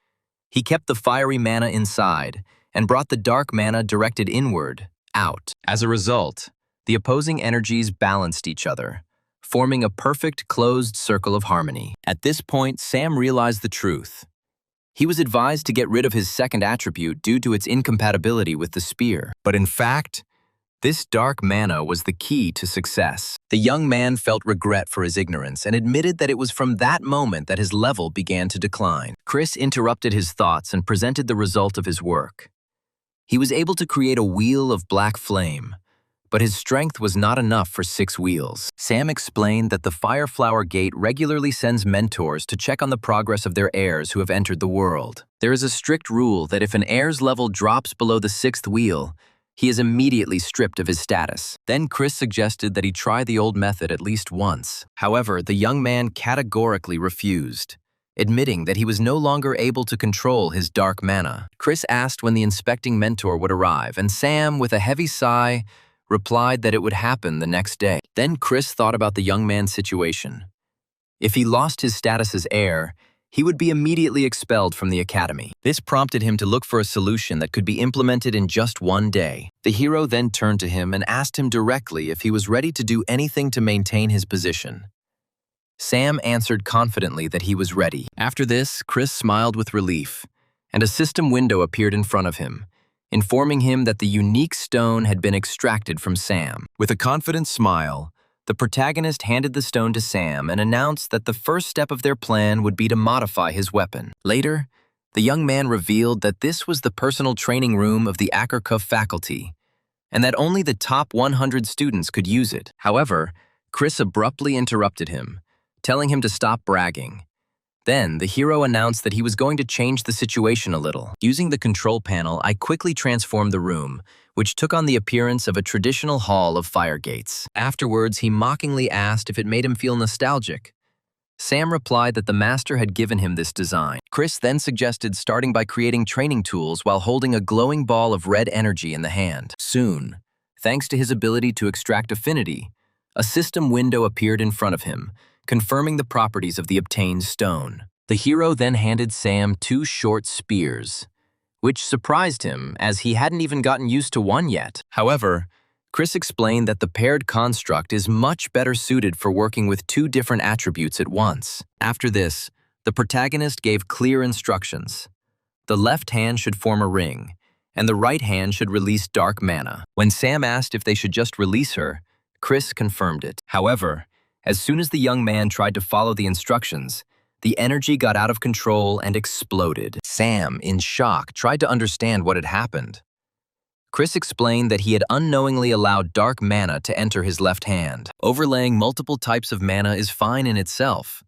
He kept the fiery mana inside and brought the dark mana directed inward, out. As a result, the opposing energies balanced each other, forming a perfect closed circle of harmony. At this point, Sam realized the truth. He was advised to get rid of his second attribute due to its incompatibility with the spear. But in fact, this dark mana was the key to success. The young man felt regret for his ignorance and admitted that it was from that moment that his level began to decline. Chris interrupted his thoughts and presented the result of his work. He was able to create a wheel of black flame, but his strength was not enough for 6 wheels. Sam explained that the Fireflower Gate regularly sends mentors to check on the progress of their heirs who have entered the world. There is a strict rule that if an heir's level drops below the 6th wheel, he is immediately stripped of his status. Then Chris suggested that he try the old method at least once. However, the young man categorically refused, admitting that he was no longer able to control his dark mana. Chris asked when the inspecting mentor would arrive, and Sam, with a heavy sigh, replied that it would happen the next day. Then Chris thought about the young man's situation. If he lost his status as heir, he would be immediately expelled from the academy. This prompted him to look for a solution that could be implemented in just one day. The hero then turned to him and asked him directly if he was ready to do anything to maintain his position. Sam answered confidently that he was ready. After this, Chris smiled with relief, and a system window appeared in front of him, informing him that the unique stone had been extracted from Sam. With a confident smile, the protagonist handed the stone to Sam and announced that the first step of their plan would be to modify his weapon. Later, the young man revealed that this was the personal training room of the enrollment faculty, and that only the top 100 students could use it. However, Chris abruptly interrupted him, telling him to stop bragging. Then, the hero announced that he was going to change the situation a little. Using the control panel, I quickly transformed the room, which took on the appearance of a traditional hall of fire gates. Afterwards, he mockingly asked if it made him feel nostalgic. Sam replied that the master had given him this design. Chris then suggested starting by creating training tools while holding a glowing ball of red energy in the hand. Soon, thanks to his ability to extract affinity, a system window appeared in front of him, confirming the properties of the obtained stone. The hero then handed Sam 2 short spears, which surprised him as he hadn't even gotten used to one yet. However, Chris explained that the paired construct is much better suited for working with two different attributes at once. After this, the protagonist gave clear instructions. The left hand should form a ring, and the right hand should release dark mana. When Sam asked if they should just release her, Chris confirmed it. However, as soon as the young man tried to follow the instructions, the energy got out of control and exploded. Sam, in shock, tried to understand what had happened. Chris explained that he had unknowingly allowed dark mana to enter his left hand. Overlaying multiple types of mana is fine in itself.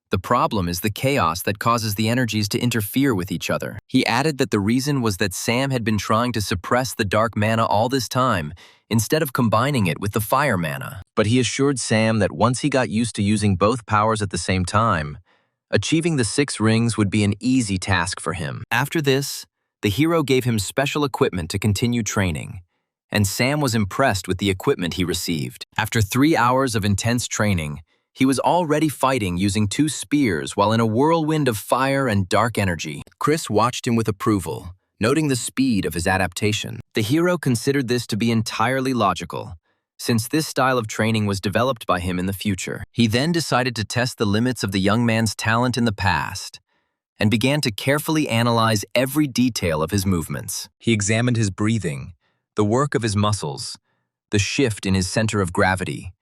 The problem is the chaos that causes the energies to interfere with each other. He added that the reason was that Sam had been trying to suppress the dark mana all this time, instead of combining it with the fire mana. But he assured Sam that once he got used to using both powers at the same time, achieving the 6 rings would be an easy task for him. After this, the hero gave him special equipment to continue training, and Sam was impressed with the equipment he received. After 3 hours of intense training, he was already fighting using 2 spears while in a whirlwind of fire and dark energy. Chris watched him with approval, noting the speed of his adaptation. The hero considered this to be entirely logical, since this style of training was developed by him in the future. He then decided to test the limits of the young man's talent in the past, and began to carefully analyze every detail of his movements. He examined his breathing, the work of his muscles, the shift in his center of gravity,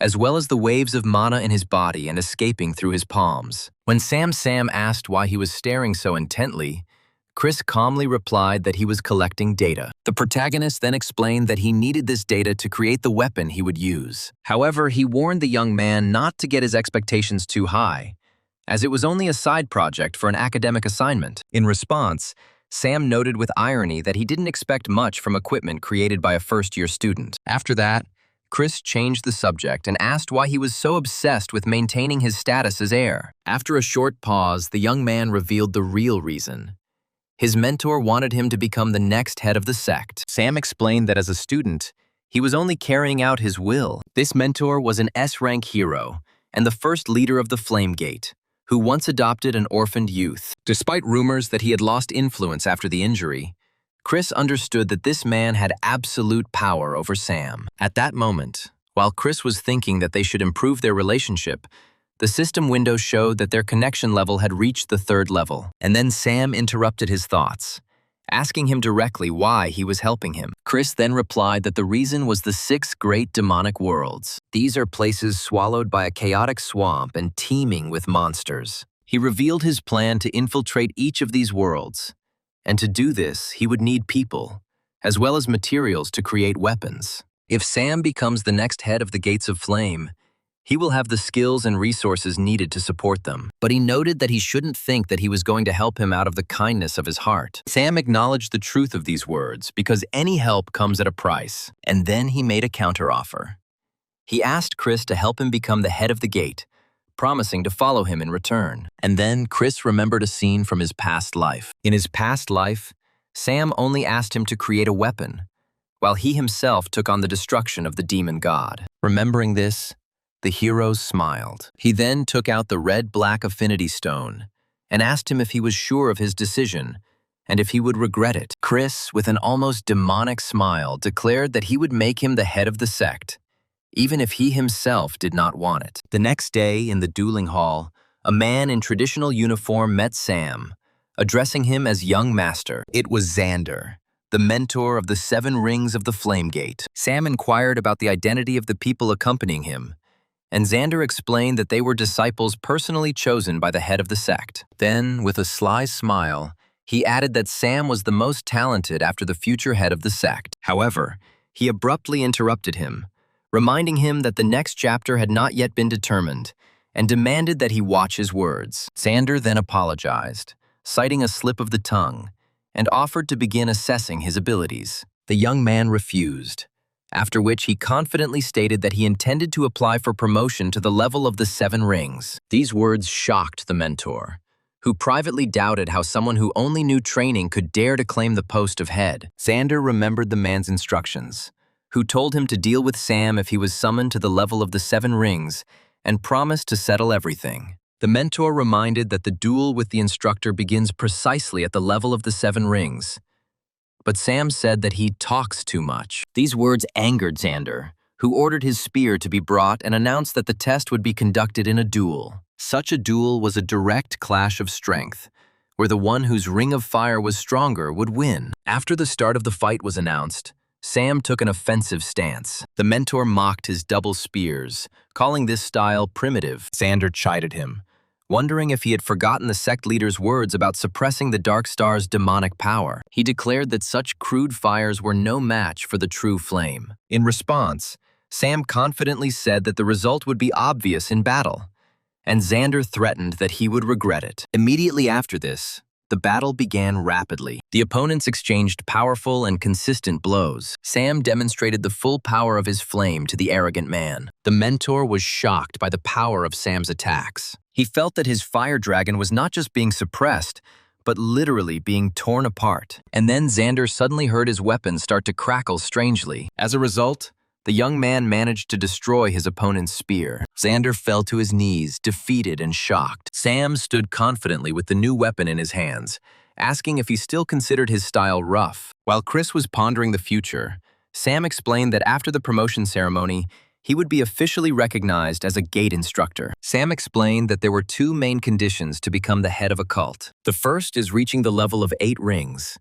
as well as the waves of mana in his body and escaping through his palms. When Sam asked why he was staring so intently, Chris calmly replied that he was collecting data. The protagonist then explained that he needed this data to create the weapon he would use. However, he warned the young man not to get his expectations too high, as it was only a side project for an academic assignment. In response, Sam noted with irony that he didn't expect much from equipment created by a first-year student. After that, Chris changed the subject and asked why he was so obsessed with maintaining his status as heir. After a short pause, the young man revealed the real reason. His mentor wanted him to become the next head of the sect. Sam explained that as a student, he was only carrying out his will. This mentor was an S-rank hero and the first leader of the Flame Gate, who once adopted an orphaned youth. Despite rumors that he had lost influence after the injury, Chris understood that this man had absolute power over Sam. At that moment, while Chris was thinking that they should improve their relationship, the system window showed that their connection level had reached the 3rd level. And then Sam interrupted his thoughts, asking him directly why he was helping him. Chris then replied that the reason was the 6 great demonic worlds. These are places swallowed by a chaotic swamp and teeming with monsters. He revealed his plan to infiltrate each of these worlds, and to do this, he would need people, as well as materials to create weapons. If Sam becomes the next head of the Gates of Flame, he will have the skills and resources needed to support them. But he noted that he shouldn't think that he was going to help him out of the kindness of his heart. Sam acknowledged the truth of these words because any help comes at a price, and then he made a counteroffer. He asked Chris to help him become the head of the gate, promising to follow him in return. And then Chris remembered a scene from his past life. In his past life, Sam only asked him to create a weapon, while he himself took on the destruction of the demon god. Remembering this, the hero smiled. He then took out the red-black affinity stone and asked him if he was sure of his decision and if he would regret it. Chris, with an almost demonic smile, declared that he would make him the head of the sect, even if he himself did not want it. The next day, in the dueling hall, a man in traditional uniform met Sam, addressing him as young master. It was Xander, the mentor of the 7 rings of the Flame Gate. Sam inquired about the identity of the people accompanying him, and Xander explained that they were disciples personally chosen by the head of the sect. Then, with a sly smile, he added that Sam was the most talented after the future head of the sect. However, he abruptly interrupted him, reminding him that the next chapter had not yet been determined, and demanded that he watch his words. Xander then apologized, citing a slip of the tongue, and offered to begin assessing his abilities. The young man refused, after which he confidently stated that he intended to apply for promotion to the level of the 7 rings. These words shocked the mentor, who privately doubted how someone who only knew training could dare to claim the post of head. Xander remembered the man's instructions, who told him to deal with Sam if he was summoned to the level of the 7 rings, and promised to settle everything. The mentor reminded that the duel with the instructor begins precisely at the level of the 7 rings, but Sam said that he talks too much. These words angered Xander, who ordered his spear to be brought and announced that the test would be conducted in a duel. Such a duel was a direct clash of strength, where the one whose ring of fire was stronger would win. After the start of the fight was announced, Sam took an offensive stance. The mentor mocked his double spears, calling this style primitive. Xander chided him, wondering if he had forgotten the sect leader's words about suppressing the Dark Star's demonic power. He declared that such crude fires were no match for the true flame. In response, Sam confidently said that the result would be obvious in battle, and Xander threatened that he would regret it. Immediately after this, the battle began rapidly. The opponents exchanged powerful and consistent blows. Sam demonstrated the full power of his flame to the arrogant man. The mentor was shocked by the power of Sam's attacks. He felt that his fire dragon was not just being suppressed, but literally being torn apart. And then Xander suddenly heard his weapon start to crackle strangely. As a result, the young man managed to destroy his opponent's spear. Xander fell to his knees, defeated and shocked. Sam stood confidently with the new weapon in his hands, asking if he still considered his style rough. While Chris was pondering the future, Sam explained that after the promotion ceremony, he would be officially recognized as a gate instructor. Sam explained that there were two main conditions to become the head of a cult. The first is reaching the level of 8 rings,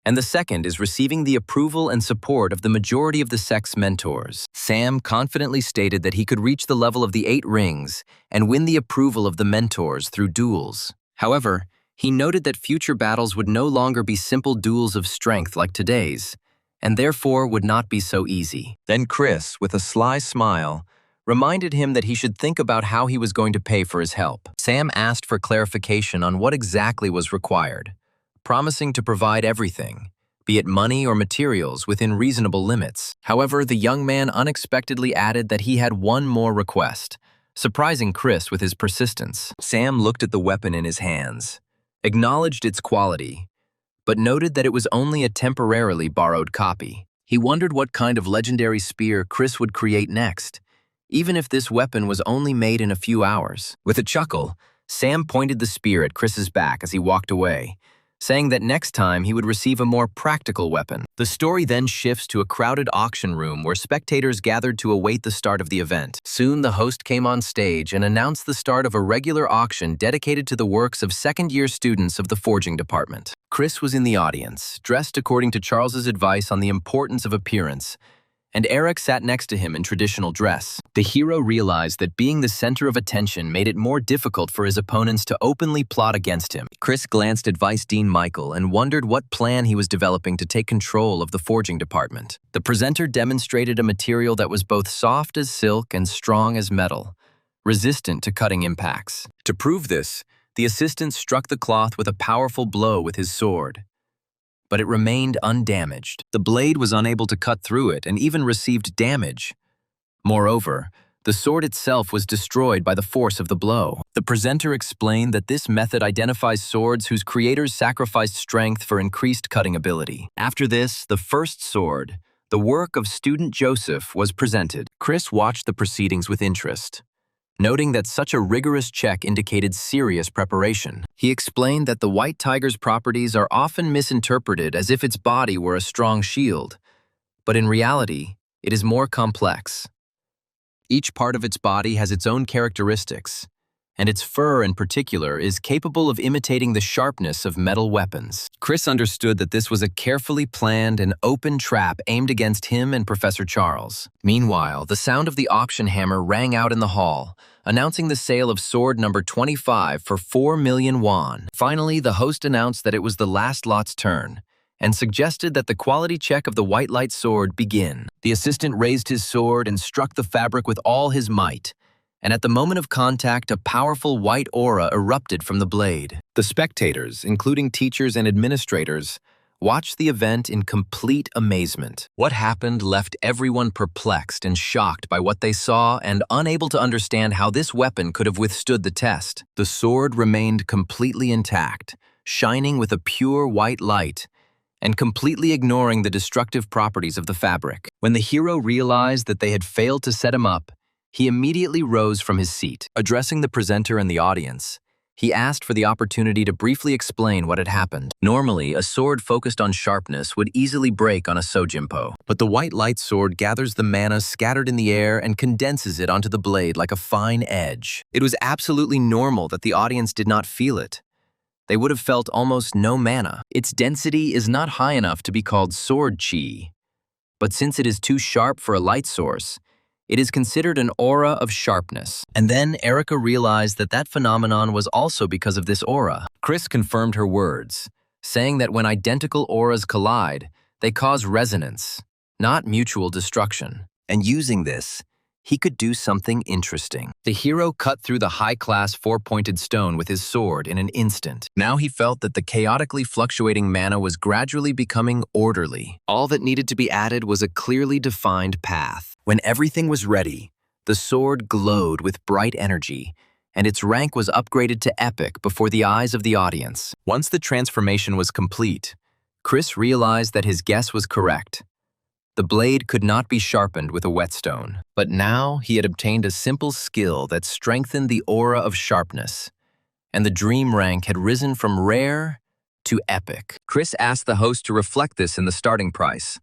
and the second is receiving the approval and support of the majority of the sect's mentors. Sam confidently stated that he could reach the level of the 8 rings and win the approval of the mentors through duels. However, he noted that future battles would no longer be simple duels of strength like today's, and therefore would not be so easy. Then Chris, with a sly smile, reminded him that he should think about how he was going to pay for his help. Sam asked for clarification on what exactly was required, promising to provide everything, be it money or materials, within reasonable limits. However, the young man unexpectedly added that he had one more request, surprising Chris with his persistence. Sam looked at the weapon in his hands, acknowledged its quality, but noted that it was only a temporarily borrowed copy. He wondered what kind of legendary spear Chris would create next, even if this weapon was only made in a few hours. With a chuckle, Sam pointed the spear at Chris's back as he walked away, saying that next time he would receive a more practical weapon. The story then shifts to a crowded auction room where spectators gathered to await the start of the event. Soon the host came on stage and announced the start of a regular auction dedicated to the works of second-year students of the forging department. Chris was in the audience, dressed according to Charles's advice on the importance of appearance, and Eric sat next to him in traditional dress. The hero realized that being the center of attention made it more difficult for his opponents to openly plot against him. Chris glanced at Vice Dean Michael and wondered what plan he was developing to take control of the forging department. The presenter demonstrated a material that was both soft as silk and strong as metal, resistant to cutting impacts. To prove this, the assistant struck the cloth with a powerful blow with his sword, but it remained undamaged. The blade was unable to cut through it and even received damage. Moreover, the sword itself was destroyed by the force of the blow. The presenter explained that this method identifies swords whose creators sacrificed strength for increased cutting ability. After this, the first sword, the work of student Joseph, was presented. Chris watched the proceedings with interest, noting that such a rigorous check indicated serious preparation. He explained that the white tiger's properties are often misinterpreted as if its body were a strong shield, but in reality, it is more complex. Each part of its body has its own characteristics, and its fur in particular is capable of imitating the sharpness of metal weapons. Chris understood that this was a carefully planned and open trap aimed against him and Professor Charles. Meanwhile, the sound of the auction hammer rang out in the hall, announcing the sale of sword number 25 for 4 million won. Finally, the host announced that it was the last lot's turn, and suggested that the quality check of the white light sword begin. The assistant raised his sword and struck the fabric with all his might, and at the moment of contact, a powerful white aura erupted from the blade. The spectators, including teachers and administrators, watched the event in complete amazement. What happened left everyone perplexed and shocked by what they saw and unable to understand how this weapon could have withstood the test. The sword remained completely intact, shining with a pure white light, and completely ignoring the destructive properties of the fabric. When the hero realized that they had failed to set him up, he immediately rose from his seat. Addressing the presenter and the audience, He asked for the opportunity to briefly explain what had happened. Normally, a sword focused on sharpness would easily break on a sojimpo, but the white light sword gathers the mana scattered in the air and condenses it onto the blade like a fine edge. It was absolutely normal that the audience did not feel it. They would have felt almost no mana. Its density is not high enough to be called sword chi, but since it is too sharp for a light source, it is considered an aura of sharpness. And then Erica realized that that phenomenon was also because of this aura. Chris confirmed her words, saying that when identical auras collide, they cause resonance, not mutual destruction. And using this, he could do something interesting. The hero cut through the high-class four-pointed stone with his sword in an instant. Now he felt that the chaotically fluctuating mana was gradually becoming orderly. All that needed to be added was a clearly defined path. When everything was ready, the sword glowed with bright energy, and its rank was upgraded to epic before the eyes of the audience. Once the transformation was complete, Chris realized that his guess was correct. The blade could not be sharpened with a whetstone, but now he had obtained a simple skill that strengthened the aura of sharpness, and the dream rank had risen from rare to epic. Chris asked the host to reflect this in the starting price,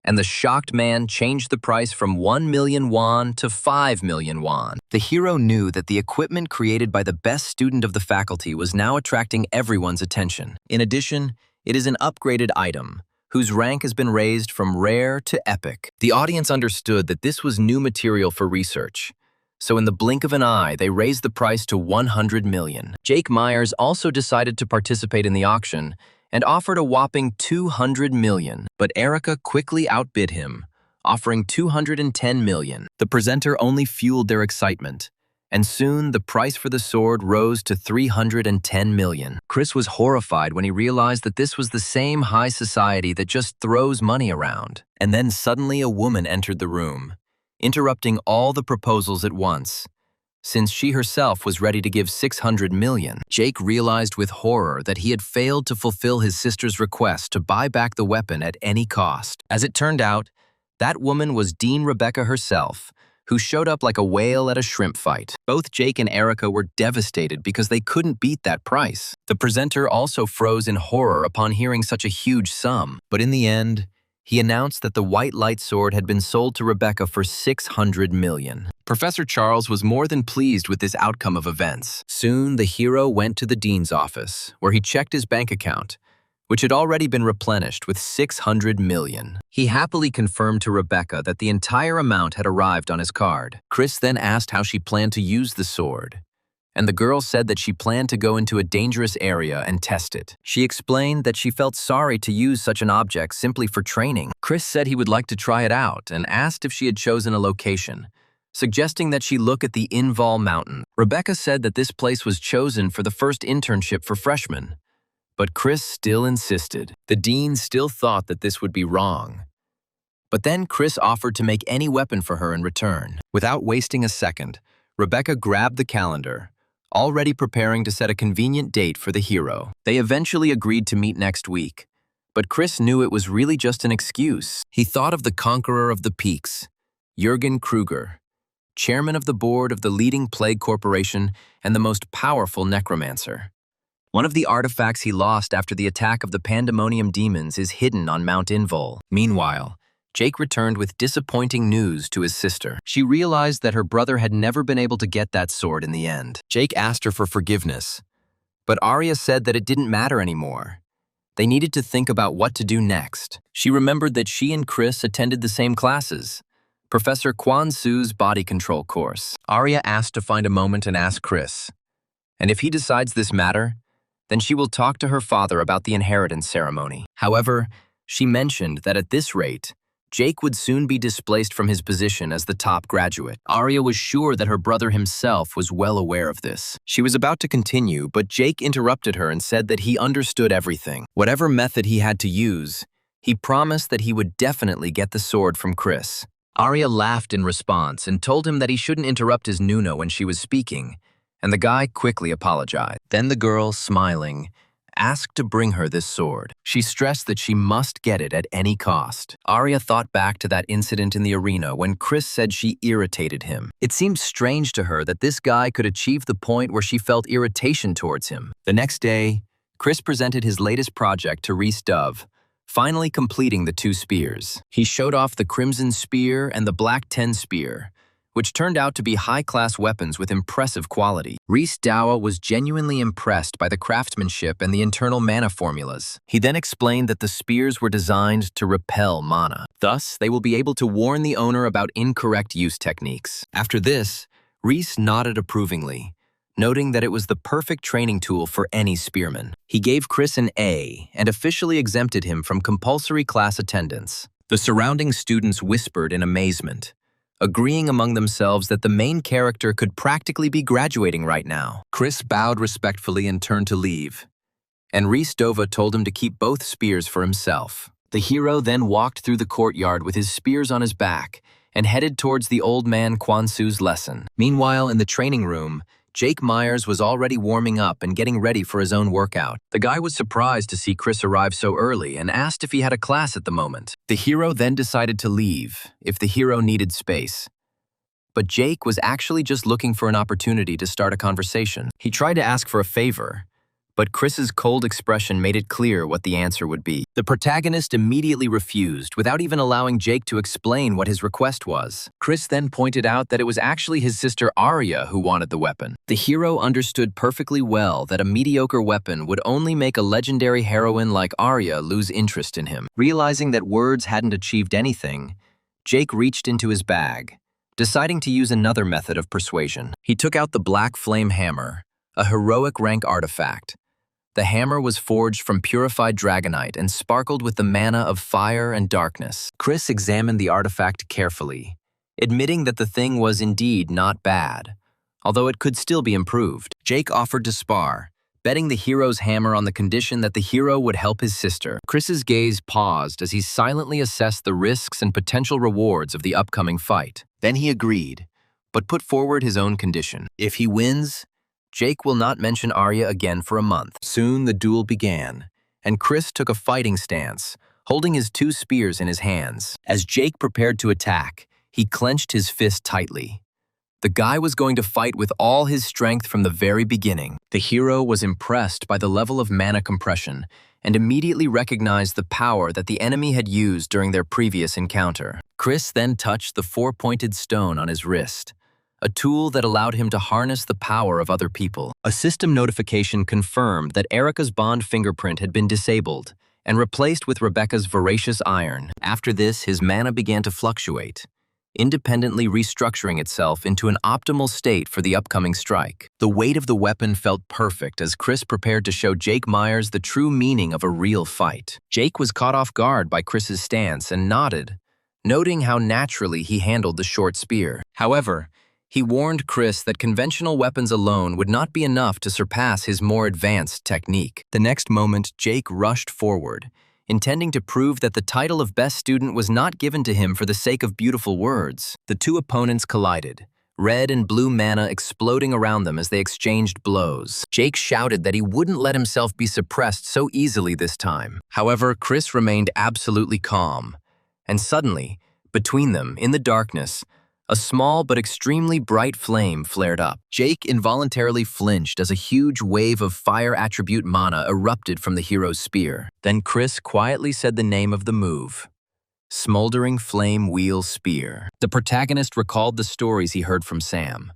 and the shocked man changed the price from 1 million won to 5 million won. The hero knew that the equipment created by the best student of the faculty was now attracting everyone's attention. In addition, it is an upgraded item, whose rank has been raised from rare to epic. The audience understood that this was new material for research, so in the blink of an eye, they raised the price to 100 million. Jake Myers also decided to participate in the auction and offered a whopping 200 million, but Erica quickly outbid him, offering 210 million. The presenter only fueled their excitement, and soon the price for the sword rose to 310 million. Chris was horrified when he realized that this was the same high society that just throws money around. And then suddenly a woman entered the room, interrupting all the proposals at once, since she herself was ready to give 600 million. Jake realized with horror that he had failed to fulfill his sister's request to buy back the weapon at any cost. As it turned out, that woman was Dean Rebecca herself, who showed up like a whale at a shrimp fight. Both Jake and Erica were devastated because they couldn't beat that price. The presenter also froze in horror upon hearing such a huge sum. But in the end, he announced that the white light sword had been sold to Rebecca for 600 million. Professor Charles was more than pleased with this outcome of events. Soon, the hero went to the dean's office, where he checked his bank account, which had already been replenished with 600 million. He happily confirmed to Rebecca that the entire amount had arrived on his card. Chris then asked how she planned to use the sword, and the girl said that she planned to go into a dangerous area and test it. She explained that she felt sorry to use such an object simply for training. Chris said he would like to try it out and asked if she had chosen a location, suggesting that she look at the Inval Mountain. Rebecca said that this place was chosen for the first internship for freshmen, but Chris still insisted. The dean still thought that this would be wrong. But then Chris offered to make any weapon for her in return. Without wasting a second, Rebecca grabbed the calendar, already preparing to set a convenient date for the hero. They eventually agreed to meet next week, but Chris knew it was really just an excuse. He thought of the conqueror of the peaks, Jürgen Kruger, chairman of the board of the leading plague corporation and the most powerful necromancer. One of the artifacts he lost after the attack of the Pandemonium demons is hidden on Mount Invol. Meanwhile, Jake returned with disappointing news to his sister. She realized that her brother had never been able to get that sword in the end. Jake asked her for forgiveness, but Arya said that it didn't matter anymore. They needed to think about what to do next. She remembered that she and Chris attended the same classes, Professor Kwan Su's body control course. Arya asked to find a moment and ask Chris, and if he decides this matter, then she will talk to her father about the inheritance ceremony. However, she mentioned that at this rate, Jake would soon be displaced from his position as the top graduate. Arya was sure that her brother himself was well aware of this. She was about to continue, but Jake interrupted her and said that he understood everything. Whatever method he had to use, he promised that he would definitely get the sword from Chris. Arya laughed in response and told him that he shouldn't interrupt his Nuno when she was speaking, and the guy quickly apologized. Then the girl, smiling, asked to bring her this sword. She stressed that she must get it at any cost. Arya thought back to that incident in the arena when Chris said she irritated him. It seemed strange to her that this guy could achieve the point where she felt irritation towards him. The next day, Chris presented his latest project to Rhys Dove, finally completing the 2 spears. He showed off the Crimson Spear and the Black 10 Spear, which turned out to be high-class weapons with impressive quality. Rhys Dawa was genuinely impressed by the craftsmanship and the internal mana formulas. He then explained that the spears were designed to repel mana. Thus, they will be able to warn the owner about incorrect use techniques. After this, Rhys nodded approvingly, noting that it was the perfect training tool for any spearman. He gave Chris an A and officially exempted him from compulsory class attendance. The surrounding students whispered in amazement, agreeing among themselves that the main character could practically be graduating right now. Chris bowed respectfully and turned to leave, and Rhys Dova told him to keep both spears for himself. The hero then walked through the courtyard with his spears on his back and headed towards the old man Kwansu's lesson. Meanwhile, in the training room, Jake Myers was already warming up and getting ready for his own workout. The guy was surprised to see Chris arrive so early and asked if he had a class at the moment. The hero then decided to leave if the hero needed space. But Jake was actually just looking for an opportunity to start a conversation. He tried to ask for a favor, but Chris's cold expression made it clear what the answer would be. The protagonist immediately refused without even allowing Jake to explain what his request was. Chris then pointed out that it was actually his sister Arya who wanted the weapon. The hero understood perfectly well that a mediocre weapon would only make a legendary heroine like Arya lose interest in him. Realizing that words hadn't achieved anything, Jake reached into his bag, deciding to use another method of persuasion. He took out the Black Flame Hammer, a heroic rank artifact. The hammer was forged from purified dragonite and sparkled with the mana of fire and darkness. Chris examined the artifact carefully, admitting that the thing was indeed not bad, although it could still be improved. Jake offered to spar, betting the hero's hammer on the condition that the hero would help his sister. Chris's gaze paused as he silently assessed the risks and potential rewards of the upcoming fight. Then he agreed, but put forward his own condition. If he wins, Jake will not mention Arya again for a month. Soon the duel began, and Chris took a fighting stance, holding his 2 spears in his hands. As Jake prepared to attack, he clenched his fist tightly. The guy was going to fight with all his strength from the very beginning. The hero was impressed by the level of mana compression and immediately recognized the power that the enemy had used during their previous encounter. Chris then touched the 4-pointed stone on his wrist, a tool that allowed him to harness the power of other people. A system notification confirmed that Erica's bond fingerprint had been disabled and replaced with Rebecca's voracious iron. After this, his mana began to fluctuate, independently restructuring itself into an optimal state for the upcoming strike. The weight of the weapon felt perfect as Chris prepared to show Jake Myers the true meaning of a real fight. Jake was caught off guard by Chris's stance and nodded, noting how naturally he handled the short spear. However, he warned Chris that conventional weapons alone would not be enough to surpass his more advanced technique. The next moment, Jake rushed forward, intending to prove that the title of best student was not given to him for the sake of beautiful words. The 2 opponents collided, red and blue mana exploding around them as they exchanged blows. Jake shouted that he wouldn't let himself be suppressed so easily this time. However, Chris remained absolutely calm, and suddenly, between them, in the darkness, a small but extremely bright flame flared up. Jake involuntarily flinched as a huge wave of fire attribute mana erupted from the hero's spear. Then Chris quietly said the name of the move: Smoldering Flame Wheel Spear. The protagonist recalled the stories he heard from Sam.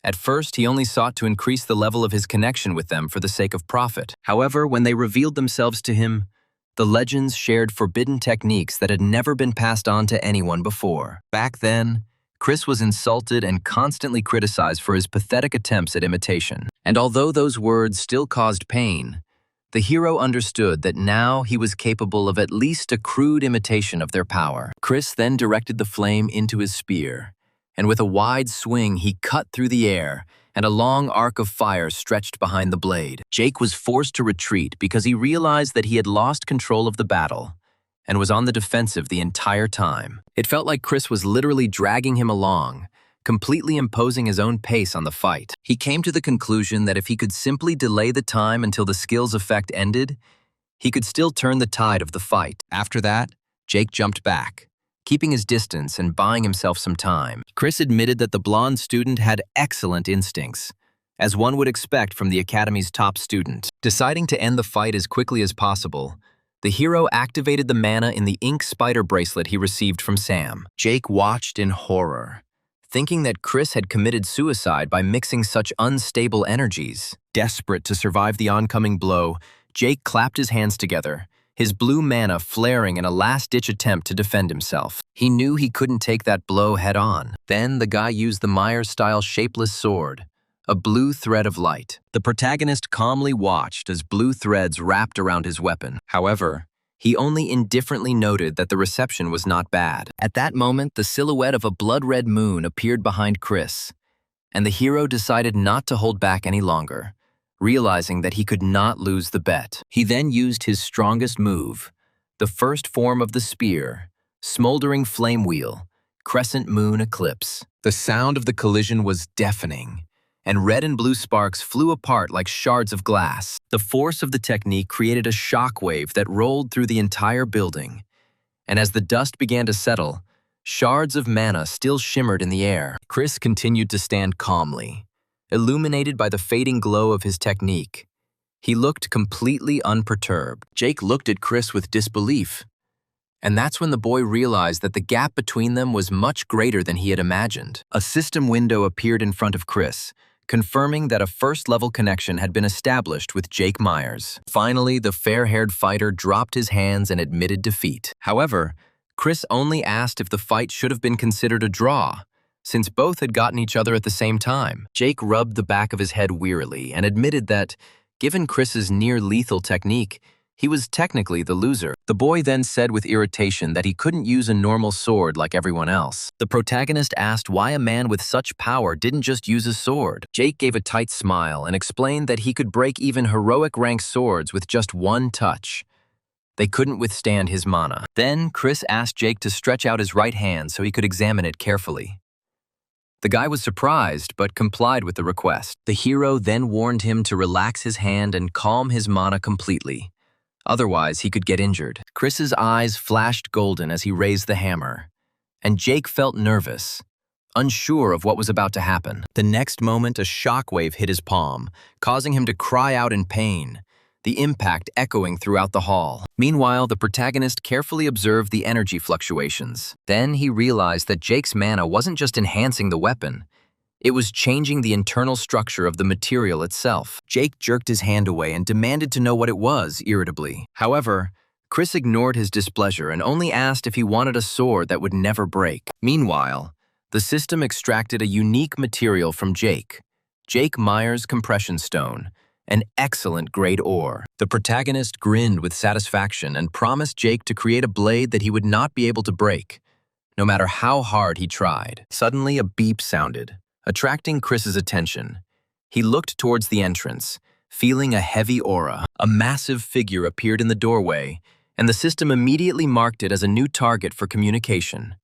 At first, he only sought to increase the level of his connection with them for the sake of profit. However, when they revealed themselves to him, the legends shared forbidden techniques that had never been passed on to anyone before. Back then, Chris was insulted and constantly criticized for his pathetic attempts at imitation. And although those words still caused pain, the hero understood that now he was capable of at least a crude imitation of their power. Chris then directed the flame into his spear, and with a wide swing he cut through the air, and a long arc of fire stretched behind the blade. Jake was forced to retreat because he realized that he had lost control of the battle and was on the defensive the entire time. It felt like Chris was literally dragging him along, completely imposing his own pace on the fight. He came to the conclusion that if he could simply delay the time until the skill's effect ended, he could still turn the tide of the fight. After that, Jake jumped back, keeping his distance and buying himself some time. Chris admitted that the blonde student had excellent instincts, as one would expect from the Academy's top student. Deciding to end the fight as quickly as possible, the hero activated the mana in the ink spider bracelet he received from Sam. Jake watched in horror, thinking that Chris had committed suicide by mixing such unstable energies. Desperate to survive the oncoming blow, Jake clapped his hands together, his blue mana flaring in a last-ditch attempt to defend himself. He knew he couldn't take that blow head-on. Then the guy used the Myers-style shapeless sword, a blue thread of light. The protagonist calmly watched as blue threads wrapped around his weapon. However, he only indifferently noted that the reception was not bad. At that moment, the silhouette of a blood-red moon appeared behind Chris, and the hero decided not to hold back any longer, realizing that he could not lose the bet. He then used his strongest move, the first form of the spear, Smoldering Flame Wheel, Crescent Moon Eclipse. The sound of the collision was deafening, and red and blue sparks flew apart like shards of glass. The force of the technique created a shockwave that rolled through the entire building, and as the dust began to settle, shards of mana still shimmered in the air. Chris continued to stand calmly, illuminated by the fading glow of his technique. He looked completely unperturbed. Jake looked at Chris with disbelief, and that's when the boy realized that the gap between them was much greater than he had imagined. A system window appeared in front of Chris, confirming that a first-level connection had been established with Jake Myers. Finally, the fair-haired fighter dropped his hands and admitted defeat. However, Chris only asked if the fight should have been considered a draw, since both had gotten each other at the same time. Jake rubbed the back of his head wearily and admitted that, given Chris's near-lethal technique, he was technically the loser. The boy then said with irritation that he couldn't use a normal sword like everyone else. The protagonist asked why a man with such power didn't just use a sword. Jake gave a tight smile and explained that he could break even heroic-rank swords with just one touch. They couldn't withstand his mana. Then, Chris asked Jake to stretch out his right hand so he could examine it carefully. The guy was surprised, but complied with the request. The hero then warned him to relax his hand and calm his mana completely. Otherwise, he could get injured. Chris's eyes flashed golden as he raised the hammer, and Jake felt nervous, unsure of what was about to happen. The next moment, a shockwave hit his palm, causing him to cry out in pain, the impact echoing throughout the hall. Meanwhile, the protagonist carefully observed the energy fluctuations. Then he realized that Jake's mana wasn't just enhancing the weapon, it was changing the internal structure of the material itself. Jake jerked his hand away and demanded to know what it was, irritably. However, Chris ignored his displeasure and only asked if he wanted a sword that would never break. Meanwhile, the system extracted a unique material from Jake Myers' compression stone, an excellent grade ore. The protagonist grinned with satisfaction and promised Jake to create a blade that he would not be able to break, no matter how hard he tried. Suddenly, a beep sounded, attracting Chris's attention. He looked towards the entrance, feeling a heavy aura. A massive figure appeared in the doorway, and the system immediately marked it as a new target for communication.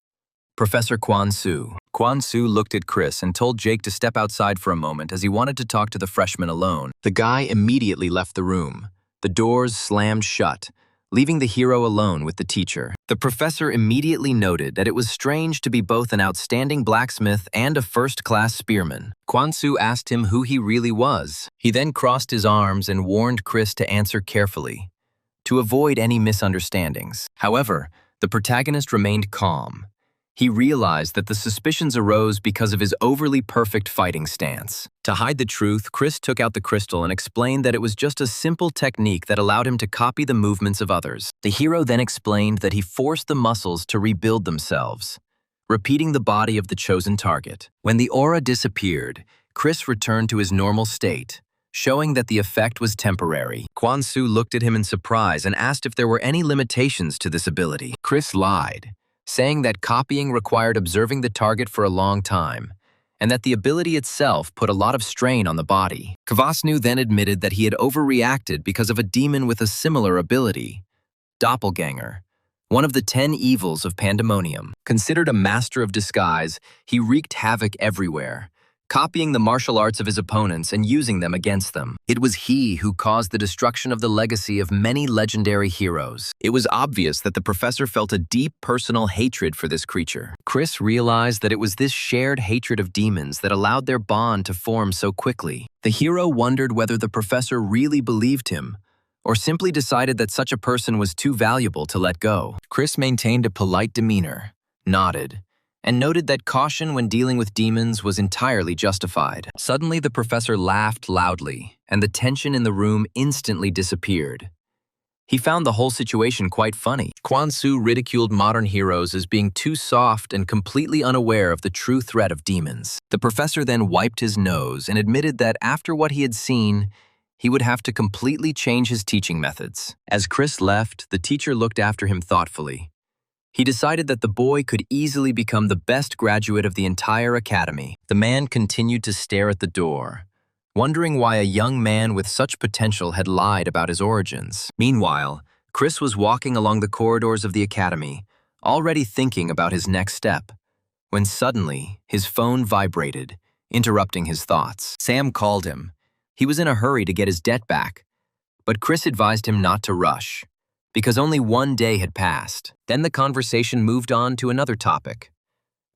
Professor Quan Su. Quan Su looked at Chris and told Jake to step outside for a moment as he wanted to talk to the freshman alone. The guy immediately left the room. The doors slammed shut, leaving the hero alone with the teacher. The professor immediately noted that it was strange to be both an outstanding blacksmith and a first-class spearman. Quan Su asked him who he really was. He then crossed his arms and warned Chris to answer carefully, to avoid any misunderstandings. However, the protagonist remained calm. He realized that the suspicions arose because of his overly perfect fighting stance. To hide the truth, Chris took out the crystal and explained that it was just a simple technique that allowed him to copy the movements of others. The hero then explained that he forced the muscles to rebuild themselves, repeating the body of the chosen target. When the aura disappeared, Chris returned to his normal state, showing that the effect was temporary. Quan Su looked at him in surprise and asked if there were any limitations to this ability. Chris lied, saying that copying required observing the target for a long time, and that the ability itself put a lot of strain on the body. Kvasnu then admitted that he had overreacted because of a demon with a similar ability, Doppelganger, one of the 10 evils of pandemonium. Considered a master of disguise, he wreaked havoc everywhere, copying the martial arts of his opponents and using them against them. It was he who caused the destruction of the legacy of many legendary heroes. It was obvious that the professor felt a deep personal hatred for this creature. Chris realized that it was this shared hatred of demons that allowed their bond to form so quickly. The hero wondered whether the professor really believed him, or simply decided that such a person was too valuable to let go. Chris maintained a polite demeanor, nodded, and noted that caution when dealing with demons was entirely justified. Suddenly, the professor laughed loudly, and the tension in the room instantly disappeared. He found the whole situation quite funny. Kwon-soo ridiculed modern heroes as being too soft and completely unaware of the true threat of demons. The professor then wiped his nose and admitted that after what he had seen, he would have to completely change his teaching methods. As Chris left, the teacher looked after him thoughtfully. He decided that the boy could easily become the best graduate of the entire academy. The man continued to stare at the door, wondering why a young man with such potential had lied about his origins. Meanwhile, Chris was walking along the corridors of the academy, already thinking about his next step, when suddenly his phone vibrated, interrupting his thoughts. Sam called him. He was in a hurry to get his debt back, but Chris advised him not to rush, because only one day had passed. Then the conversation moved on to another topic.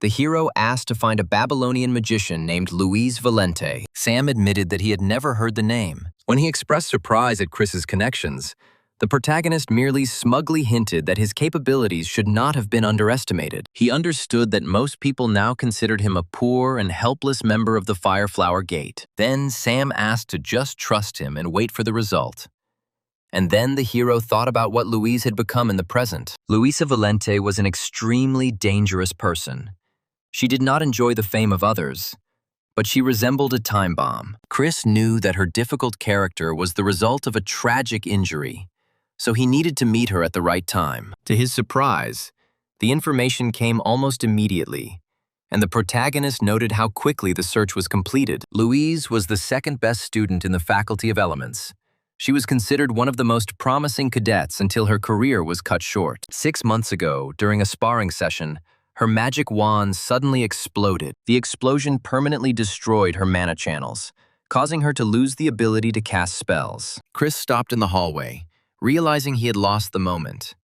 The hero asked to find a Babylonian magician named Luis Valente. Sam admitted that he had never heard the name. When he expressed surprise at Chris's connections, the protagonist merely smugly hinted that his capabilities should not have been underestimated. He understood that most people now considered him a poor and helpless member of the Fireflower Gate. Then Sam asked to just trust him and wait for the result. And then the hero thought about what Louise had become in the present. Luisa Valente was an extremely dangerous person. She did not enjoy the fame of others, but she resembled a time bomb. Chris knew that her difficult character was the result of a tragic injury, so he needed to meet her at the right time. To his surprise, the information came almost immediately, and the protagonist noted how quickly the search was completed. Louise was the second-best student in the Faculty of Elements. She was considered one of the most promising cadets until her career was cut short. 6 months ago, during a sparring session, her magic wand suddenly exploded. The explosion permanently destroyed her mana channels, causing her to lose the ability to cast spells. Chris stopped in the hallway, realizing he had lost the moment.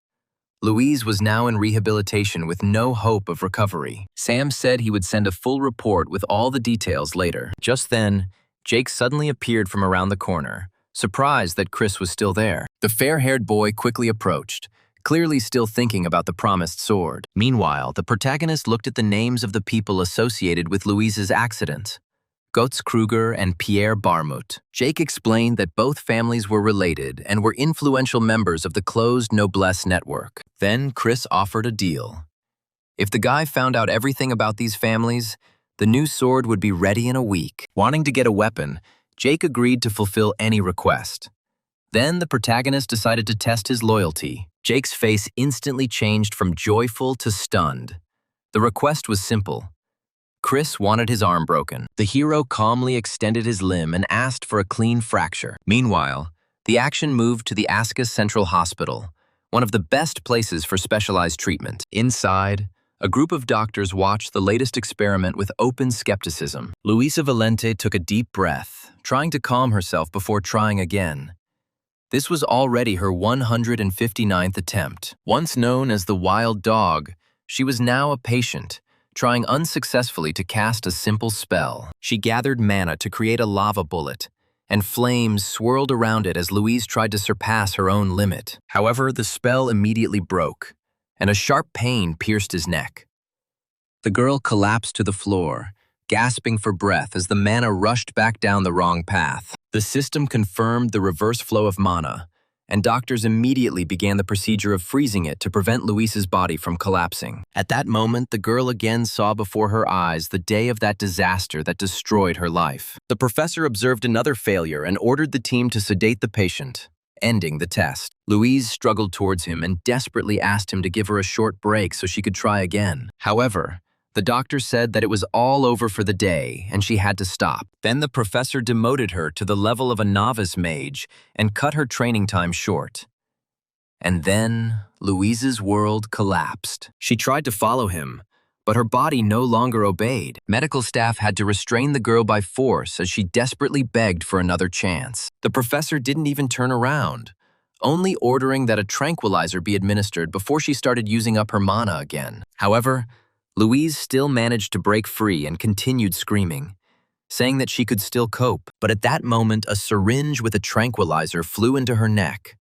Louise was now in rehabilitation with no hope of recovery. Sam said he would send a full report with all the details later. Just then, Jake suddenly appeared from around the corner, surprised that Chris was still there. The fair-haired boy quickly approached, clearly still thinking about the promised sword. Meanwhile, the protagonist looked at the names of the people associated with Louise's accident: Götz Kruger and Pierre Barmut. Jake explained that both families were related and were influential members of the closed noblesse network. Then Chris offered a deal. If the guy found out everything about these families, the new sword would be ready in a week. Wanting to get a weapon, Jake agreed to fulfill any request. Then the protagonist decided to test his loyalty. Jake's face instantly changed from joyful to stunned. The request was simple. Chris wanted his arm broken. The hero calmly extended his limb and asked for a clean fracture. Meanwhile, the action moved to the Aska Central Hospital, one of the best places for specialized treatment. Inside, a group of doctors watched the latest experiment with open skepticism. Luisa Valente took a deep breath, trying to calm herself before trying again. This was already her 159th attempt. Once known as the Wild Dog, she was now a patient, trying unsuccessfully to cast a simple spell. She gathered mana to create a lava bullet, and flames swirled around it as Louise tried to surpass her own limit. However, the spell immediately broke, and a sharp pain pierced his neck. The girl collapsed to the floor, gasping for breath as the mana rushed back down the wrong path. The system confirmed the reverse flow of mana, and doctors immediately began the procedure of freezing it to prevent Luisa's body from collapsing. At that moment, the girl again saw before her eyes the day of that disaster that destroyed her life. The professor observed another failure and ordered the team to sedate the patient, ending the test. Louise struggled towards him and desperately asked him to give her a short break so she could try again. However, the doctor said that it was all over for the day and she had to stop. Then the professor demoted her to the level of a novice mage and cut her training time short. And then Louise's world collapsed. She tried to follow him, but her body no longer obeyed. Medical staff had to restrain the girl by force as she desperately begged for another chance. The professor didn't even turn around, only ordering that a tranquilizer be administered before she started using up her mana again. However, Louise still managed to break free and continued screaming, saying that she could still cope. But at that moment, a syringe with a tranquilizer flew into her neck.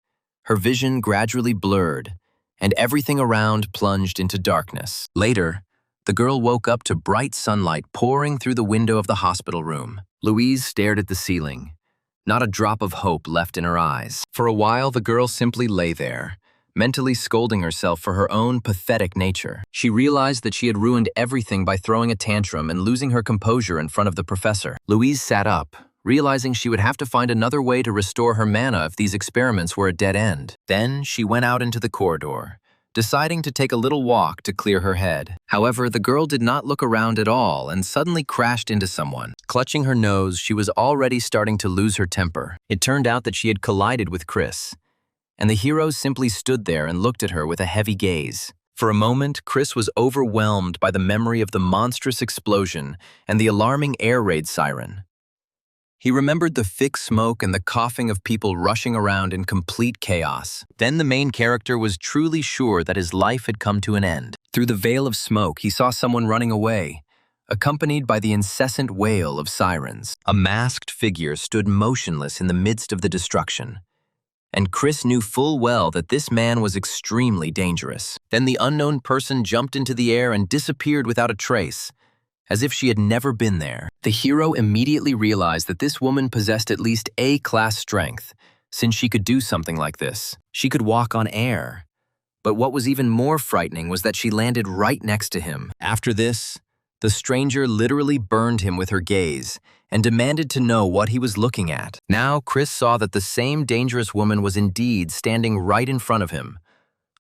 Her vision gradually blurred, and everything around plunged into darkness. Later, the girl woke up to bright sunlight pouring through the window of the hospital room. Louise stared at the ceiling, not a drop of hope left in her eyes. For a while, the girl simply lay there, mentally scolding herself for her own pathetic nature. She realized that she had ruined everything by throwing a tantrum and losing her composure in front of the professor. Louise sat up, realizing she would have to find another way to restore her mana if these experiments were a dead end. Then she went out into the corridor, deciding to take a little walk to clear her head. However, the girl did not look around at all and suddenly crashed into someone. Clutching her nose, she was already starting to lose her temper. It turned out that she had collided with Chris, and the hero simply stood there and looked at her with a heavy gaze. For a moment, Chris was overwhelmed by the memory of the monstrous explosion and the alarming air raid siren. He remembered the thick smoke and the coughing of people rushing around in complete chaos. Then the main character was truly sure that his life had come to an end. Through the veil of smoke, he saw someone running away, accompanied by the incessant wail of sirens. A masked figure stood motionless in the midst of the destruction, and Chris knew full well that this man was extremely dangerous. Then the unknown person jumped into the air and disappeared without a trace, as if she had never been there. The hero immediately realized that this woman possessed at least A-class strength, since she could do something like this. She could walk on air. But what was even more frightening was that she landed right next to him. After this, the stranger literally burned him with her gaze and demanded to know what he was looking at. Now, Chris saw that the same dangerous woman was indeed standing right in front of him,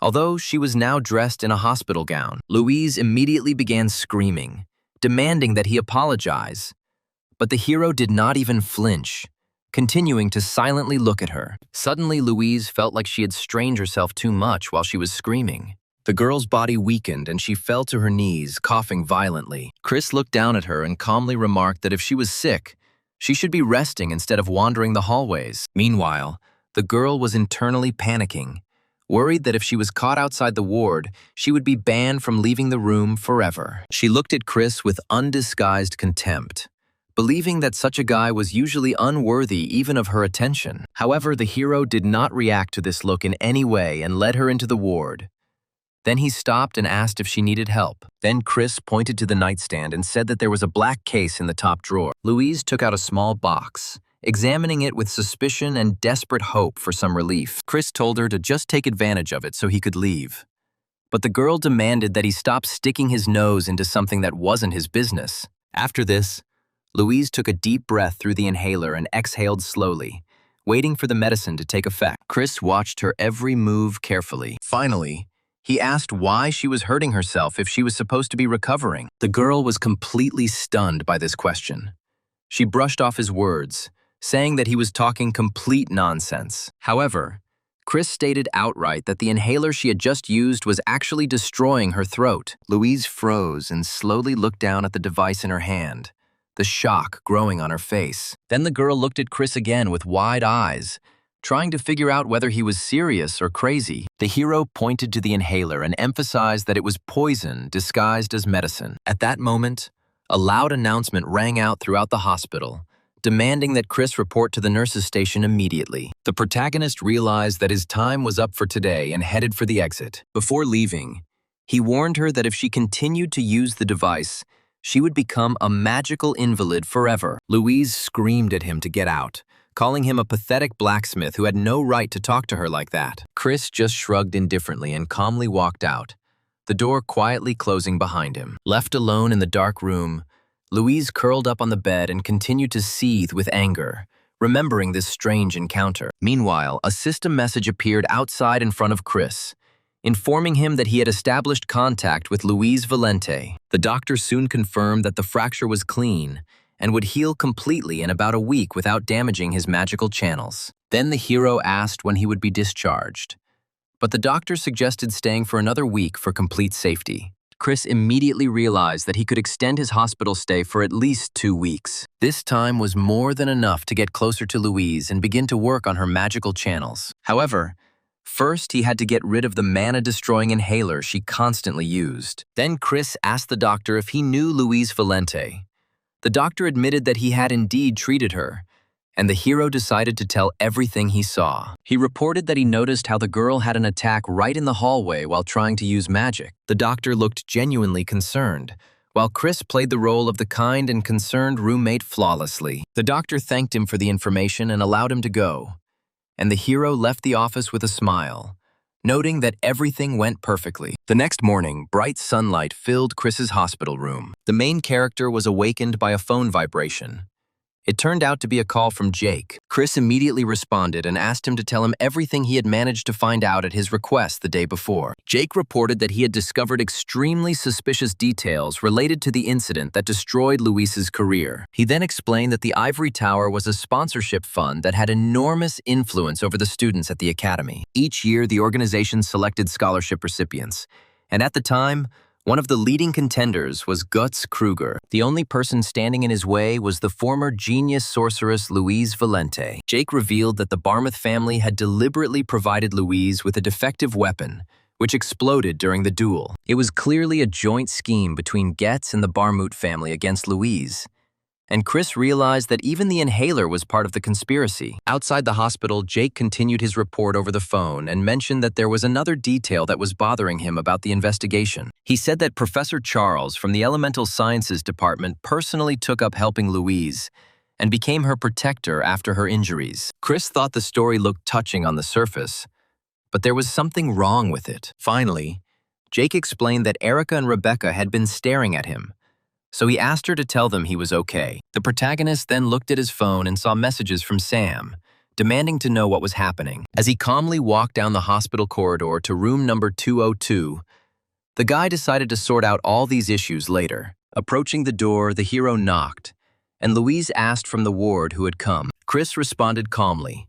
although she was now dressed in a hospital gown. Louise immediately began screaming, demanding that he apologize. But the hero did not even flinch, continuing to silently look at her. Suddenly, Louise felt like she had strained herself too much while she was screaming. The girl's body weakened and she fell to her knees, coughing violently. Chris looked down at her and calmly remarked that if she was sick, she should be resting instead of wandering the hallways. Meanwhile, the girl was internally panicking, worried that if she was caught outside the ward, she would be banned from leaving the room forever. She looked at Chris with undisguised contempt, believing that such a guy was usually unworthy even of her attention. However, the hero did not react to this look in any way and led her into the ward. Then he stopped and asked if she needed help. Then Chris pointed to the nightstand and said that there was a black case in the top drawer. Louise took out a small box, examining it with suspicion and desperate hope for some relief. Chris told her to just take advantage of it so he could leave. But the girl demanded that he stop sticking his nose into something that wasn't his business. After this, Louise took a deep breath through the inhaler and exhaled slowly, waiting for the medicine to take effect. Chris watched her every move carefully. Finally, he asked why she was hurting herself if she was supposed to be recovering. The girl was completely stunned by this question. She brushed off his words, saying that he was talking complete nonsense. However, Chris stated outright that the inhaler she had just used was actually destroying her throat. Louise froze and slowly looked down at the device in her hand, the shock growing on her face. Then the girl looked at Chris again with wide eyes, trying to figure out whether he was serious or crazy. The hero pointed to the inhaler and emphasized that it was poison disguised as medicine. At that moment, a loud announcement rang out throughout the hospital, demanding that Chris report to the nurse's station immediately. The protagonist realized that his time was up for today and headed for the exit. Before leaving, he warned her that if she continued to use the device, she would become a magical invalid forever. Louise screamed at him to get out, calling him a pathetic blacksmith who had no right to talk to her like that. Chris just shrugged indifferently and calmly walked out, the door quietly closing behind him. Left alone in the dark room, Louise curled up on the bed and continued to seethe with anger, remembering this strange encounter. Meanwhile, a system message appeared outside in front of Chris, informing him that he had established contact with Louise Valente. The doctor soon confirmed that the fracture was clean and would heal completely in about a week without damaging his magical channels. Then the hero asked when he would be discharged, but the doctor suggested staying for another week for complete safety. Chris immediately realized that he could extend his hospital stay for at least 2 weeks. This time was more than enough to get closer to Louise and begin to work on her magical channels. However, first he had to get rid of the mana-destroying inhaler she constantly used. Then Chris asked the doctor if he knew Louise Valente. The doctor admitted that he had indeed treated her, and the hero decided to tell everything he saw. He reported that he noticed how the girl had an attack right in the hallway while trying to use magic. The doctor looked genuinely concerned, while Chris played the role of the kind and concerned roommate flawlessly. The doctor thanked him for the information and allowed him to go, and the hero left the office with a smile, noting that everything went perfectly. The next morning, bright sunlight filled Chris's hospital room. The main character was awakened by a phone vibration. It turned out to be a call from Jake. Chris immediately responded and asked him to tell him everything he had managed to find out at his request the day before. Jake reported that he had discovered extremely suspicious details related to the incident that destroyed Luis's career. He then explained that the Ivory Tower was a sponsorship fund that had enormous influence over the students at the academy. Each year, the organization selected scholarship recipients, and at the time, one of the leading contenders was Guts Kruger. The only person standing in his way was the former genius sorceress Louise Valente. Jake revealed that the Barmouth family had deliberately provided Louise with a defective weapon, which exploded during the duel. It was clearly a joint scheme between Getz and the Barmouth family against Louise. And Chris realized that even the inhaler was part of the conspiracy. Outside the hospital, Jake continued his report over the phone and mentioned that there was another detail that was bothering him about the investigation. He said that Professor Charles from the Elemental Sciences Department personally took up helping Louise and became her protector after her injuries. Chris thought the story looked touching on the surface, but there was something wrong with it. Finally, Jake explained that Erica and Rebecca had been staring at him, so he asked her to tell them he was okay. The protagonist then looked at his phone and saw messages from Sam, demanding to know what was happening. As he calmly walked down the hospital corridor to room number 202, the guy decided to sort out all these issues later. Approaching the door, the hero knocked, and Louise asked from the ward who had come. Chris responded calmly,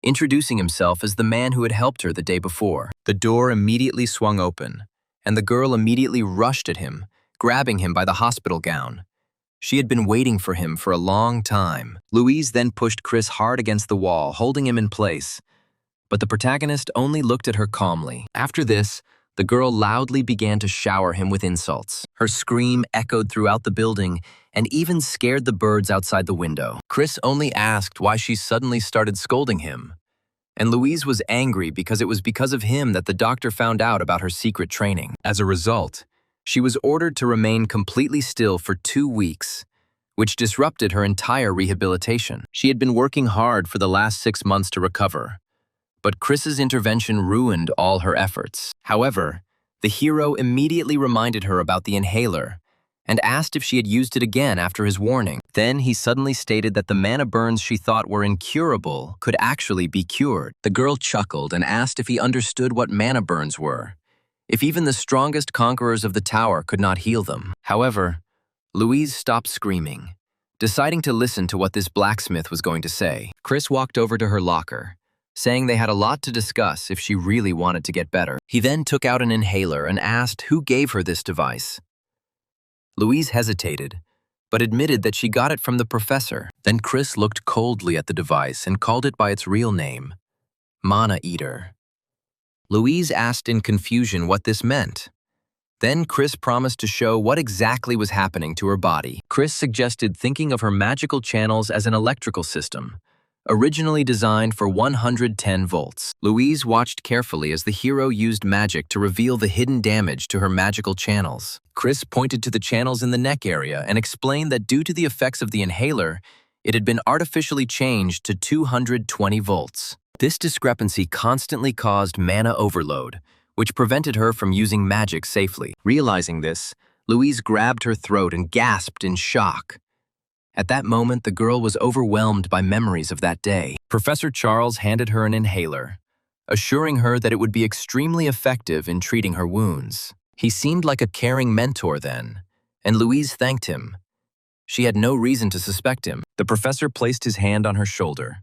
introducing himself as the man who had helped her the day before. The door immediately swung open, and the girl immediately rushed at him, grabbing him by the hospital gown. She had been waiting for him for a long time. Louise then pushed Chris hard against the wall, holding him in place. But the protagonist only looked at her calmly. After this, the girl loudly began to shower him with insults. Her scream echoed throughout the building and even scared the birds outside the window. Chris only asked why she suddenly started scolding him. And Louise was angry because it was because of him that the doctor found out about her secret training. As a result, she was ordered to remain completely still for 2 weeks, which disrupted her entire rehabilitation. She had been working hard for the last 6 months to recover, but Chris's intervention ruined all her efforts. However, the hero immediately reminded her about the inhaler and asked if she had used it again after his warning. Then he suddenly stated that the mana burns she thought were incurable could actually be cured. The girl chuckled and asked if he understood what mana burns were, if even the strongest conquerors of the tower could not heal them. However, Louise stopped screaming, deciding to listen to what this blacksmith was going to say. Chris walked over to her locker, saying they had a lot to discuss if she really wanted to get better. He then took out an inhaler and asked who gave her this device. Louise hesitated, but admitted that she got it from the professor. Then Chris looked coldly at the device and called it by its real name, Mana Eater. Louise asked in confusion what this meant. Then Chris promised to show what exactly was happening to her body. Chris suggested thinking of her magical channels as an electrical system, originally designed for 110 volts. Louise watched carefully as the hero used magic to reveal the hidden damage to her magical channels. Chris pointed to the channels in the neck area and explained that due to the effects of the inhaler, it had been artificially changed to 220 volts. This discrepancy constantly caused mana overload, which prevented her from using magic safely. Realizing this, Louise grabbed her throat and gasped in shock. At that moment, the girl was overwhelmed by memories of that day. Professor Charles handed her an inhaler, assuring her that it would be extremely effective in treating her wounds. He seemed like a caring mentor then, and Louise thanked him. She had no reason to suspect him. The professor placed his hand on her shoulder,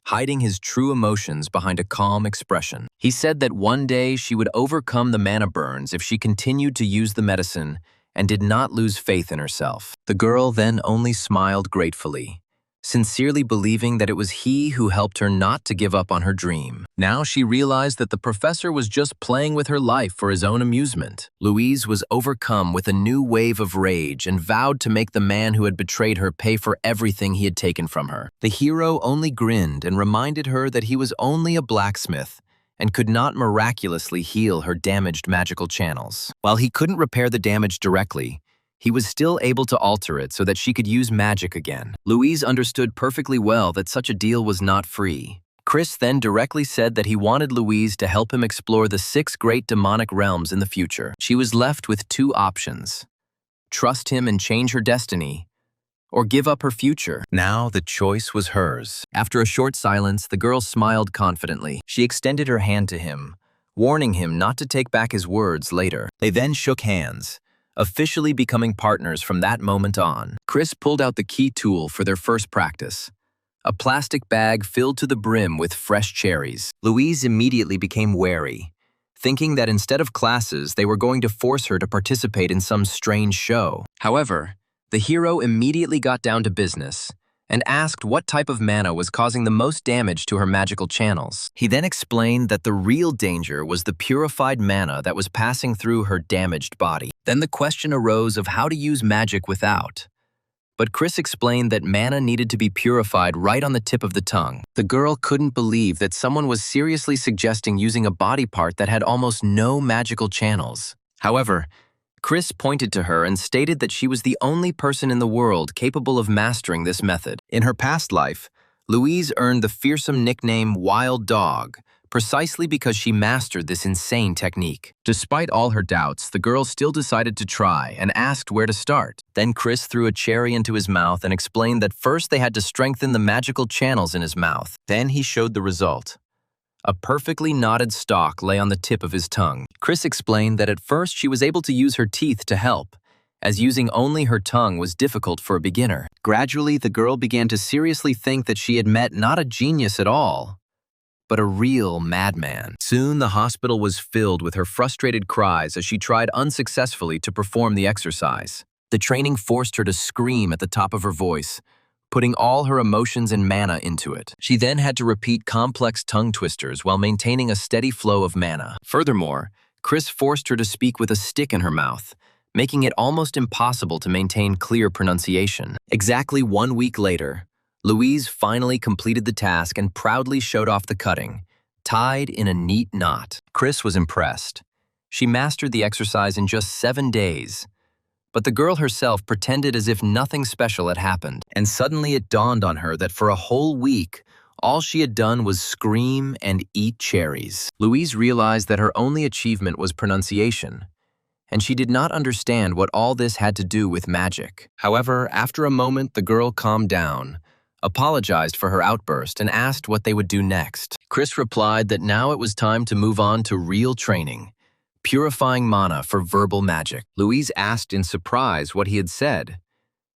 hiding his true emotions behind a calm expression. He said that one day she would overcome the mana burns if she continued to use the medicine and did not lose faith in herself. The girl then only smiled gratefully, sincerely believing that it was he who helped her not to give up on her dream. Now she realized that the professor was just playing with her life for his own amusement. Louise was overcome with a new wave of rage and vowed to make the man who had betrayed her pay for everything he had taken from her. The hero only grinned and reminded her that he was only a blacksmith and could not miraculously heal her damaged magical channels. While he couldn't repair the damage directly, he was still able to alter it so that she could use magic again. Louise understood perfectly well that such a deal was not free. Chris then directly said that he wanted Louise to help him explore the 6 great demonic realms in the future. She was left with 2 options: trust him and change her destiny, or give up her future. Now the choice was hers. After a short silence, the girl smiled confidently. She extended her hand to him, warning him not to take back his words later. They then shook hands, officially becoming partners from that moment on. Chris pulled out the key tool for their first practice, a plastic bag filled to the brim with fresh cherries. Louise immediately became wary, thinking that instead of classes, they were going to force her to participate in some strange show. However, the hero immediately got down to business and asked what type of mana was causing the most damage to her magical channels. He then explained that the real danger was the purified mana that was passing through her damaged body. Then the question arose of how to use magic without. But Chris explained that mana needed to be purified right on the tip of the tongue. The girl couldn't believe that someone was seriously suggesting using a body part that had almost no magical channels. However, Chris pointed to her and stated that she was the only person in the world capable of mastering this method. In her past life, Louise earned the fearsome nickname Wild Dog, precisely because she mastered this insane technique. Despite all her doubts, the girl still decided to try and asked where to start. Then Chris threw a cherry into his mouth and explained that first they had to strengthen the magical channels in his mouth. Then he showed the result. A perfectly knotted stalk lay on the tip of his tongue. Chris explained that at first she was able to use her teeth to help, as using only her tongue was difficult for a beginner. Gradually, the girl began to seriously think that she had met not a genius at all, but a real madman. Soon, the hospital was filled with her frustrated cries as she tried unsuccessfully to perform the exercise. The training forced her to scream at the top of her voice, putting all her emotions and mana into it. She then had to repeat complex tongue twisters while maintaining a steady flow of mana. Furthermore, Chris forced her to speak with a stick in her mouth, making it almost impossible to maintain clear pronunciation. Exactly 1 week later, Louise finally completed the task and proudly showed off the cutting, tied in a neat knot. Chris was impressed. She mastered the exercise in just 7 days, but the girl herself pretended as if nothing special had happened. And suddenly it dawned on her that for a whole week, all she had done was scream and eat cherries. Louise realized that her only achievement was pronunciation, and she did not understand what all this had to do with magic. However, after a moment, the girl calmed down, apologized for her outburst, and asked what they would do next. Chris replied that now it was time to move on to real training, purifying mana for verbal magic. Louise asked in surprise what he had said,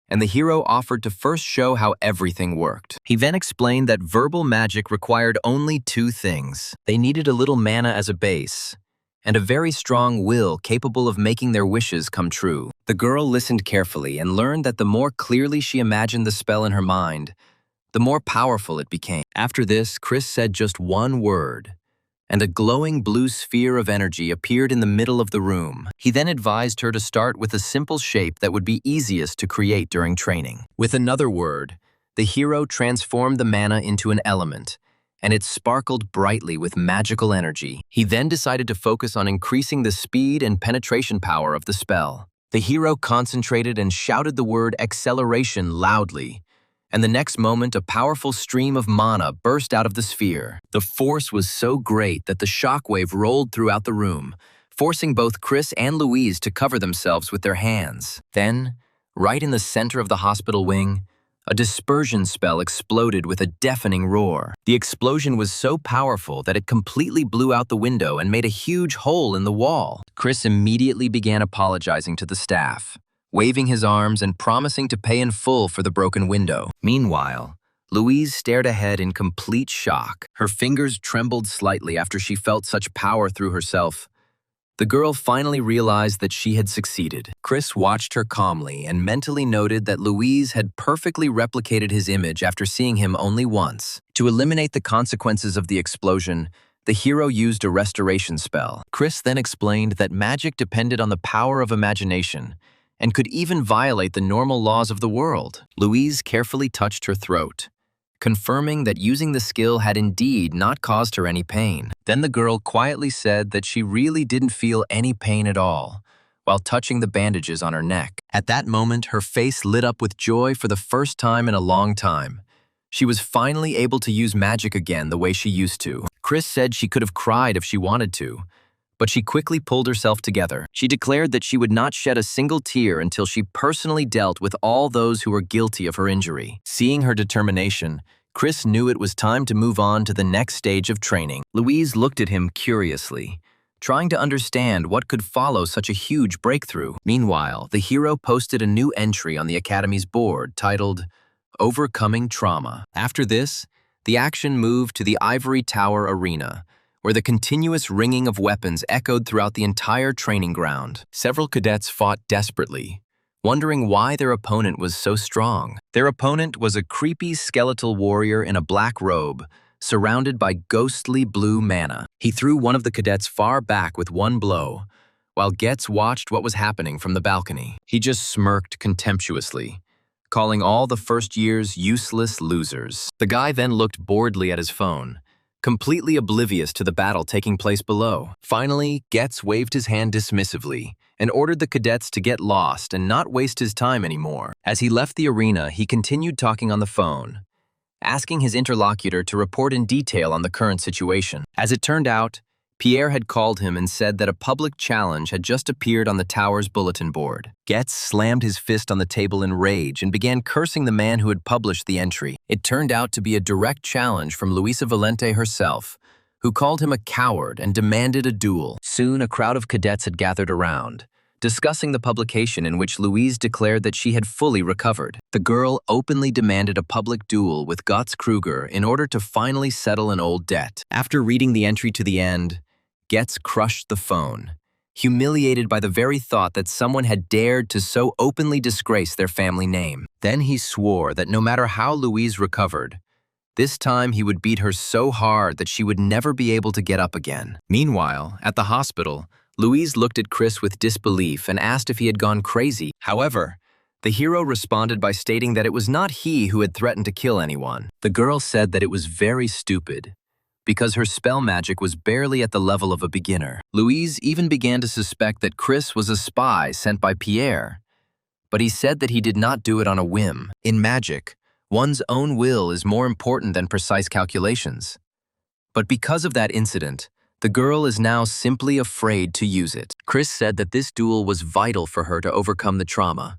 and the hero offered to first show how everything worked. He then explained that verbal magic required only 2 things. They needed a little mana as a base, and a very strong will capable of making their wishes come true. The girl listened carefully and learned that the more clearly she imagined the spell in her mind, the more powerful it became. After this, Chris said just one word, and a glowing blue sphere of energy appeared in the middle of the room. He then advised her to start with a simple shape that would be easiest to create during training. With another word, the hero transformed the mana into an element, and it sparkled brightly with magical energy. He then decided to focus on increasing the speed and penetration power of the spell. The hero concentrated and shouted the word acceleration loudly, and the next moment a powerful stream of mana burst out of the sphere. The force was so great that the shockwave rolled throughout the room, forcing both Chris and Louise to cover themselves with their hands. Then, right in the center of the hospital wing, a dispersion spell exploded with a deafening roar. The explosion was so powerful that it completely blew out the window and made a huge hole in the wall. Chris immediately began apologizing to the staff, waving his arms and promising to pay in full for the broken window. Meanwhile, Louise stared ahead in complete shock. Her fingers trembled slightly after she felt such power through herself. The girl finally realized that she had succeeded. Chris watched her calmly and mentally noted that Louise had perfectly replicated his image after seeing him only once. To eliminate the consequences of the explosion, the hero used a restoration spell. Chris then explained that magic depended on the power of imagination and could even violate the normal laws of the world. Louise carefully touched her throat, confirming that using the skill had indeed not caused her any pain. Then the girl quietly said that she really didn't feel any pain at all, while touching the bandages on her neck. At that moment, her face lit up with joy for the first time in a long time. She was finally able to use magic again the way she used to. Chris said she could have cried if she wanted to, but she quickly pulled herself together. She declared that she would not shed a single tear until she personally dealt with all those who were guilty of her injury. Seeing her determination, Chris knew it was time to move on to the next stage of training. Louise looked at him curiously, trying to understand what could follow such a huge breakthrough. Meanwhile, the hero posted a new entry on the Academy's board titled, "Overcoming Trauma." After this, the action moved to the Ivory Tower Arena, where the continuous ringing of weapons echoed throughout the entire training ground. Several cadets fought desperately, wondering why their opponent was so strong. Their opponent was a creepy skeletal warrior in a black robe, surrounded by ghostly blue mana. He threw one of the cadets far back with one blow, while Getz watched what was happening from the balcony. He just smirked contemptuously, calling all the first years useless losers. The guy then looked boredly at his phone, completely oblivious to the battle taking place below. Finally, Getz waved his hand dismissively and ordered the cadets to get lost and not waste his time anymore. As he left the arena, he continued talking on the phone, asking his interlocutor to report in detail on the current situation. As it turned out, Pierre had called him and said that a public challenge had just appeared on the tower's bulletin board. Getz slammed his fist on the table in rage and began cursing the man who had published the entry. It turned out to be a direct challenge from Luisa Valente herself, who called him a coward and demanded a duel. Soon, a crowd of cadets had gathered around, discussing the publication in which Louise declared that she had fully recovered. The girl openly demanded a public duel with Götz Kruger in order to finally settle an old debt. After reading the entry to the end, Getz crushed the phone, humiliated by the very thought that someone had dared to so openly disgrace their family name. Then he swore that no matter how Louise recovered, this time he would beat her so hard that she would never be able to get up again. Meanwhile, at the hospital, Louise looked at Chris with disbelief and asked if he had gone crazy. However, the hero responded by stating that it was not he who had threatened to kill anyone. The girl said that it was very stupid, because her spell magic was barely at the level of a beginner. Louise even began to suspect that Chris was a spy sent by Pierre, but he said that he did not do it on a whim. In magic, one's own will is more important than precise calculations. But because of that incident, the girl is now simply afraid to use it. Chris said that this duel was vital for her to overcome the trauma,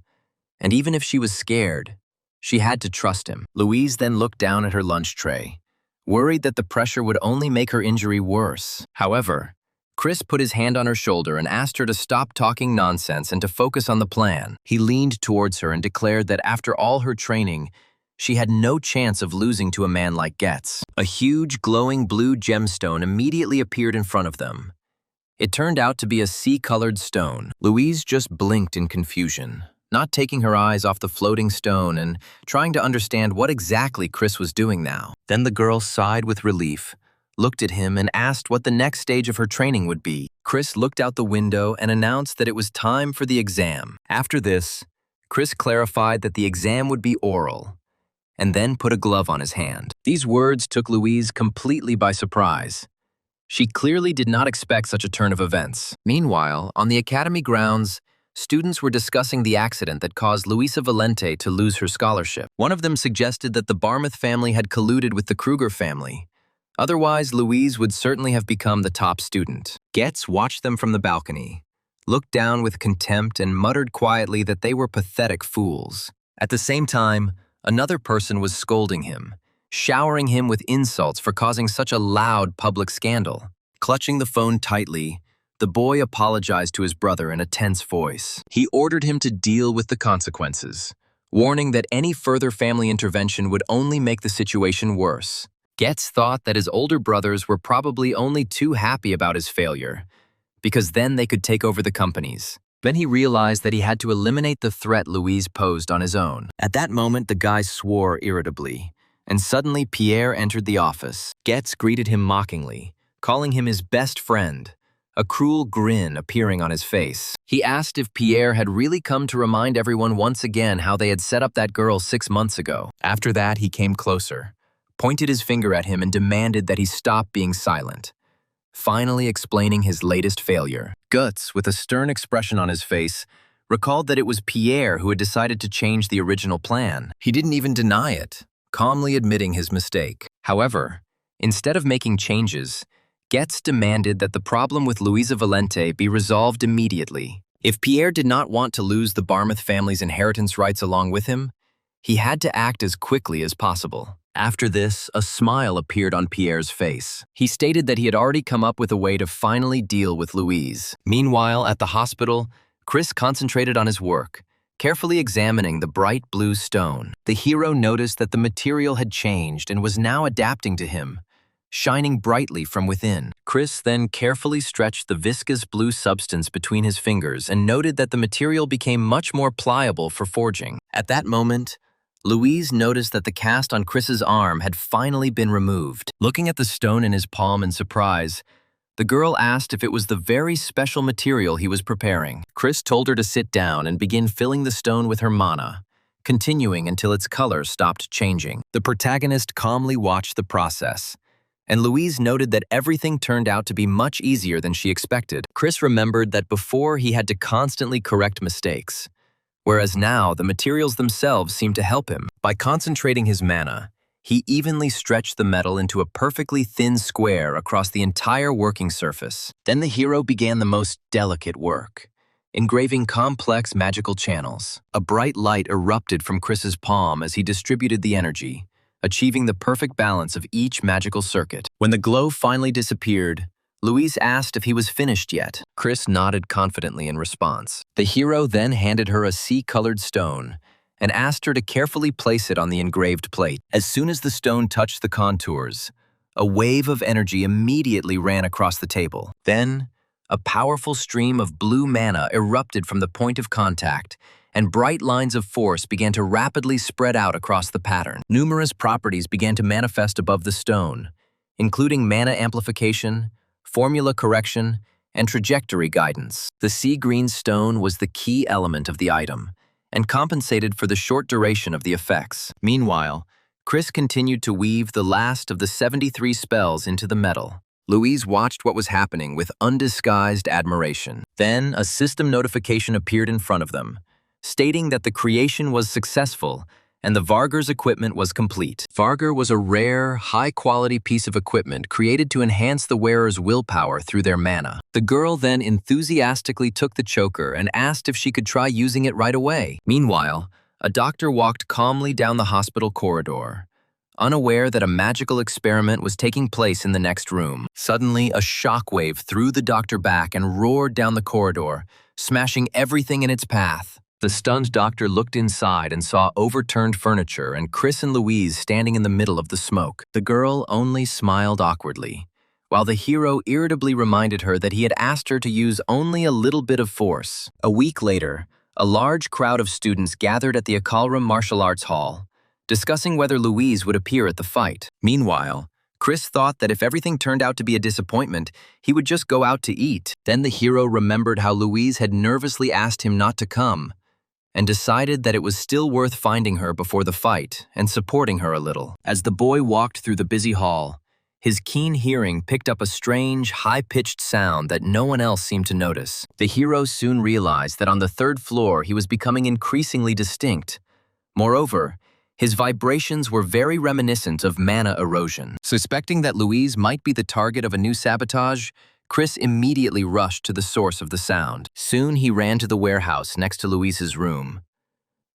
and even if she was scared, she had to trust him. Louise then looked down at her lunch tray, worried that the pressure would only make her injury worse. However, Chris put his hand on her shoulder and asked her to stop talking nonsense and to focus on the plan. He leaned towards her and declared that after all her training, she had no chance of losing to a man like Getz. A huge, glowing blue gemstone immediately appeared in front of them. It turned out to be a sea-colored stone. Louise just blinked in confusion, not taking her eyes off the floating stone and trying to understand what exactly Chris was doing now. Then the girl sighed with relief, looked at him, and asked what the next stage of her training would be. Chris looked out the window and announced that it was time for the exam. After this, Chris clarified that the exam would be oral, and then put a glove on his hand. These words took Louise completely by surprise. She clearly did not expect such a turn of events. Meanwhile, on the academy grounds, students were discussing the accident that caused Luisa Valente to lose her scholarship. One of them suggested that the Barmouth family had colluded with the Kruger family. Otherwise, Louise would certainly have become the top student. Getz watched them from the balcony, looked down with contempt, and muttered quietly that they were pathetic fools. At the same time, another person was scolding him, showering him with insults for causing such a loud public scandal. Clutching the phone tightly, the boy apologized to his brother in a tense voice. He ordered him to deal with the consequences, warning that any further family intervention would only make the situation worse. Getz thought that his older brothers were probably only too happy about his failure, because then they could take over the companies. Then he realized that he had to eliminate the threat Louise posed on his own. At that moment, the guy swore irritably, and suddenly Pierre entered the office. Getz greeted him mockingly, calling him his best friend, a cruel grin appearing on his face. He asked if Pierre had really come to remind everyone once again how they had set up that girl 6 months ago. After that, he came closer, pointed his finger at him and demanded that he stop being silent, finally explaining his latest failure. Guts, with a stern expression on his face, recalled that it was Pierre who had decided to change the original plan. He didn't even deny it, calmly admitting his mistake. However, instead of making changes, Getz demanded that the problem with Luisa Valente be resolved immediately. If Pierre did not want to lose the Barmouth family's inheritance rights along with him, he had to act as quickly as possible. After this, a smile appeared on Pierre's face. He stated that he had already come up with a way to finally deal with Louise. Meanwhile, at the hospital, Chris concentrated on his work, carefully examining the bright blue stone. The hero noticed that the material had changed and was now adapting to him, shining brightly from within. Chris then carefully stretched the viscous blue substance between his fingers and noted that the material became much more pliable for forging. At that moment, Louise noticed that the cast on Chris's arm had finally been removed. Looking at the stone in his palm in surprise, the girl asked if it was the very special material he was preparing. Chris told her to sit down and begin filling the stone with her mana, continuing until its color stopped changing. The protagonist calmly watched the process, and Louise noted that everything turned out to be much easier than she expected. Chris remembered that before he had to constantly correct mistakes, whereas now the materials themselves seemed to help him. By concentrating his mana, he evenly stretched the metal into a perfectly thin square across the entire working surface. Then the hero began the most delicate work, engraving complex magical channels. A bright light erupted from Chris's palm as he distributed the energy, achieving the perfect balance of each magical circuit. When the glow finally disappeared, Louise asked if he was finished yet. Chris nodded confidently in response. The hero then handed her a sea-colored stone and asked her to carefully place it on the engraved plate. As soon as the stone touched the contours, a wave of energy immediately ran across the table. Then, a powerful stream of blue mana erupted from the point of contact, and bright lines of force began to rapidly spread out across the pattern. Numerous properties began to manifest above the stone, including mana amplification, formula correction, and trajectory guidance. The sea green stone was the key element of the item, and compensated for the short duration of the effects. Meanwhile, Chris continued to weave the last of the 73 spells into the metal. Louise watched what was happening with undisguised admiration. Then, a system notification appeared in front of them, stating that the creation was successful and the Varger's equipment was complete. Varger was a rare, high-quality piece of equipment created to enhance the wearer's willpower through their mana. The girl then enthusiastically took the choker and asked if she could try using it right away. Meanwhile, a doctor walked calmly down the hospital corridor, unaware that a magical experiment was taking place in the next room. Suddenly, a shockwave threw the doctor back and roared down the corridor, smashing everything in its path. The stunned doctor looked inside and saw overturned furniture and Chris and Louise standing in the middle of the smoke. The girl only smiled awkwardly, while the hero irritably reminded her that he had asked her to use only a little bit of force. A week later, a large crowd of students gathered at the Akalram Martial Arts Hall, discussing whether Louise would appear at the fight. Meanwhile, Chris thought that if everything turned out to be a disappointment, he would just go out to eat. Then the hero remembered how Louise had nervously asked him not to come, and decided that it was still worth finding her before the fight and supporting her a little. As the boy walked through the busy hall, his keen hearing picked up a strange, high-pitched sound that no one else seemed to notice. The hero soon realized that on the 3rd floor he was becoming increasingly distinct. Moreover, his vibrations were very reminiscent of mana erosion. Suspecting that Louise might be the target of a new sabotage, Chris immediately rushed to the source of the sound. Soon he ran to the warehouse next to Louise's room.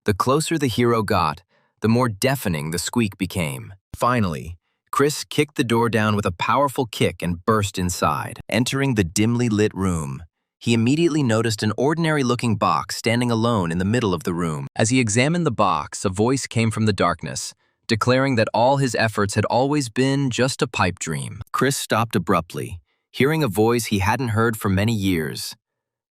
The closer the hero got, the more deafening the squeak became. Finally, Chris kicked the door down with a powerful kick and burst inside. Entering the dimly lit room, he immediately noticed an ordinary-looking box standing alone in the middle of the room. As he examined the box, a voice came from the darkness, declaring that all his efforts had always been just a pipe dream. Chris stopped abruptly, hearing a voice he hadn't heard for many years.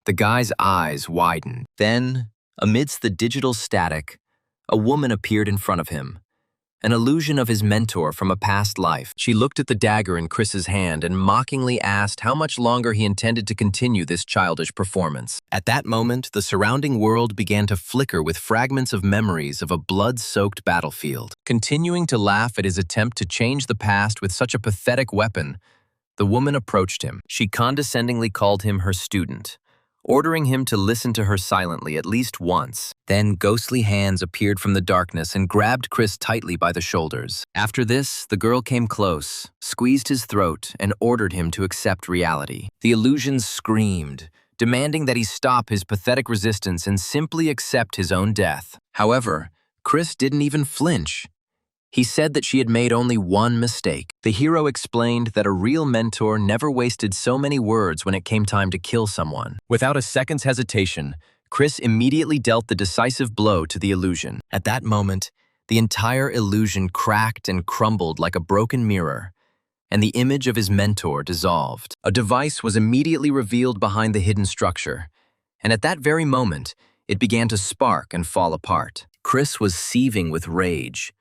The guy's eyes widened. Then, amidst the digital static, a woman appeared in front of him, an illusion of his mentor from a past life. She looked at the dagger in Chris's hand and mockingly asked how much longer he intended to continue this childish performance. At that moment, the surrounding world began to flicker with fragments of memories of a blood-soaked battlefield. Continuing to laugh at his attempt to change the past with such a pathetic weapon, the woman approached him. She condescendingly called him her student, ordering him to listen to her silently at least once. Then ghostly hands appeared from the darkness and grabbed Chris tightly by the shoulders. After this, the girl came close, squeezed his throat, and ordered him to accept reality. The illusions screamed, demanding that he stop his pathetic resistance and simply accept his own death. However, Chris didn't even flinch. He said that she had made only one mistake. The hero explained that a real mentor never wasted so many words when it came time to kill someone. Without a second's hesitation, Chris immediately dealt the decisive blow to the illusion. At that moment, the entire illusion cracked and crumbled like a broken mirror, and the image of his mentor dissolved. A device was immediately revealed behind the hidden structure, and at that very moment, it began to spark and fall apart. Chris was seething with rage.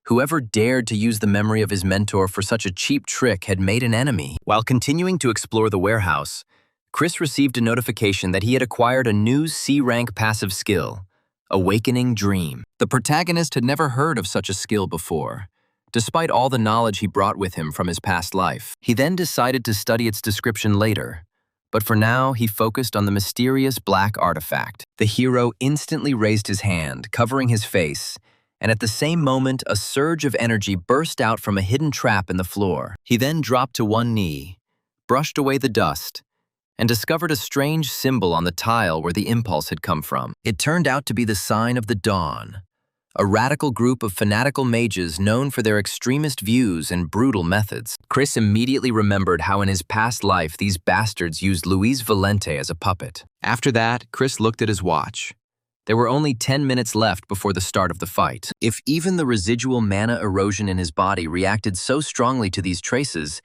Whoever dared to use the memory of his mentor for such a cheap trick had made an enemy. While continuing to explore the warehouse, Chris received a notification that he had acquired a new C-rank passive skill, Awakening Dream. The protagonist had never heard of such a skill before, despite all the knowledge he brought with him from his past life. He then decided to study its description later, but for now he focused on the mysterious black artifact. The hero instantly raised his hand, covering his face, and at the same moment, a surge of energy burst out from a hidden trap in the floor. He then dropped to one knee, brushed away the dust, and discovered a strange symbol on the tile where the impulse had come from. It turned out to be the sign of the Dawn, a radical group of fanatical mages known for their extremist views and brutal methods. Chris immediately remembered how in his past life these bastards used Luis Valente as a puppet. After that, Chris looked at his watch. There were only 10 minutes left before the start of the fight. If even the residual mana erosion in his body reacted so strongly to these traces,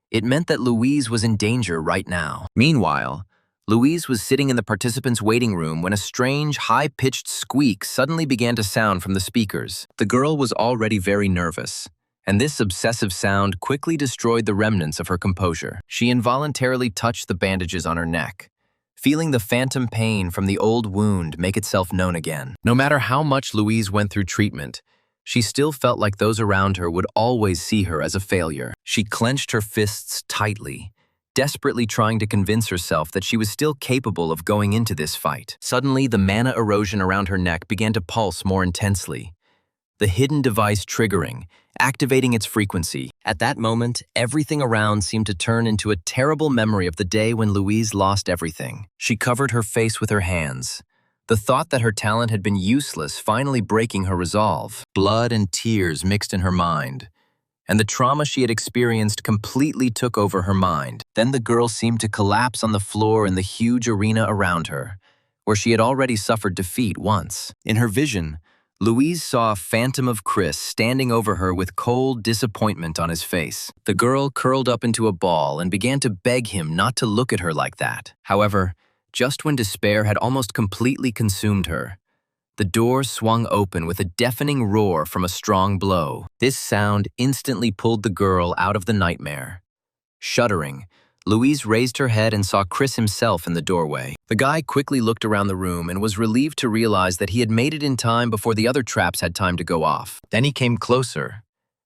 it meant that Louise was in danger right now. Meanwhile, Louise was sitting in the participants' waiting room when a strange, high-pitched squeak suddenly began to sound from the speakers. The girl was already very nervous, and this obsessive sound quickly destroyed the remnants of her composure. She involuntarily touched the bandages on her neck, feeling the phantom pain from the old wound make itself known again. No matter how much Louise went through treatment, she still felt like those around her would always see her as a failure. She clenched her fists tightly, desperately trying to convince herself that she was still capable of going into this fight. Suddenly, the mana erosion around her neck began to pulse more intensely, the hidden device triggering, activating its frequency. At that moment, everything around seemed to turn into a terrible memory of the day when Louise lost everything. She covered her face with her hands, the thought that her talent had been useless finally breaking her resolve. Blood and tears mixed in her mind, and the trauma she had experienced completely took over her mind. Then the girl seemed to collapse on the floor in the huge arena around her, where she had already suffered defeat once. In her vision, Louise saw a phantom of Chris standing over her with cold disappointment on his face. The girl curled up into a ball and began to beg him not to look at her like that. However, just when despair had almost completely consumed her, the door swung open with a deafening roar from a strong blow. This sound instantly pulled the girl out of the nightmare. Shuddering, Louise raised her head and saw Chris himself in the doorway. The guy quickly looked around the room and was relieved to realize that he had made it in time before the other traps had time to go off. Then he came closer,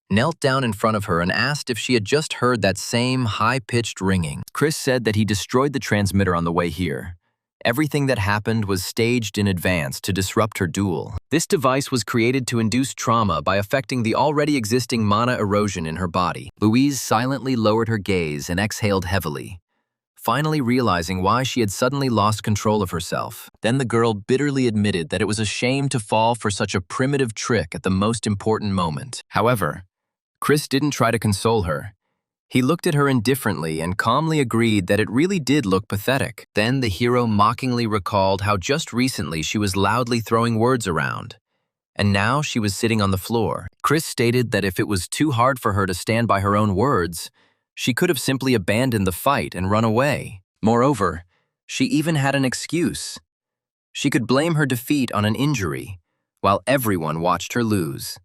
knelt down in front of her and asked if she had just heard that same high-pitched ringing. Chris said that he destroyed the transmitter on the way here. Everything that happened was staged in advance to disrupt her duel. This device was created to induce trauma by affecting the already existing mana erosion in her body. Louise silently lowered her gaze and exhaled heavily, finally realizing why she had suddenly lost control of herself. Then the girl bitterly admitted that it was a shame to fall for such a primitive trick at the most important moment. However, Chris didn't try to console her. He looked at her indifferently and calmly agreed that it really did look pathetic. Then the hero mockingly recalled how just recently she was loudly throwing words around, and now she was sitting on the floor. Chris stated that if it was too hard for her to stand by her own words, she could have simply abandoned the fight and run away. Moreover, she even had an excuse. She could blame her defeat on an injury, while everyone watched her lose.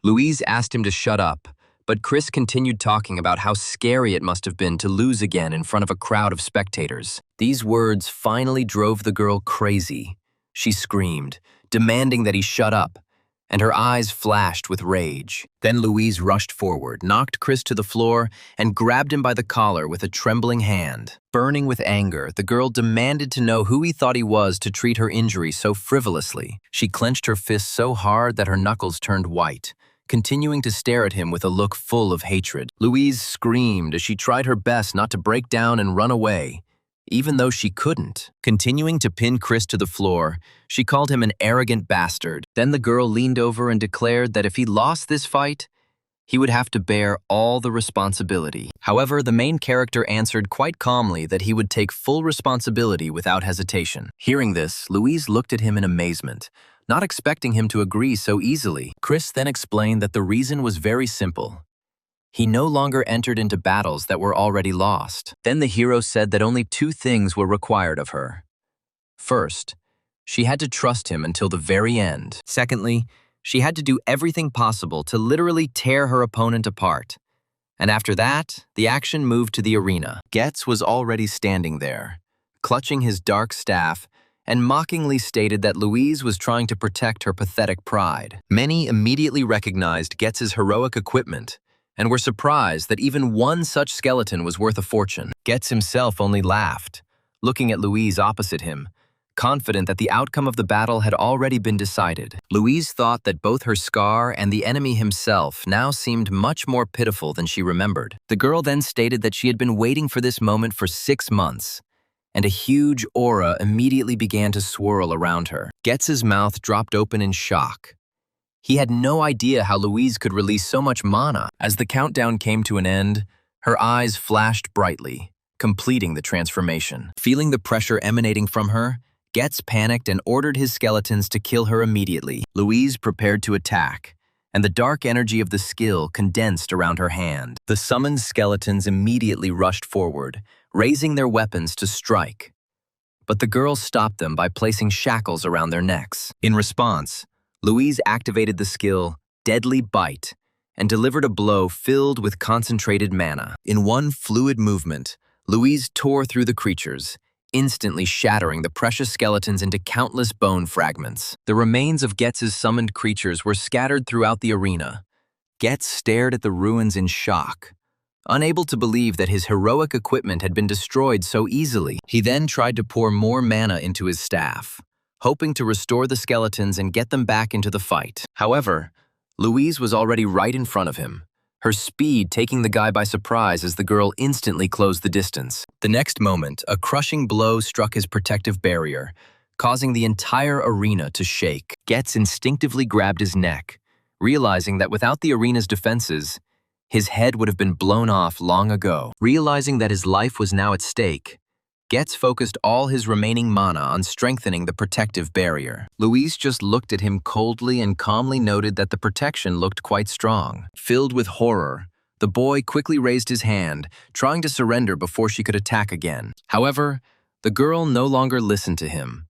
Louise asked him to shut up, but Chris continued talking about how scary it must have been to lose again in front of a crowd of spectators. These words finally drove the girl crazy. She screamed, demanding that he shut up, and her eyes flashed with rage. Then Louise rushed forward, knocked Chris to the floor, and grabbed him by the collar with a trembling hand. Burning with anger, the girl demanded to know who he thought he was to treat her injury so frivolously. She clenched her fists so hard that her knuckles turned white, continuing to stare at him with a look full of hatred. Louise screamed as she tried her best not to break down and run away, even though she couldn't. Continuing to pin Chris to the floor, she called him an arrogant bastard. Then the girl leaned over and declared that if he lost this fight, he would have to bear all the responsibility. However, the main character answered quite calmly that he would take full responsibility without hesitation. Hearing this, Louise looked at him in amazement, not expecting him to agree so easily. Chris then explained that the reason was very simple. He no longer entered into battles that were already lost. Then the hero said that only two things were required of her. First, she had to trust him until the very end. Secondly, she had to do everything possible to literally tear her opponent apart. And after that, the action moved to the arena. Getz was already standing there, clutching his dark staff, and mockingly stated that Louise was trying to protect her pathetic pride. Many immediately recognized Getz's heroic equipment and were surprised that even one such skeleton was worth a fortune. Getz himself only laughed, looking at Louise opposite him, confident that the outcome of the battle had already been decided. Louise thought that both her scar and the enemy himself now seemed much more pitiful than she remembered. The girl then stated that she had been waiting for this moment for 6 months, and a huge aura immediately began to swirl around her. Getz's mouth dropped open in shock. He had no idea how Louise could release so much mana. As the countdown came to an end, her eyes flashed brightly, completing the transformation. Feeling the pressure emanating from her, Getz panicked and ordered his skeletons to kill her immediately. Louise prepared to attack, and the dark energy of the skill condensed around her hand. The summoned skeletons immediately rushed forward, raising their weapons to strike. But the girl stopped them by placing shackles around their necks. In response, Louise activated the skill Deadly Bite and delivered a blow filled with concentrated mana. In one fluid movement, Louise tore through the creatures, instantly shattering the precious skeletons into countless bone fragments. The remains of Getz's summoned creatures were scattered throughout the arena. Getz stared at the ruins in shock, unable to believe that his heroic equipment had been destroyed so easily. He then tried to pour more mana into his staff, hoping to restore the skeletons and get them back into the fight. However, Louise was already right in front of him, her speed taking the guy by surprise as the girl instantly closed the distance. The next moment, a crushing blow struck his protective barrier, causing the entire arena to shake. Getz instinctively grabbed his neck, realizing that without the arena's defenses, his head would have been blown off long ago. Realizing that his life was now at stake, Getz focused all his remaining mana on strengthening the protective barrier. Louise just looked at him coldly and calmly noted that the protection looked quite strong. Filled with horror, the boy quickly raised his hand, trying to surrender before she could attack again. However, the girl no longer listened to him.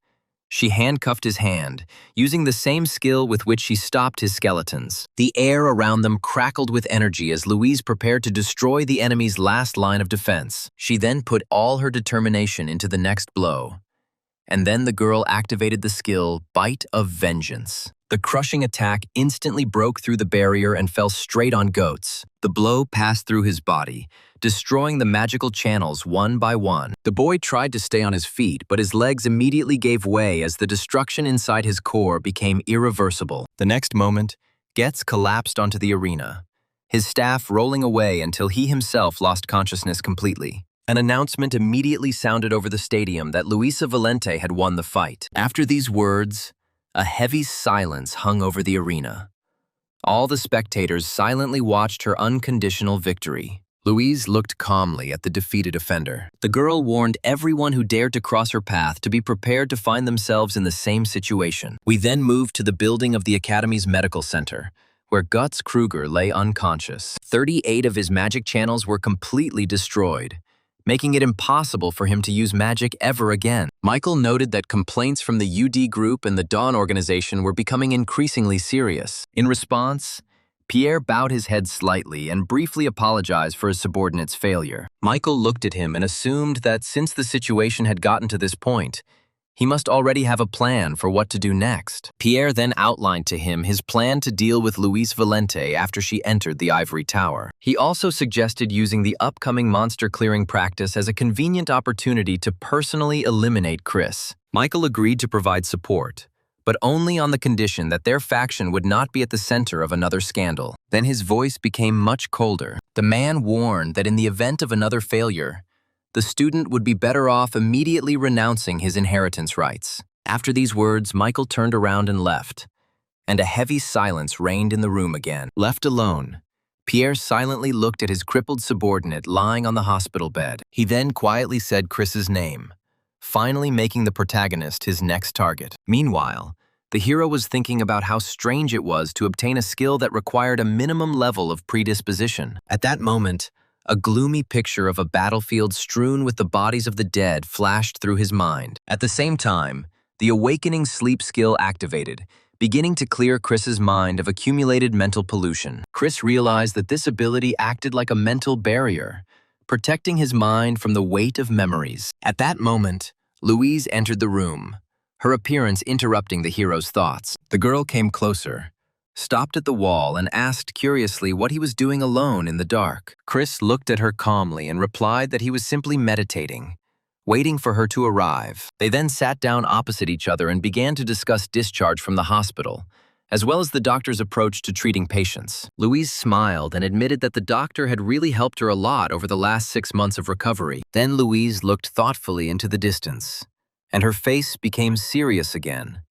She handcuffed his hand, using the same skill with which she stopped his skeletons. The air around them crackled with energy as Louise prepared to destroy the enemy's last line of defense. She then put all her determination into the next blow. And then the girl activated the skill Bite of Vengeance. The crushing attack instantly broke through the barrier and fell straight on Goats. The blow passed through his body, destroying the magical channels one by one. The boy tried to stay on his feet, but his legs immediately gave way as the destruction inside his core became irreversible. The next moment, Getz collapsed onto the arena, his staff rolling away until he himself lost consciousness completely. An announcement immediately sounded over the stadium that Luisa Valente had won the fight. After these words, a heavy silence hung over the arena. All the spectators silently watched her unconditional victory. Louise looked calmly at the defeated offender. The girl warned everyone who dared to cross her path to be prepared to find themselves in the same situation. We then moved to the building of the Academy's medical center, where Guts Kruger lay unconscious. 38 of his magic channels were completely destroyed, making it impossible for him to use magic ever again. Michael noted that complaints from the UD group and the Dawn organization were becoming increasingly serious. In response, Pierre bowed his head slightly and briefly apologized for his subordinate's failure. Michael looked at him and assumed that since the situation had gotten to this point, he must already have a plan for what to do next. Pierre then outlined to him his plan to deal with Louise Valente after she entered the ivory tower. He also suggested using the upcoming monster clearing practice as a convenient opportunity to personally eliminate Chris. Michael agreed to provide support, but only on the condition that their faction would not be at the center of another scandal. Then his voice became much colder. The man warned that in the event of another failure, the student would be better off immediately renouncing his inheritance rights. After these words, Michael turned around and left, and a heavy silence reigned in the room again. Left alone, Pierre silently looked at his crippled subordinate lying on the hospital bed. He then quietly said Chris's name, finally making the protagonist his next target. Meanwhile, the hero was thinking about how strange it was to obtain a skill that required a minimum level of predisposition. At that moment, a gloomy picture of a battlefield strewn with the bodies of the dead flashed through his mind. At the same time, the awakening sleep skill activated, beginning to clear Chris's mind of accumulated mental pollution. Chris realized that this ability acted like a mental barrier, protecting his mind from the weight of memories. At that moment, Louise entered the room, her appearance interrupting the hero's thoughts. The girl came closer, stopped at the wall, and asked curiously what he was doing alone in the dark. Chris looked at her calmly and replied that he was simply meditating, waiting for her to arrive. They then sat down opposite each other and began to discuss discharge from the hospital, as well as the doctor's approach to treating patients. Louise smiled and admitted that the doctor had really helped her a lot over the last 6 months of recovery. Then Louise looked thoughtfully into the distance, and her face became serious again.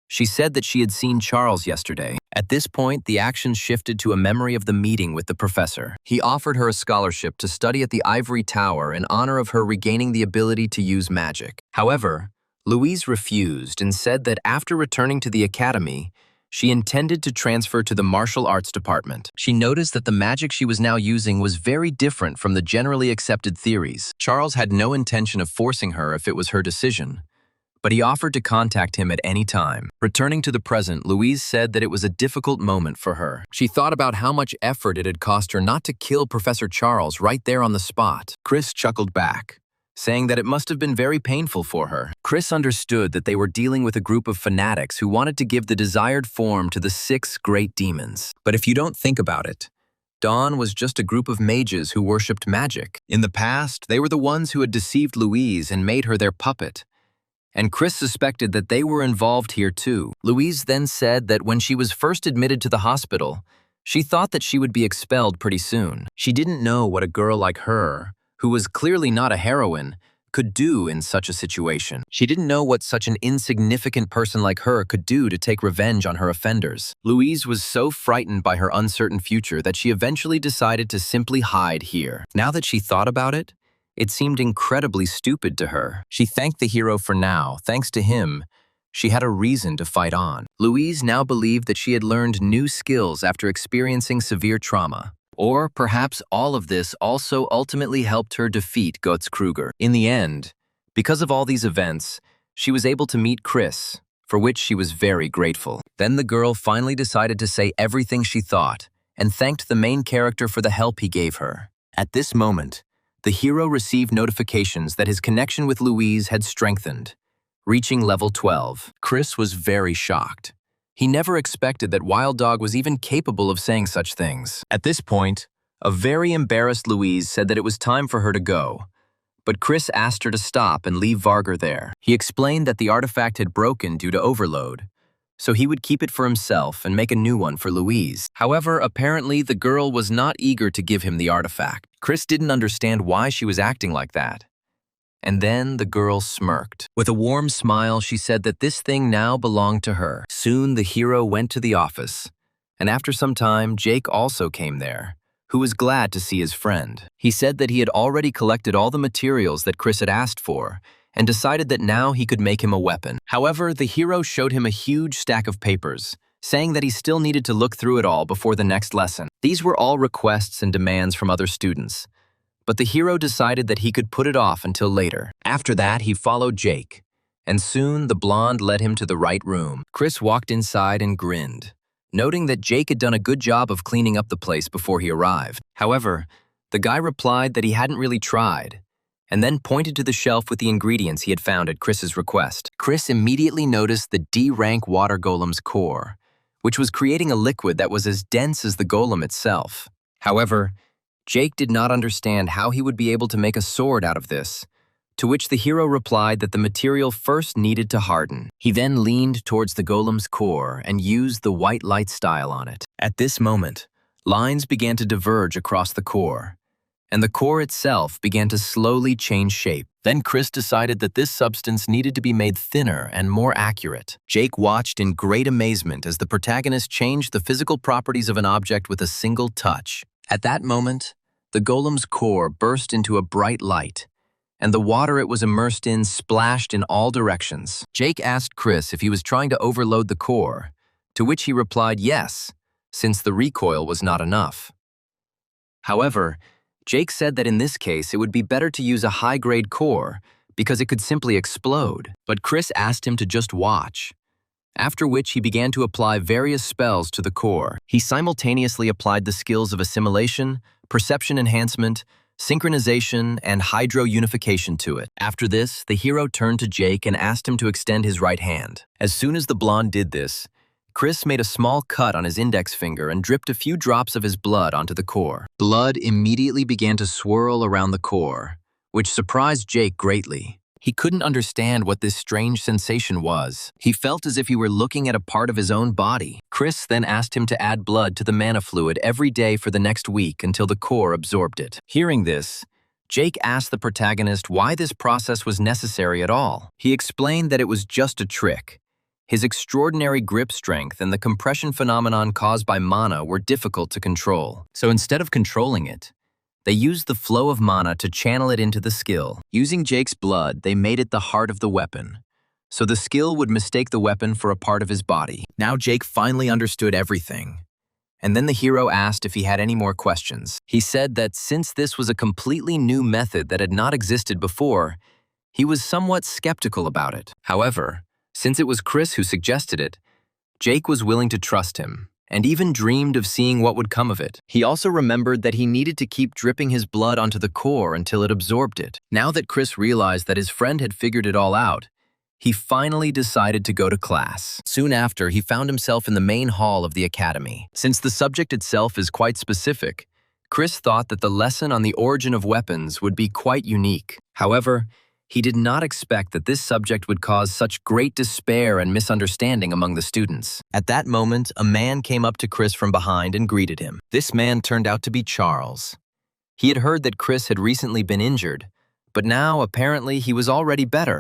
She said that she had seen Charles yesterday. At this point, the action shifted to a memory of the meeting with the professor. He offered her a scholarship to study at the Ivory Tower in honor of her regaining the ability to use magic. However, Louise refused and said that after returning to the academy, she intended to transfer to the martial arts department. She noticed that the magic she was now using was very different from the generally accepted theories. Charles had no intention of forcing her if it was her decision, but he offered to contact him at any time. Returning to the present, Louise said that it was a difficult moment for her. She thought about how much effort it had cost her not to kill Professor Charles right there on the spot. Chris chuckled back, saying that it must have been very painful for her. Chris understood that they were dealing with a group of fanatics who wanted to give the desired form to the 6 great demons. But if you don't think about it, Dawn was just a group of mages who worshipped magic. In the past, they were the ones who had deceived Louise and made her their puppet, and Chris suspected that they were involved here too. Louise then said that when she was first admitted to the hospital, she thought that she would be expelled pretty soon. She didn't know what a girl like her, who was clearly not a heroine, could do in such a situation. She didn't know what such an insignificant person like her could do to take revenge on her offenders. Louise was so frightened by her uncertain future that she eventually decided to simply hide here. Now that she thought about it, it seemed incredibly stupid to her. She thanked the hero for now. Thanks to him, she had a reason to fight on. Louise now believed that she had learned new skills after experiencing severe trauma. Or perhaps all of this also ultimately helped her defeat Guts Kruger. In the end, because of all these events, she was able to meet Chris, for which she was very grateful. Then the girl finally decided to say everything she thought and thanked the main character for the help he gave her. At this moment, the hero received notifications that his connection with Louise had strengthened, reaching level 12. Chris was very shocked. He never expected that Wild Dog was even capable of saying such things. At this point, a very embarrassed Louise said that it was time for her to go, but Chris asked her to stop and leave Varger there. He explained that the artifact had broken due to overload, so he would keep it for himself and make a new one for Louise. However, apparently the girl was not eager to give him the artifact. Chris didn't understand why she was acting like that. And then the girl smirked. With a warm smile, she said that this thing now belonged to her. Soon the hero went to the office, and after some time, Jake also came there, who was glad to see his friend. He said that he had already collected all the materials that Chris had asked for, and decided that now he could make him a weapon. However, the hero showed him a huge stack of papers, saying that he still needed to look through it all before the next lesson. These were all requests and demands from other students, but the hero decided that he could put it off until later. After that, he followed Jake, and soon the blonde led him to the right room. Chris walked inside and grinned, noting that Jake had done a good job of cleaning up the place before he arrived. However, the guy replied that he hadn't really tried, and then pointed to the shelf with the ingredients he had found at Chris's request. Chris immediately noticed the D-rank water golem's core, which was creating a liquid that was as dense as the golem itself. However, Jake did not understand how he would be able to make a sword out of this, to which the hero replied that the material first needed to harden. He then leaned towards the golem's core and used the white light style on it. At this moment, lines began to diverge across the core, and the core itself began to slowly change shape. Then Chris decided that this substance needed to be made thinner and more accurate. Jake watched in great amazement as the protagonist changed the physical properties of an object with a single touch. At that moment, the golem's core burst into a bright light, and the water it was immersed in splashed in all directions. Jake asked Chris if he was trying to overload the core, to which he replied yes, since the recoil was not enough. However, Jake said that in this case it would be better to use a high-grade core because it could simply explode. But Chris asked him to just watch, after which he began to apply various spells to the core. He simultaneously applied the skills of assimilation, perception enhancement, synchronization, and hydro-unification to it. After this, the hero turned to Jake and asked him to extend his right hand. As soon as the blonde did this, Chris made a small cut on his index finger and dripped a few drops of his blood onto the core. Blood immediately began to swirl around the core, which surprised Jake greatly. He couldn't understand what this strange sensation was. He felt as if he were looking at a part of his own body. Chris then asked him to add blood to the mana fluid every day for the next week until the core absorbed it. Hearing this, Jake asked the protagonist why this process was necessary at all. He explained that it was just a trick. His extraordinary grip strength and the compression phenomenon caused by mana were difficult to control. So instead of controlling it, they used the flow of mana to channel it into the skill. Using Jake's blood, they made it the heart of the weapon, so the skill would mistake the weapon for a part of his body. Now Jake finally understood everything, and then the hero asked if he had any more questions. He said that since this was a completely new method that had not existed before, he was somewhat skeptical about it. However, since it was Chris who suggested it, Jake was willing to trust him, and even dreamed of seeing what would come of it. He also remembered that he needed to keep dripping his blood onto the core until it absorbed it. Now that Chris realized that his friend had figured it all out, he finally decided to go to class. Soon after, he found himself in the main hall of the academy. Since the subject itself is quite specific, Chris thought that the lesson on the origin of weapons would be quite unique. However, he did not expect that this subject would cause such great despair and misunderstanding among the students. At that moment, a man came up to Chris from behind and greeted him. This man turned out to be Charles. He had heard that Chris had recently been injured, but now apparently he was already better.